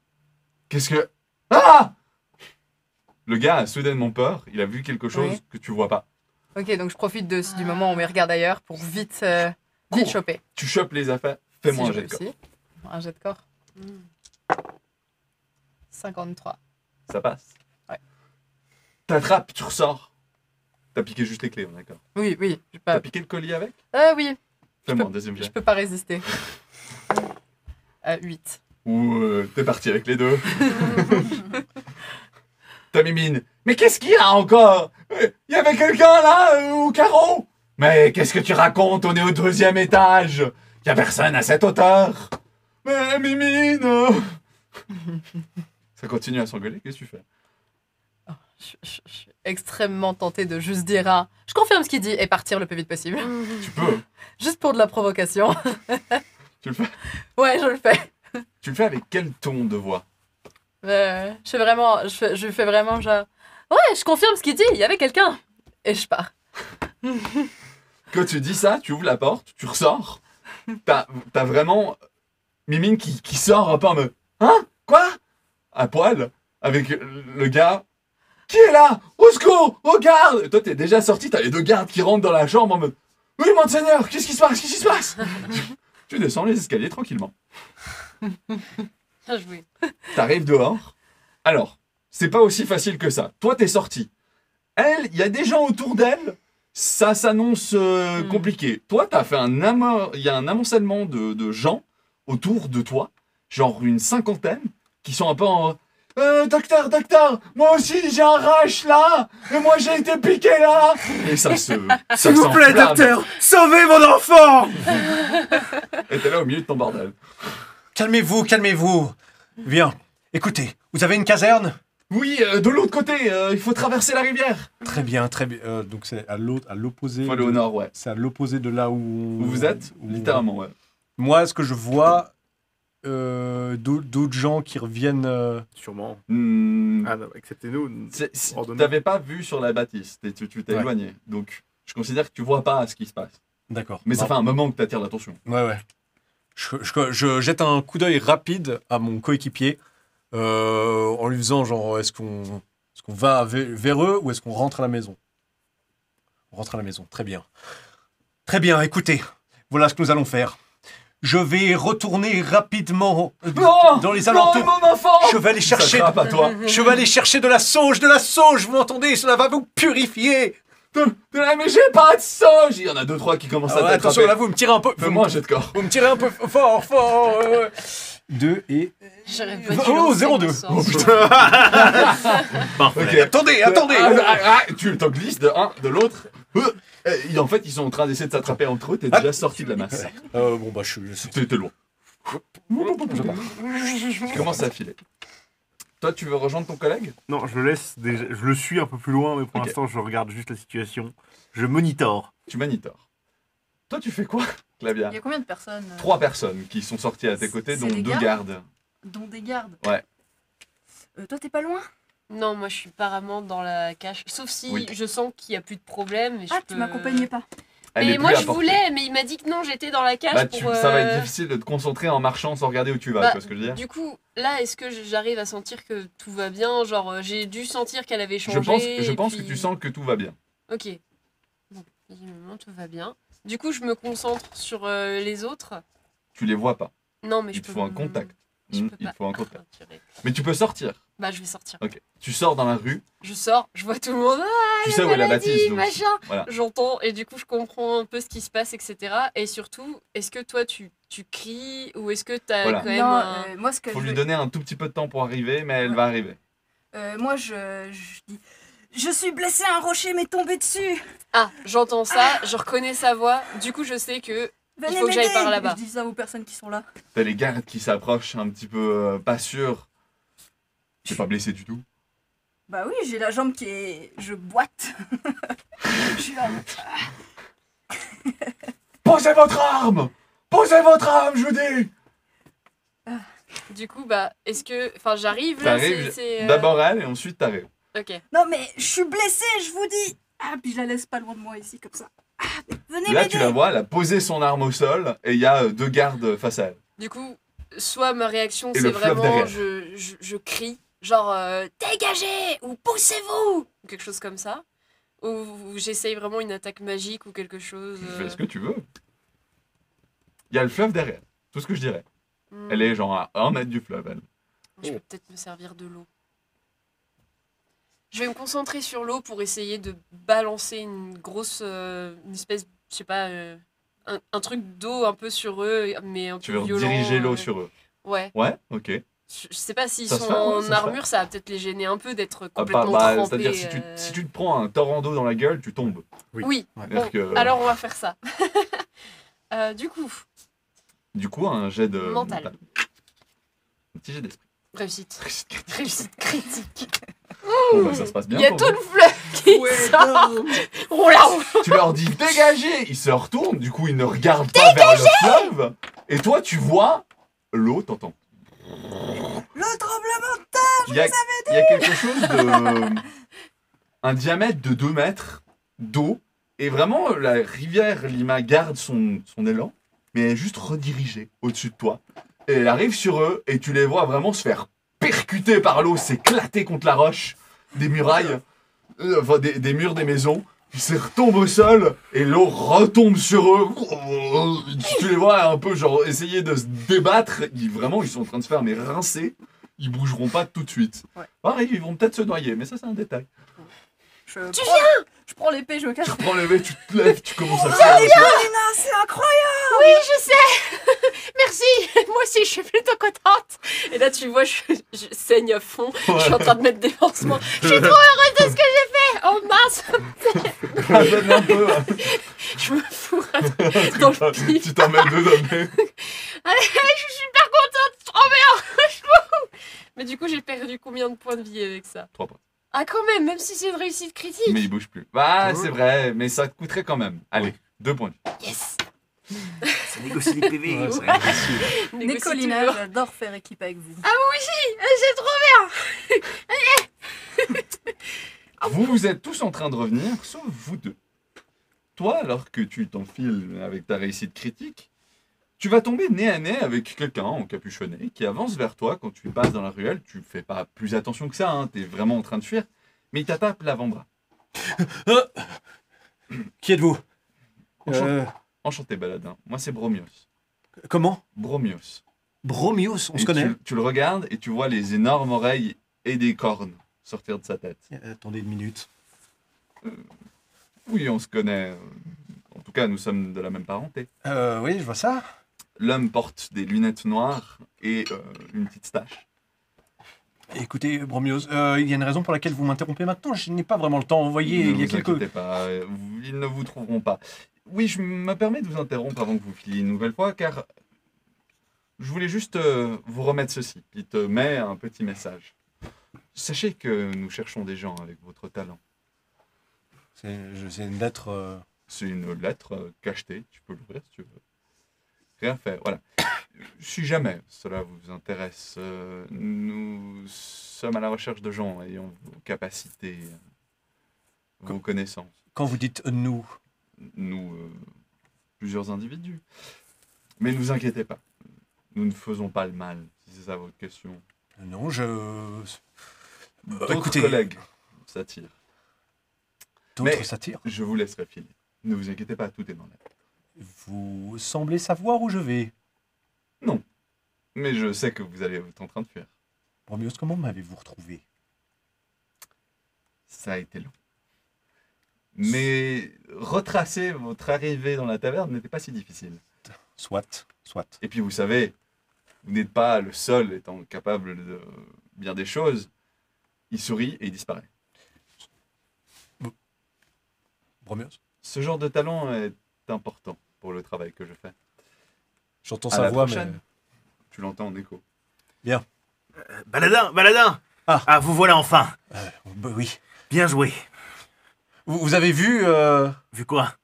Qu'est-ce que... Ah! Le gars a soudainement peur, il a vu quelque chose Oui. que tu vois pas. Ok, donc je profite du moment où il regarde ailleurs pour vite Cours. choper. Tu chopes les affaires, fais-moi Si un je jet de corps. réussis. Un jet de corps. Hmm. 53. Ça passe? Ouais. T'attrapes, tu ressors. T'as piqué juste les clés, on est d'accord. Oui. J'ai T'as pas... piqué le collier avec? Oui, Fais-moi un deuxième je jet. peux pas résister. 8. Ou t'es parti avec les deux. T'as Mimine. Mais qu'est-ce qu'il y a encore? Il y avait quelqu'un là, au carreau? Mais qu'est-ce que tu racontes? On est au 2e étage. Y a personne à cette hauteur. Mais Mimine. Ça continue à s'engueuler, qu'est-ce que tu fais? Je suis extrêmement tentée de juste dire un « Je confirme ce qu'il dit » et partir le plus vite possible. Tu peux. Juste pour de la provocation. Tu le fais. Ouais, je le fais. Tu le fais avec quel ton de voix? Je fais vraiment genre « Ouais, je confirme ce qu'il dit, il y avait quelqu'un » et je pars. Quand tu dis ça, tu ouvres la porte, tu ressors. T'as vraiment Mimine qui sort un peu en mode Hein? Quoi? À poil, avec le gars. Qui est là? Au secours! Au garde! Et toi, t'es déjà sorti, t'as les 2 gardes qui rentrent dans la chambre en mode Oui, monseigneur, qu'est-ce qui se passe? Qu'est-ce qui se passe? Tu descends les escaliers tranquillement. Bien joué. T'arrives dehors. Alors, c'est pas aussi facile que ça. Toi, t'es sorti. Elle, il y a des gens autour d'elle. Ça s'annonce compliqué. Toi, t'as fait il y a un amoncellement de gens autour de toi, genre une 50aine, qui sont un peu en docteur, moi aussi j'ai un rash là, et moi j'ai été piqué là. Et ça S'il vous plaît, docteur, sauvez mon enfant! Et t'es là au milieu de ton bordel. Calmez-vous. Bien. Écoutez, vous avez une caserne? Oui, de l'autre côté, il faut traverser la rivière. Très bien. Donc c'est à l'opposé. Faut aller au nord, ouais. C'est à l'opposé de là où Où vous êtes? Littéralement, ouais. Moi, ce que je vois, d'autres gens qui reviennent. Sûrement. Hmm, Ah non, excepté nous. Ordonnez. T'avais pas vu sur la bâtisse, tu t'es Ouais. éloigné. Donc, je considère que tu vois pas ce qui se passe. D'accord. Mais ça Non. fait un moment que t'attires l'attention. Ouais. Je jette un coup d'œil rapide à mon coéquipier en lui faisant genre est-ce qu'on va vers eux ou est-ce qu'on rentre à la maison? On rentre à la maison, très bien. Très bien, écoutez, voilà ce que nous allons faire. Je vais retourner rapidement dans les alentours. Non, mon enfant! Je vais aller Ça chercher, frappe à toi. je vais aller chercher de la sauge, vous m'entendez? Cela va vous purifier. Mais j'ai pas de sauge! Il y en a 2-3 qui commencent à Attention, t'attraper. là, vous me tirez un peu. Fais-moi un jet de corps. Vous me tirez un peu fort. 2 et... J'aurais pas dû Oh, lancer 0,2. mon sort. Oh, putain. Parfait. Ok. Attendez. Tu t'en glisses de un, de l'autre. Et en fait, ils sont en train d'essayer de s'attraper entre eux. T'es déjà sorti de la masse. Bon, bah, je T'es loin. Tu commences à filer. Toi, tu veux rejoindre ton collègue? Non, je le laisse déjà. Je le suis un peu plus loin, mais pour Ok. l'instant, je regarde juste la situation. Je monitore. Tu monitores. Toi, tu fais quoi, Clavia? Il y a combien de personnes 3 personnes qui sont sorties à tes côtés, C'est dont les 2 gardes gardes. dont des gardes. Ouais. Toi, t'es pas loin? Non, moi je suis apparemment dans la cache. Sauf si Oui. je sens qu'il n'y a plus de problème. Et Ah, je tu peux- m'accompagnais pas. Elle Mais est moi plus à je portée. voulais, mais il m'a dit que non, j'étais dans la cage Bah, pour. ça va être difficile de te concentrer en marchant sans regarder où tu vas, Bah, tu vois ce que je veux dire? Du coup, là, est-ce que j'arrive à sentir que tout va bien? Genre, j'ai dû sentir qu'elle avait changé. Je et pense puis- que tu sens que tout va bien. Ok. Bon, visiblement, tout va bien. Du coup, je me concentre sur les autres. Tu les vois pas. Non, mais Il je te peux. faut un contact. Je Hmm, peux il pas. faut un contact. Ah, purée. Mais tu peux sortir. Bah, je vais sortir. Ok. Tu sors dans la rue. Je sors, je vois tout le monde. Tu sais où est la maladie, bâtisse. donc. machin. Voilà. J'entends et du coup je comprends un peu ce qui se passe, etc. Et surtout, est-ce que toi tu cries ou est-ce que t'as Voilà. quand même Non, un... moi, ce que Faut je lui veux- donner un tout petit peu de temps pour arriver, mais elle Ouais. va arriver. moi, je dis... Je suis blessé à un rocher, mais tombé dessus. Ah, j'entends ça, je reconnais sa voix. Du coup, je sais que Venez faut que j'aille m'aider. par là-bas. Je dis ça aux personnes qui sont là. T'as les gardes qui s'approchent un petit peu pas sûrs. T'es pas blessé du tout. Bah oui, j'ai la jambe qui est... Je boite. Je suis là. Posez votre arme! Posez votre arme, je vous dis. Du coup, bah, est-ce que. Enfin, j'arrive là, T'arrives, c'est. d'abord elle et ensuite t'arrives. Ok. Non, mais je suis blessée, je vous dis. Ah, puis je la laisse pas loin de moi ici, comme ça. Ah, mais venez Là, m'aider. tu la vois, elle a posé son arme au sol et il y a 2 gardes face à elle. Du coup, soit ma réaction, Et c'est le fleuve vraiment. derrière. Je crie, genre, dégagez ou poussez-vous ou quelque chose comme ça. Ou j'essaye vraiment une attaque magique ou quelque chose. Tu fais ce que tu veux. Il y a le fleuve derrière, tout ce que je dirais. hmm. Elle est genre à 1 mètre du fleuve, elle. Je peux peut-être me servir de l'eau. Je vais me concentrer sur l'eau pour essayer de balancer une grosse. Une espèce, je sais pas, un truc d'eau un peu sur eux, mais un Tu peu veux violent. diriger l'eau sur eux. Ouais. Ouais, ok. Je sais pas s'ils Ça sont se fait, ouais, en ça se armure, ça va peut-être les gêner un peu d'être Ah, complètement bah, trempés. c'est-à-dire, si tu te prends un torrent d'eau dans la gueule, tu tombes. Oui, Ouais. bon, C'est-à-dire que- alors on va faire ça. Du coup, Du coup, un jet de. Mental. Un petit jet d'esprit. réussite. Réussite critique. Bon, bah, ça se passe bien. Il y a pour tout vous. le fleuve qui sort. Oh là, Tu leur dis dégagez, ils se retournent, du coup ils ne regardent pas vers le fleuve. Et toi tu vois l'eau, t'entends. Le tremblement. Il y a quelque chose de. Un diamètre de 2 mètres d'eau. Et vraiment la rivière Lima garde son élan, mais elle est juste redirigée au-dessus de toi. Et elle arrive sur eux et tu les vois vraiment se faire percuter par l'eau, s'éclater contre la roche, des murailles, enfin des murs des maisons. Ils se retombent au sol et l'eau retombe sur eux. Tu les vois un peu genre essayer de se débattre. Vraiment, ils sont en train de se faire mais rincer. Ils bougeront pas tout de suite. Ouais. Pareil, ils vont peut-être se noyer, mais ça c'est un détail. Je prends l'épée, je me cache. Tu prends le tu te lèves, tu commences à Oh, faire. Lina, c'est incroyable. oui, je sais. Merci. Moi aussi, je suis plutôt contente. Et là, tu vois, je saigne à fond. Je suis en train de mettre des pansements. Je suis trop heureuse de ce que j'ai fait. Oh mince. Donne un peu. Je me fous dans le pif. Tu t'en mets 2 dans le nez. Allez, je suis super contente. Trop bien. Je m'en fous. Mais du coup, j'ai perdu combien de points de vie avec ça? 3 points. Ah, quand même c'est une réussite critique. Mais il bouge plus. Bah, c'est vrai, mais ça te coûterait quand même. Allez, 2 points de vie. Yes. Ça négocie les PV. Ouais, ça. c'est Négocie Nicolina, toujours. j'adore faire équipe avec vous. C'est trop Vous êtes tous en train de revenir, sauf vous deux. Toi, alors que tu t'enfiles avec ta réussite critique, tu vas tomber nez à nez avec quelqu'un encapuchonné qui avance vers toi quand tu passes dans la ruelle. Tu fais pas plus attention que ça, hein, t'es vraiment en train de fuir, mais il t'attaque l'avant-bras. Qui êtes-vous Enchanté, baladin. Moi, c'est Bromios. Comment Bromios. Bromios, on Et se connaît. tu le regardes et tu vois les énormes oreilles et des cornes sortir de sa tête. Attendez une minute. Oui, on se connaît. En tout cas, nous sommes de la même parenté. Oui, je vois ça. L'homme porte des lunettes noires et une petite stache. Écoutez, Bromios, il y a une raison pour laquelle vous m'interrompez maintenant. Je n'ai pas vraiment le temps. Vous voyez, Ne il y a vous quelques... inquiétez pas, ils ne vous trouveront pas. Oui, je me permets de vous interrompre avant que vous filiez une nouvelle fois, car je voulais juste vous remettre ceci. Il te met un petit message. Sachez que nous cherchons des gens avec votre talent. C'est une lettre... C'est une lettre cachetée, tu peux l'ouvrir si tu veux. Rien faire, voilà. Si jamais cela vous intéresse, nous sommes à la recherche de gens ayant vos capacités, vos connaissances. Quand vous dites « nous Nous, plusieurs individus. Mais ne vous inquiétez pas, nous ne faisons pas le mal, si c'est ça votre question. » Non, je... D'autres écoutez, collègues s'attirent. d'autres mais- s'attirent. Je vous laisserai filer. Ne vous inquiétez pas, tout est dans l'air. Vous semblez savoir où je vais. Mais je sais que vous allez être en train de fuir. Bromios, comment m'avez-vous retrouvé? Ça a été long. Mais retracer votre arrivée dans la taverne n'était pas si difficile. Soit. Et puis vous savez, vous n'êtes pas le seul étant capable de bien des choses. Il sourit et il disparaît. Bromios, Ce genre de talent est important pour le travail que je fais. j'entends À sa la voix, prochaine. mais... Tu l'entends en écho. Baladin. Ah. Vous voilà enfin. Bah oui. Bien joué. Vous avez vu... Vu quoi?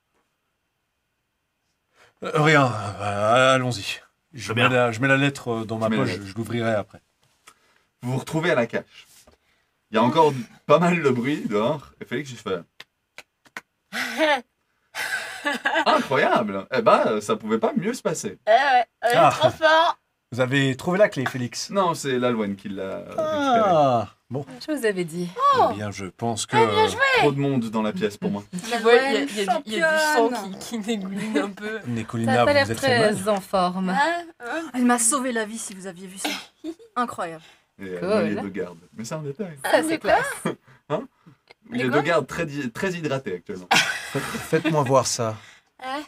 Rien, allons-y. Je Très bien. mets la lettre dans ma Tu mets la poche, lettre. je l'ouvrirai après. Vous vous retrouvez à la cache. Il y a encore pas mal de bruit dehors. Et Félix, il fait... Incroyable. Eh ben, ça pouvait pas mieux se passer. ouais, Ah. trop fort. Vous avez trouvé la clé, Félix? Non, c'est l'Aloine qui l'a récupéré. Ah, bon. Je vous avais dit. Eh bien, je pense que... Trop de monde dans la pièce pour moi. Tu vois, il y a du sang qui dégouline un peu. Ça Nicolina, n'a pas l'air vous êtes fait mal. très en forme. Elle m'a sauvé la vie si vous aviez vu ça. Incroyable. Et Cool. moi, les deux gardes. Mais c'est un détail. Ça, c'est classe. Les deux gardes très hydratés actuellement. Faites-moi voir ça. Hein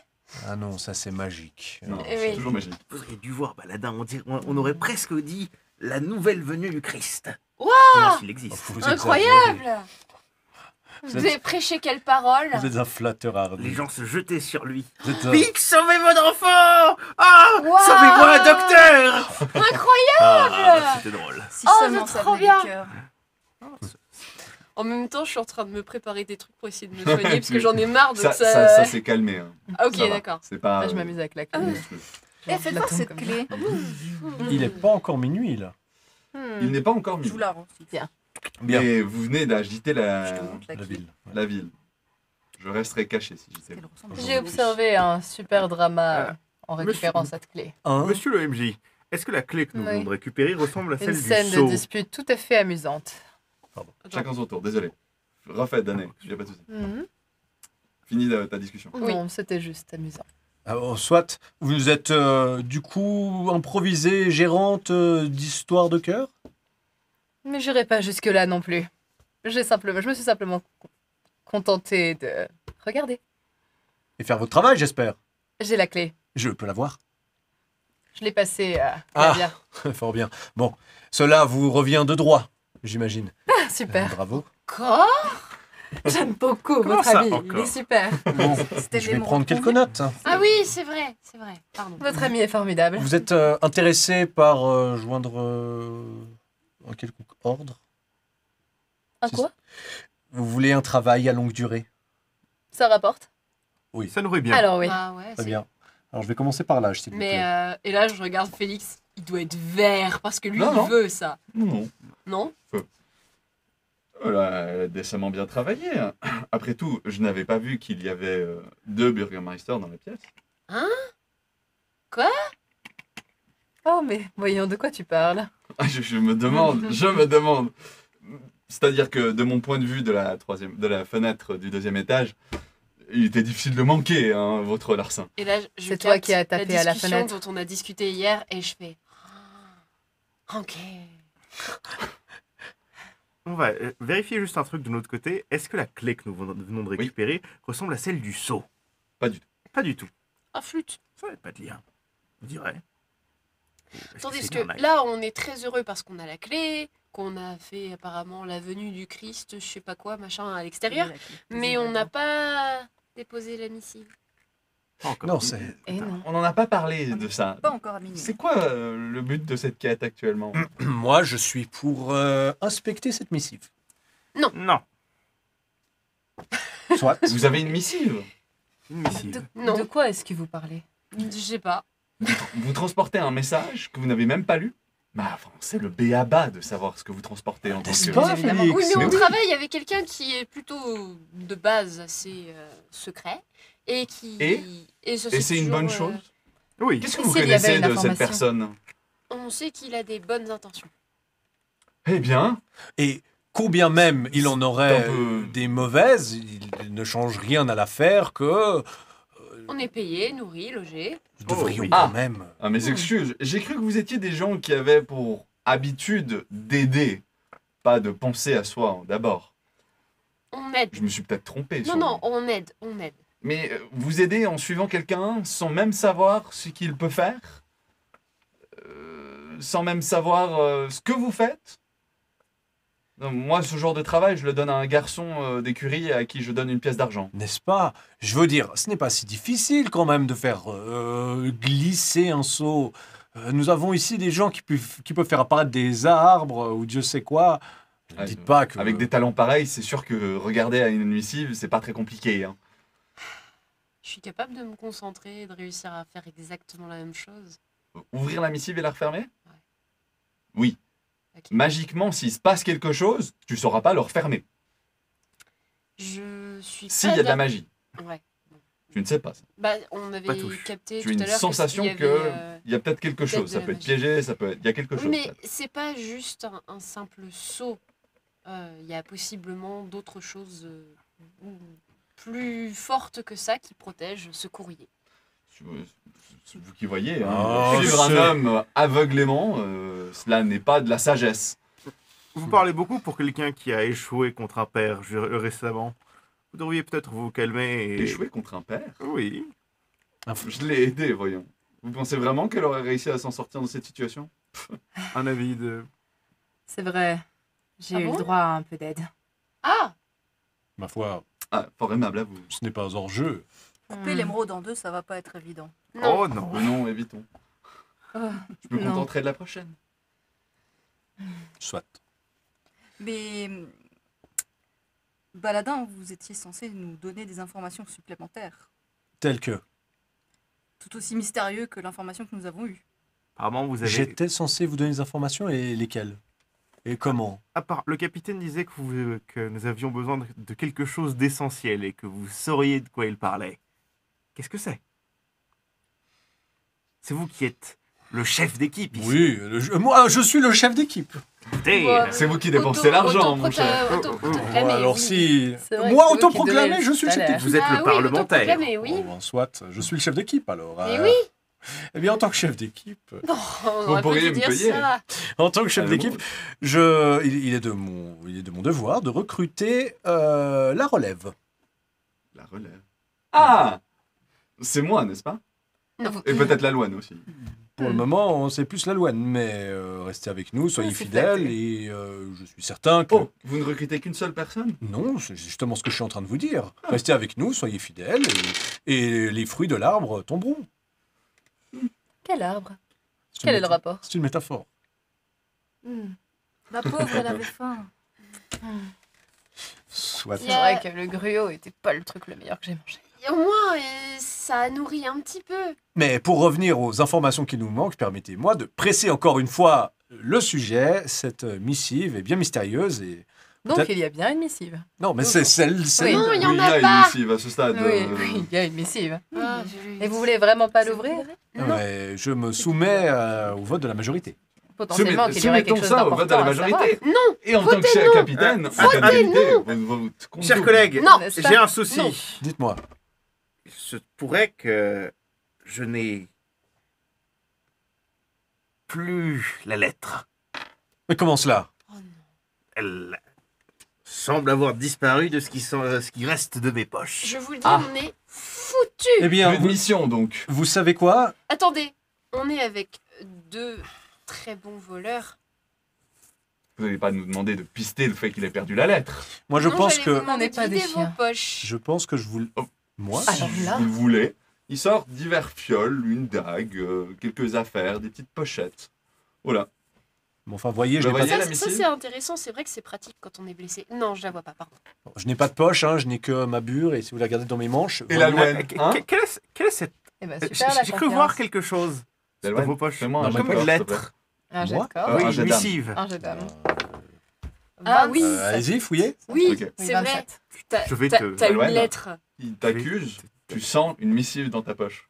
Ah non, ça c'est magique. Non, Eh c'est oui. toujours magique. Vous auriez dû voir Baladin, on aurait presque dit la nouvelle venue du Christ. Waouh Comment il existe. Vous exagérez. Incroyable. Vous Vous avez prêché quelle parole? Vous êtes un flatteur hardi. Les gens se jetaient sur lui. Vous êtes un- Vite, sauvez mon enfant! Ah! Waouh! Sauvez-moi, docteur! Incroyable. Ah, c'était drôle. Si Oh, seulement c'est ça trop venait bien. du cœur. En même temps, je suis en train de me préparer des trucs pour essayer de me soigner parce que j'en ai marre de Ça, ça. ça s'est calmé. Hein. Ah, ok, Ça va. d'accord. C'est pas... Ah, je m'amuse avec la clé. monstrueux. Je Eh, faites la voir tombe cette comme clé. Il est pas encore minuit là. Il n'est pas encore Je mis. vous la rends. Bien. Bien. Mais vous venez d'agiter Je te la... montre la La clé. ville. la ville. Je resterai caché si j'étais Elle vous. ressemble à J'ai une observé un super drama en récupérant monsieur- cette clé. Hein? Monsieur le MJ, est-ce que la clé que nous Oui. venons de récupérer ressemble à Une celle du scène de sceau? dispute tout à fait amusante. Chacun son tour, désolé. Refais, Dané, y a pas de souci. Mhm. Fini ta discussion. Oui. Non, c'était juste amusant. Alors, soit vous êtes du coup improvisée gérante d'histoire de cœur. Mais j'irai pas jusque-là non plus. Je me suis simplement contentée de regarder. Et faire votre travail, j'espère. J'ai la clé. Je peux la voir. Je l'ai passée à Ah. Flavia. Fort bien. Bon, cela vous revient de droit, j'imagine. Ah, super. Bravo. Quoi? J'aime beaucoup Comment votre ça, ami. Il encore est super. Bon, C'était je vais l'émeraude prendre quelques convue. notes. hein. Ah oui, c'est vrai, Pardon. Votre ami est formidable. Vous êtes intéressé par joindre un quelconque ordre? Un quoi? Vous voulez un travail à longue durée? Ça rapporte? Oui. Ça nous va bien. Alors oui. Ah ouais, Très bien. Alors je vais commencer par l'âge, s'il vous Mais plaît. et là, je regarde Félix. Il doit être vert parce que lui, Non, il non. veut ça. Non. Non? Elle a décemment bien travaillé. Hein. Après tout, je n'avais pas vu qu'il y avait 2 Bürgermeister dans la pièce. Oh, mais voyons, de quoi tu parles? Ah, je me demande, C'est-à-dire que de mon point de vue de la fenêtre du 2e étage, il était difficile de manquer, hein, votre larcin. Et là, je C'est toi capte qui as tapé à la discussion fenêtre. dont on a discuté hier et je fais. Ah, ok. On va vérifier juste un truc de notre côté. Est-ce que la clé que nous venons de récupérer ressemble à celle du sceau? Pas du tout. Pas du tout. Ah, flûte. Ça va pas de lien. On dirait. Tandis c'est que bien nice. là, on est très heureux parce qu'on a la clé, qu'on a fait apparemment la venue du Christ, je sais pas quoi, machin, à l'extérieur, mais on n'a pas déposé la missive. Pas encore. Non, c'est... Et non. On n'en a pas parlé de ça. Pas encore à minuit. C'est quoi le but de cette quête actuellement? Moi, je suis pour inspecter cette missive. Non. Soit. Vous avez une missive? Une missive. Non. De quoi est-ce que vous parlez? Je sais pas. Vous transportez un message que vous n'avez même pas lu? Bah, enfin, c'est le b.a.-ba de savoir ce que vous transportez en tant N'est-ce que... pas, évidemment. Félix? Oui, mais on oui. travaille avec quelqu'un qui est plutôt de base assez secret et qui. Et ça, c'est une toujours, bonne chose? Oui. Qu'est-ce que Et vous s'il y avait connaissez une de cette information? personne? On sait qu'il a des bonnes intentions. Eh bien, Et combien même il en aurait C'est un peu- des mauvaises, il ne change rien à l'affaire que On est payé, nourri, logé. nous devrions oui. quand même... ah, mes excuses, j'ai cru que vous étiez des gens qui avaient pour habitude d'aider, pas de penser à soi d'abord. On aide. Je me suis peut-être trompé. Non, sur non, vous. on aide, on aide. Mais vous aidez en suivant quelqu'un sans même savoir ce qu'il peut faire? Sans même savoir ce que vous faites? Non, moi, ce genre de travail, je le donne à un garçon d'écurie à qui je donne une pièce d'argent. N'est-ce pas? Je veux dire, ce n'est pas si difficile quand même de faire glisser un seau. Nous avons ici des gens qui peuvent faire apparaître des arbres ou Dieu sait quoi. Ne Ouais, dites pas que... Avec des talents pareils, c'est sûr que regarder à une missive, c'est pas très compliqué. Hein. Je suis capable de me concentrer et de réussir à faire exactement la même chose. Ouvrir la missive et la refermer? Ouais. Oui. Ok. Magiquement, s'il se passe quelque chose, tu sauras pas le refermer. Je suis S'il y a de la d'accord. magie. Ouais. Tu ne sais pas ça. Bah, on avait touche. capté Tu tout as à une l'heure sensation qu'il y qu'il avait, y a peut-être quelque peut-être chose. de Ça la peut être magie. piégé, il y a quelque Oui, chose. mais peut-être. c'est pas juste un simple saut. Il y a possiblement d'autres choses plus fortes que ça qui protègent ce courrier. C'est vous qui voyez. Hein. Oh, Suivre un c'est- homme aveuglément, cela n'est pas de la sagesse. Vous parlez beaucoup pour quelqu'un qui a échoué contre un père récemment. Vous devriez peut-être vous calmer et... Échouer contre un père? Oui. Je l'ai aidé, voyons. Vous pensez vraiment qu'elle aurait réussi à s'en sortir dans cette situation? Un avis de... C'est vrai. J'ai Ah eu bon le droit à un peu d'aide. Ah Ma foi, Ah, fort aimable à vous. ce n'est pas hors jeu. Couper Hmm. l'émeraude en deux, ça va pas être évident. non. Oh non. Non, évitons. Oh, Je me Non. contenterai de la prochaine. Soit. Mais Baladin, vous étiez censé nous donner des informations supplémentaires, Tel que. tout aussi mystérieux que l'information que nous avons eue. Apparemment, vous avez... J'étais censé vous donner des informations et lesquelles? Et comment? Le capitaine disait que nous avions besoin de quelque chose d'essentiel et que vous sauriez de quoi il parlait. Qu'est-ce que c'est? C'est vous qui êtes le chef d'équipe ici. Oui, moi je suis le chef d'équipe. Écoutez, Ouais. C'est vous qui dépensez l'argent, mon cher. Autoproclamé, alors oui. si... C'est vrai Moi que c'est vous qui autoproclamé, donnez je suis le chef salaire. d'équipe. vous êtes Ah le oui, parlementaire. autoproclamé, oui. Bon, ben, soit, je suis le chef d'équipe alors. Mais oui. Eh bien, en tant que chef d'équipe, On aurait pas pourriez dû me dire payer. ça. en tant que chef Ah, d'équipe, bon. il est de mon devoir de recruter la relève. La relève. Ah! C'est moi, n'est-ce pas? Non. Et peut-être la Loane aussi. Pour le moment, c'est plus la loi, mais restez avec nous, soyez c'est fidèles flatté. et je suis certain que... Oh, vous ne recrutez qu'une seule personne? Non, c'est justement ce que je suis en train de vous dire. Restez avec nous, soyez fidèles et les fruits de l'arbre tomberont. Quel arbre? C'est Quel une est le méta- rapport? C'est une métaphore. Hmm. La pauvre, elle avait faim. Soit. C'est vrai que le gruau était pas le truc le meilleur que j'ai mangé. Et au moins, ça nourrit un petit peu. Mais pour revenir aux informations qui nous manquent, permettez-moi de presser encore une fois le sujet. Cette missive est bien mystérieuse et... Donc Peut-être- il y a bien une missive. Non, mais c'est celle... Oui. Non, il y en Oui, a là, pas. ici, à ce stade. Oui, oui, il y a une missive. Ah, Et vous voulez vraiment pas l'ouvrir? Non. Mais je me soumets au vote de la majorité. Potentiellement qu'il y aurait quelque chose Soumettons ça au vote de la d'important à savoir. majorité. Non. Et en tant que Votez chef non. capitaine, en Votez capacité, non. votre compte chers double. collègues, Non. N'est-ce pas? j'ai un souci. Non. Dites-moi. Il se pourrait que je n'ai plus la lettre. Mais comment cela? Oh non. Elle semble avoir disparu de ce qui reste de mes poches. Je vous le dis, Ah. on est foutus. Eh bien, Une mission, donc. vous savez quoi? Attendez, on est avec deux très bons voleurs. Vous n'allez pas nous demander de pister le fait qu'il ait perdu la lettre. Moi, je Non, pense j'allais que... vous demander On n'est de pas des vider vos chiens. poches. Je pense que je vous... Oh. Moi? Si Alors là- vous le voulez, il sort divers fioles, une dague, quelques affaires, des petites pochettes. Voilà. Bon, enfin, voyez, je Bah, n'ai pas, voyez, Ça, la ça, missive c'est intéressant, c'est vrai que c'est pratique quand on est blessé. Non, je la vois pas, pardon. je n'ai pas de poche, hein, je n'ai que ma bure, et si vous la regardez dans mes manches... Et la voilà. Loane, hein? Quelle est cette... Eh ben, super, la J'ai cru confiance. voir quelque chose La dans Loane, vos poches. fais-moi un Dans jet ma de poche, corps, Une s'il te plaît. lettre. Un jet Moi de corps. Ah, Oui, un une jet d'âme. missive. Un jet d'âme. Ah oui, Allez-y, fouillez. Oui, Ok. c'est Oui, vrai. 27. T'as Je vais t'as- te- t'as une Ouais, là. lettre. Il t'accuse, tu sens une missive dans ta poche.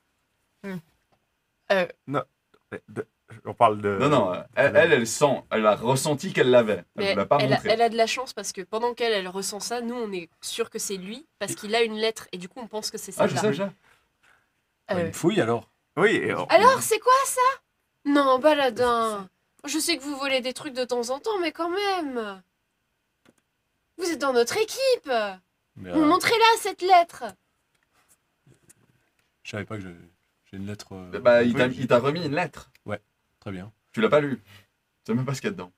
On parle de... Non, non, elle sent, elle a ressenti qu'elle l'avait. Elle Mais ne l'a pas elle a, montré. elle a de la chance parce que pendant qu'elle ressent ça, nous on est sûr que c'est lui parce qu'il a une lettre et du coup on pense que c'est Ah, je celle-là. sais, je sais. Une fouille, alors. Oui, et on- Alors c'est quoi ça? Non, Baladin. Je sais que vous volez des trucs de temps en temps, mais quand même. Vous êtes dans notre équipe. Mais, Montrez-la cette lettre. je savais pas que j'ai une lettre... Bah, il t'a remis une lettre. Très bien. Tu l'as pas lue. Tu sais même pas ce qu'il y a dedans.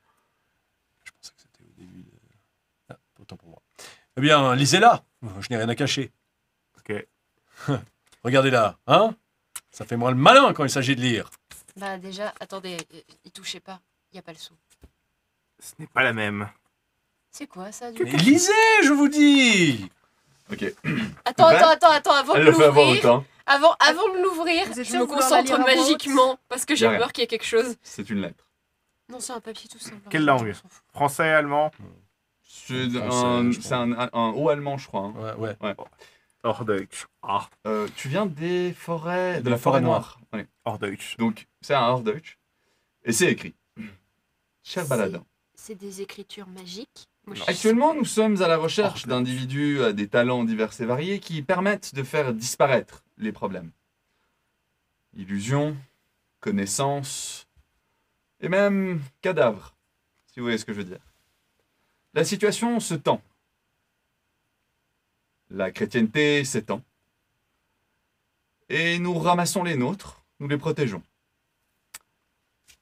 Je pensais que c'était au début de... Ah, autant pour moi. Eh bien, lisez-la. Je n'ai rien à cacher. Ok. Regardez-la, hein? Ça fait moins le malin quand il s'agit de lire. Bah déjà, attendez, y touchez pas. Y a pas le sou. Ce n'est pas la même. C'est quoi ça du Mais lisez, je vous dis! Ok. Attends, Prêt avant de Elle le fait avoir l'ouvrir. autant. Avant de l'ouvrir, Vous êtes je sûr me de vouloir la concentre lire à voix haute magiquement parce que Y j'ai a rien. peur qu'il y ait quelque chose. C'est une lettre. Non, c'est un papier tout simple. Quelle langue? Français, allemand? C'est Français, je un haut allemand, je crois. Hein. Ouais. Hors-Deutsch. Ah, Tu viens des forêts, de Des la forêt forêts noire. Ouais. Hors-Deutsch. Donc, c'est un Hors-Deutsch. Et c'est écrit. Cher C'est- baladin. C'est des écritures magiques. Moi, je- Actuellement, nous sommes à la recherche Hors-Deutsch. d'individus à des talents divers et variés qui permettent de faire disparaître les problèmes. Illusions, connaissances, et même cadavres, si vous voyez ce que je veux dire. La situation se tend. La chrétienté s'étend. Et nous ramassons les nôtres, nous les protégeons.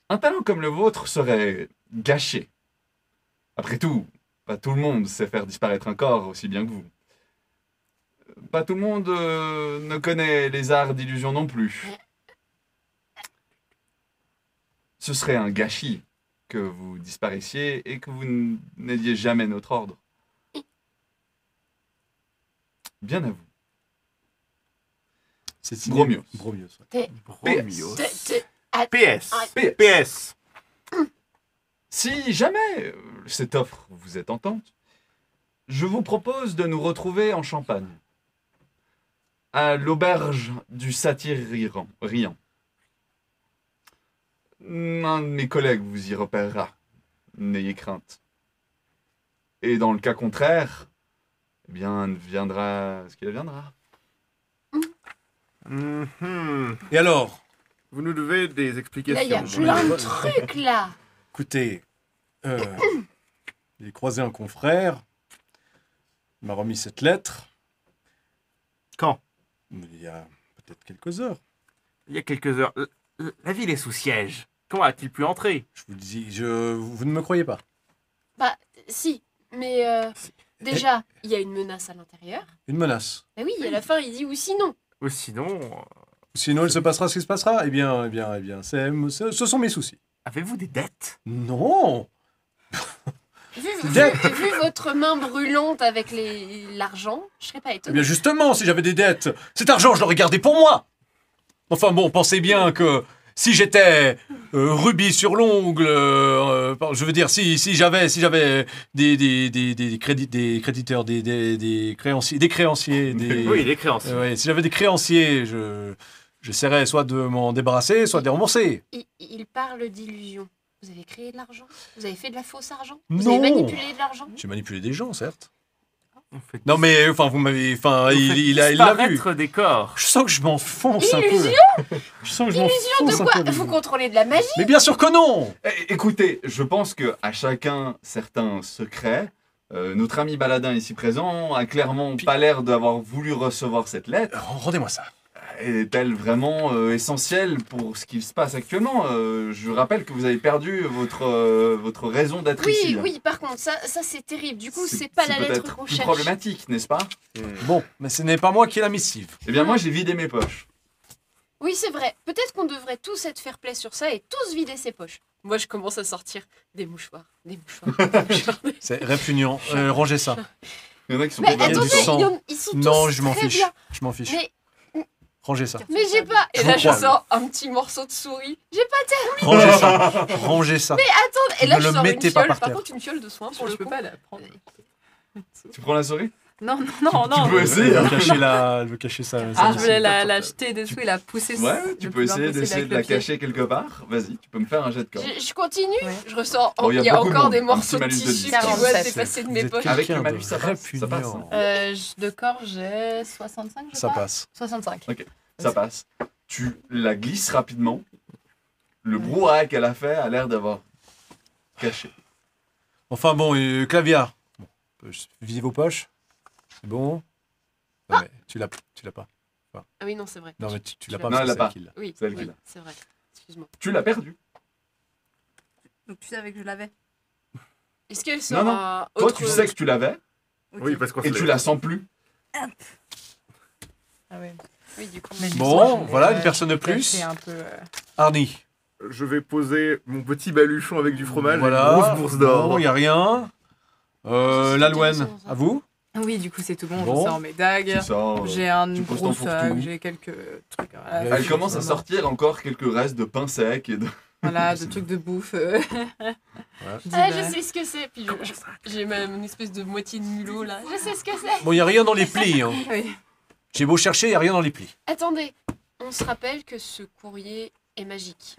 Un talent comme le vôtre serait gâché. Après tout, pas tout le monde sait faire disparaître un corps aussi bien que vous. Pas tout le monde ne connaît les arts d'illusion non plus. Ce serait un gâchis que vous disparaissiez et que vous n'aidiez jamais notre ordre. Bien à vous. C'est Bromios. Bromios, ouais. Bromios. Ah, PS. ah, PS. Si jamais cette offre vous est tentante, je vous propose de nous retrouver en Champagne, à l'auberge du Satyre riant. Un de mes collègues vous y repérera. N'ayez crainte. Et dans le cas contraire, eh bien, viendra ce qu'il viendra. Mhm. Et alors, Vous nous devez des explications. Là, il y a plein de trucs là. écoutez, j'ai croisé un confrère, il m'a remis cette lettre. Quand? Il y a peut-être quelques heures. Il y a quelques heures. La ville est sous siège. Comment a-t-il pu entrer? Je vous dis, vous ne me croyez pas. Bah, si, mais déjà, il y a une menace à l'intérieur. Une menace. Bah oui, à la fin, il dit ou sinon. Ou sinon, Sinon, il se passera ce qui se passera. Eh bien, ce sont mes soucis. avez-vous des dettes? Non. Vu votre main brûlante avec l'argent, je serais pas Eh étonnée. bien, justement, si j'avais des dettes, cet argent, je l'aurais gardé pour moi. Enfin bon, pensez bien que si j'étais rubis sur l'ongle, je veux dire, si j'avais des créditeurs, des créanciers, Oui, des créances. ouais, si j'avais des créanciers, j'essaierais soit de m'en débarrasser, soit de les rembourser. Il parle d'illusion. Vous avez créé de l'argent? Vous avez fait de la fausse argent? Non. Vous avez manipulé de l'argent? J'ai manipulé des gens, certes. On fait Non mais, enfin, vous m'avez, enfin, on fait il l'a vu. disparaître des corps. Je sens que je m'enfonce un peu. Illusion? Je sens que je Illusion de m'enfonce un quoi? peu. Vous contrôlez de la magie? Mais bien sûr que non. Écoutez, je pense que à chacun certains secrets. Notre ami Baladin ici présent a clairement pas l'air d'avoir voulu recevoir cette lettre. Rendez-moi ça. Est-elle vraiment essentielle pour ce qui se passe actuellement? Je rappelle que vous avez perdu votre raison d'être ici. Oui, par contre, ça c'est terrible. Du coup, c'est pas la lettre peut-être qu'on plus cherche. problématique, n'est-ce pas? Bon, mais ce n'est pas moi qui ai la missive. Eh bien, moi, j'ai vidé mes poches. Oui, c'est vrai. Peut-être qu'on devrait tous être fair-play sur ça et tous vider ses poches. Moi, je commence à sortir des mouchoirs. Des mouchoirs. Des mouchoirs. C'est répugnant. Rangez ça. Il y en a qui sont Mais pas du attendez, sang. ils sont Non, tous je m'en très fiche. bien. Je m'en fiche. Mais, Rangez ça. mais j'ai pas. Et Je là, vous je crois. sors un petit morceau de souris. J'ai pas. Rangez ça. Rangez ça. Attends. Et là, Ne je le sors une mettez pas fiole. par Par terre. contre, une fiole de soin pour Je le peux coup. pas la prendre. Tu prends la souris? Non, non, non. tu peux essayer, Elle hein. veut cacher ça. Ah, ça- je voulais la jeter dessous et la pousser. Ouais, le tu plus peux loin essayer possible avec de le la pied. cacher quelque part. Vas-y, tu peux me faire un jet de corde. Je continue. Ouais. Je ressors. Bon, il y a il y a beaucoup de encore monde. des Un morceaux petit de malus de tissu 10. qui 47. doivent se passer de Vous mes êtes poches. Avec quelqu'un le malus, de ça passe, ça passe. répugnant. De corps, j'ai 65, je Ça crois. passe. 65. Ça passe. Tu la glisses rapidement. Le brouhaha qu'elle a fait a l'air d'avoir caché. Enfin bon, Clavia. Bon, videz vos poches. C'est bon. Non, mais tu l'as pas. Ah oui, non, c'est vrai. Non, mais tu l'as tu pas. l'as. parce Non, que elle l'a c'est elle qui l'a. Oui, C'est elle qui oui, l'a. c'est vrai. Excuse-moi. Tu l'as perdu. Donc tu savais que je l'avais. Est-ce qu'elle Non, sera non. Toi, autre... tu sais que tu l'avais Ok. Oui, parce qu'on et se tu l'est- la sens plus. Ah oui. Oui, du coup. Mais du Bon, coup, je voilà, l'ai, une personne de plus. caché un peu. Arnie. Je vais poser mon petit baluchon avec du fromage et Voilà. une grosse bourse d'or. Bon, il n'y a rien. Ça, c'est Lalouane, intéressant, ça. à vous. Oui, du coup, c'est tout bon. Bon. Je sors mes dagues. C'est ça. J'ai un tu poses gros ton sac, fourre-tout. j'ai quelques trucs. Elle commence à sortir encore quelques restes de pain sec et de... Voilà, de trucs de bouffe. Ah, je sais ce que c'est. Puis j'ai même une espèce de moitié de mulot là. Je sais ce que c'est. Bon, il n'y a rien dans les plis. Hein. Oui. J'ai beau chercher, il n'y a rien dans les plis. Attendez, on se rappelle que ce courrier est magique.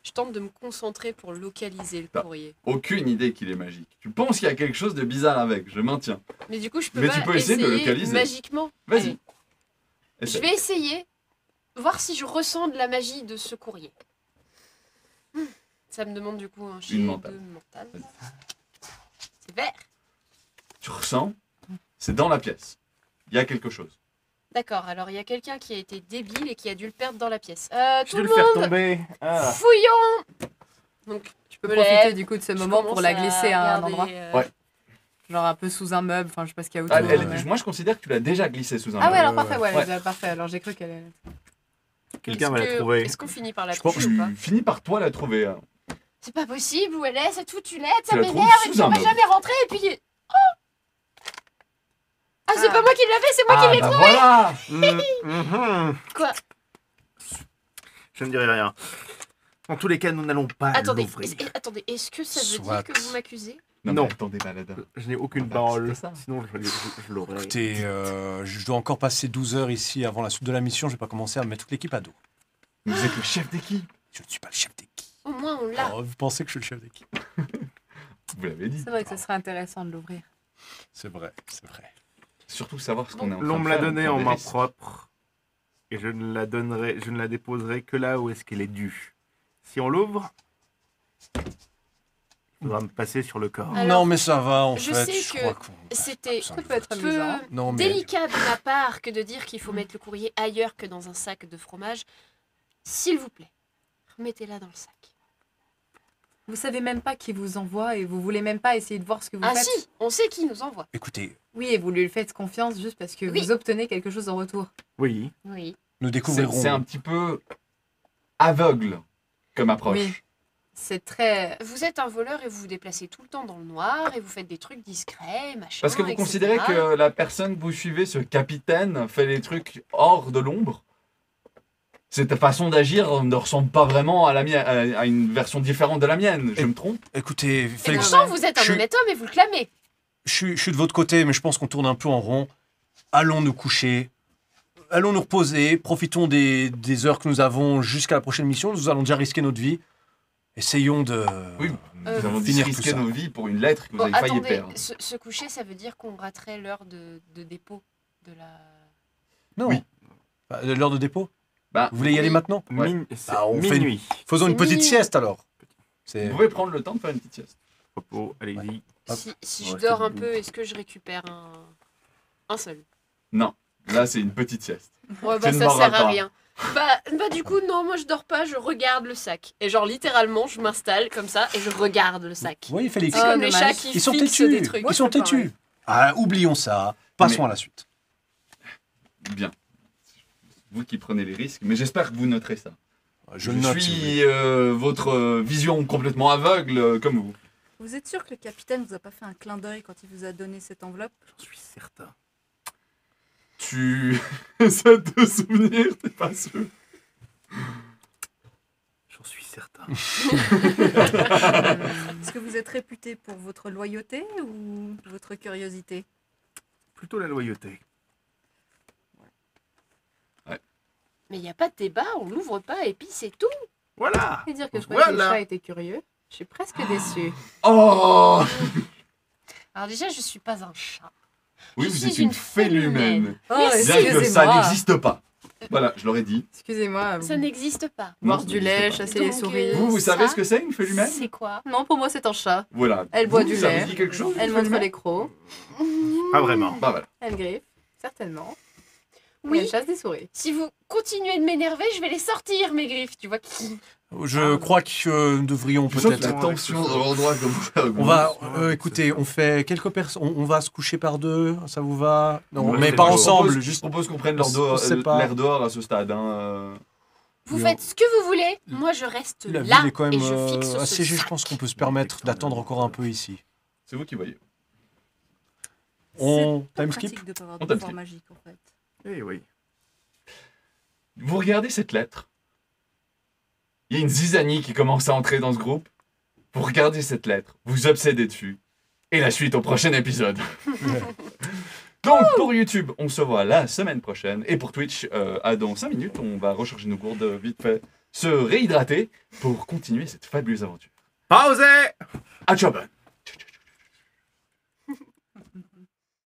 Je tente de me concentrer pour localiser le Ah. courrier. Aucune idée qu'il est magique. Tu penses qu'il y a quelque chose de bizarre avec, je maintiens. Mais du coup, je peux Mais pas tu peux essayer de le localiser. magiquement. Vas-y. Allez, je Essaie. vais essayer, voir si je ressens de la magie de ce courrier. Ça me demande du coup un jet de mentale. mental. Vas-y. C'est vert. Tu ressens, c'est dans la pièce. Il y a quelque chose. D'accord, alors il y a quelqu'un qui a été débile et qui a dû le perdre dans la pièce. Je Tout vais le le faire monde, tomber. Ah. fouillons. Donc, Tu peux me profiter lève, du coup de ce je moment pour commence la glisser à un regarder, endroit. Ouais. Genre un peu sous un meuble, enfin je sais pas ce qu'il y a autour. Ah, mais- moi, je considère que tu l'as déjà glissé sous un Ah ouais, meuble. alors parfait, ouais, Ouais. parfait. Alors j'ai cru qu'elle allait. Quelqu'un va la trouver. Est-ce qu'on finit par la Je pense- trouver ou pas Tu finis par toi la trouver. Hein. C'est pas possible, où elle est, cette foutue-lette, ça Tu la m'énerve, trouves et puis sous un on va meuble. jamais rentrer, et puis... Ah, c'est Ah. pas moi qui l'avais, c'est moi Ah, qui l'ai bah trouvé. voilà. Quoi? Je ne dirai rien. Dans tous les cas, nous n'allons pas Attendez, l'ouvrir. est-ce que ça veut Soit. dire que vous m'accusez? Non, Non. mais attendez, baladin. Je n'ai aucune Bah, parole. c'était ça. Sinon, je l'aurais. Écoutez, je dois encore passer 12 heures ici avant la suite de la mission. Je vais pas commencer à mettre toute l'équipe à dos. Mais vous êtes le chef d'équipe. Je ne suis pas le chef d'équipe. Au moins, on l'a. Oh, vous pensez que je suis le chef d'équipe? Vous l'avez dit. C'est vrai que ce serait intéressant de l'ouvrir. C'est vrai, c'est vrai. Surtout savoir ce qu'on est en train de L'on me l'a faire, donnée on en prend des main risques. propre. Et je ne la déposerai que là où est-ce qu'elle est due. Si on l'ouvre, il faudra me passer sur le corps. Alors, non, mais ça va, en je fait. sais je que crois qu'on- C'était Ça peut être peu amusant. Non, mais délicat de ma part que de dire qu'il faut mettre le courrier ailleurs que dans un sac de fromage. S'il vous plaît, remettez-la dans le sac. Vous savez même pas qui vous envoie et vous voulez même pas essayer de voir ce que vous Ah faites. si, on sait qui nous envoie. écoutez, Oui, et vous lui faites confiance juste parce que Oui. vous obtenez quelque chose en retour. Oui. Oui. nous C'est découvrirons. c'est un petit peu aveugle comme approche. Oui. C'est très. Vous êtes un voleur et vous vous déplacez tout le temps dans le noir et vous faites des trucs discrets, machin. Parce que vous etc. considérez que la personne que vous suivez, ce capitaine, fait des trucs hors de l'ombre. Cette façon d'agir ne ressemble pas vraiment à la mienne, à une version différente de la mienne. Je Et- me trompe? Écoutez, Et Félix, pourtant, vous êtes un je suis- honnête homme et vous le clamez. je suis de votre côté, mais je pense qu'on tourne un peu en rond. Allons nous coucher. Allons nous reposer. Profitons des heures que nous avons jusqu'à la prochaine mission. Nous allons déjà risquer notre vie. Essayons de... Oui, nous Euh, avons finir tout risqué ça. nos vies pour une lettre que vous Bon, avez failli attendez, perdre. se coucher, ça veut dire qu'on raterait l'heure de dépôt de la... Non. Oui. Bah, l'heure de dépôt. Bah, Vous voulez y aller Oui. maintenant? Ouais. C'est Bah, on fait une- minuit. Faisons C'est une petite minuit. sieste alors. vous C'est... pouvez prendre le temps de faire une petite sieste. Propos, allez-y. Hop. Si On je va dors rester un debout. peu, est-ce que je récupère un seul? Non, là c'est une petite sieste. Ouais, Tu bah ne ça m'en sert vas à pas. rien. Bah du coup, non, moi je dors pas, je regarde le sac. Et genre littéralement, je m'installe comme ça et je regarde le sac. Oui, Félix. C'est Oh, comme les dommage. chats qui Ils sont fixent têtus. des trucs. Moi, Ils sont je fais pareil. têtus. Ah, oublions ça. Passons Mais- à la suite. Bien. Vous qui prenez les risques, mais j'espère que vous noterez ça. Je le note. oui. suis votre vision complètement aveugle comme vous. Vous êtes sûr que le capitaine vous a pas fait un clin d'œil quand il vous a donné cette enveloppe? J'en suis certain. Tu essaies de te souvenir, t'es pas sûr. J'en suis certain. Est-ce que vous êtes réputé pour votre loyauté ou votre curiosité? Plutôt la loyauté. Mais il n'y a pas de débat, on l'ouvre pas et puis c'est tout. Voilà. Je vais dire que je croyais que les Voilà. chats étaient curieux. Je suis presque déçue. Oh Alors déjà, je suis pas un chat. Oui, Je vous suis êtes une une félumène. Oh, Bien que ça excusez-moi. n'existe pas. Voilà, je l'aurais dit. Excusez-moi. Ça n'existe pas. Boire Non, du ça lait, n'existe pas. chasser les Donc, souris. Vous ça, savez ce que c'est une félumène? C'est quoi? Non, pour moi, c'est un chat. Voilà. Elle boit Vous, du ça lait. vous dit quelque chose? Elle une montre félumène les crocs. Pas vraiment. Bah voilà. Elle griffe. Certainement. Oui. Et elle chasse des souris. Si vous continuez de m'énerver, je vais les sortir, mes griffes, tu vois. Je crois que nous devrions Je sens que peut-être... la tension dans l'endroit commence à On va, Ouais, écoutez, on fait quelques personnes. On va se coucher par deux, ça vous va? Non, Ouais, mais c'est pas bon. ensemble, Je juste. propose qu'on prenne On sait pas. l'air dehors à ce stade. Vous Oui, faites ce que vous voulez. Moi, je reste La là ville est quand même et je fixe ce assiégée. Je sac. pense qu'on peut se permettre d'attendre encore un peu ici. C'est vous qui voyez. On C'est pas time skip pratique de pas avoir On de time pouvoir skip. magique en fait. Eh oui. Vous regardez cette lettre. Il y a une zizanie qui commence à entrer dans ce groupe. Vous regardez cette lettre, vous obsédez dessus. Et la suite au prochain épisode. Donc pour YouTube, on se voit la semaine prochaine. Et pour Twitch, dans 5 minutes, on va recharger nos gourdes vite fait, se réhydrater pour continuer cette fabuleuse aventure. Pause! À ciao, bonne.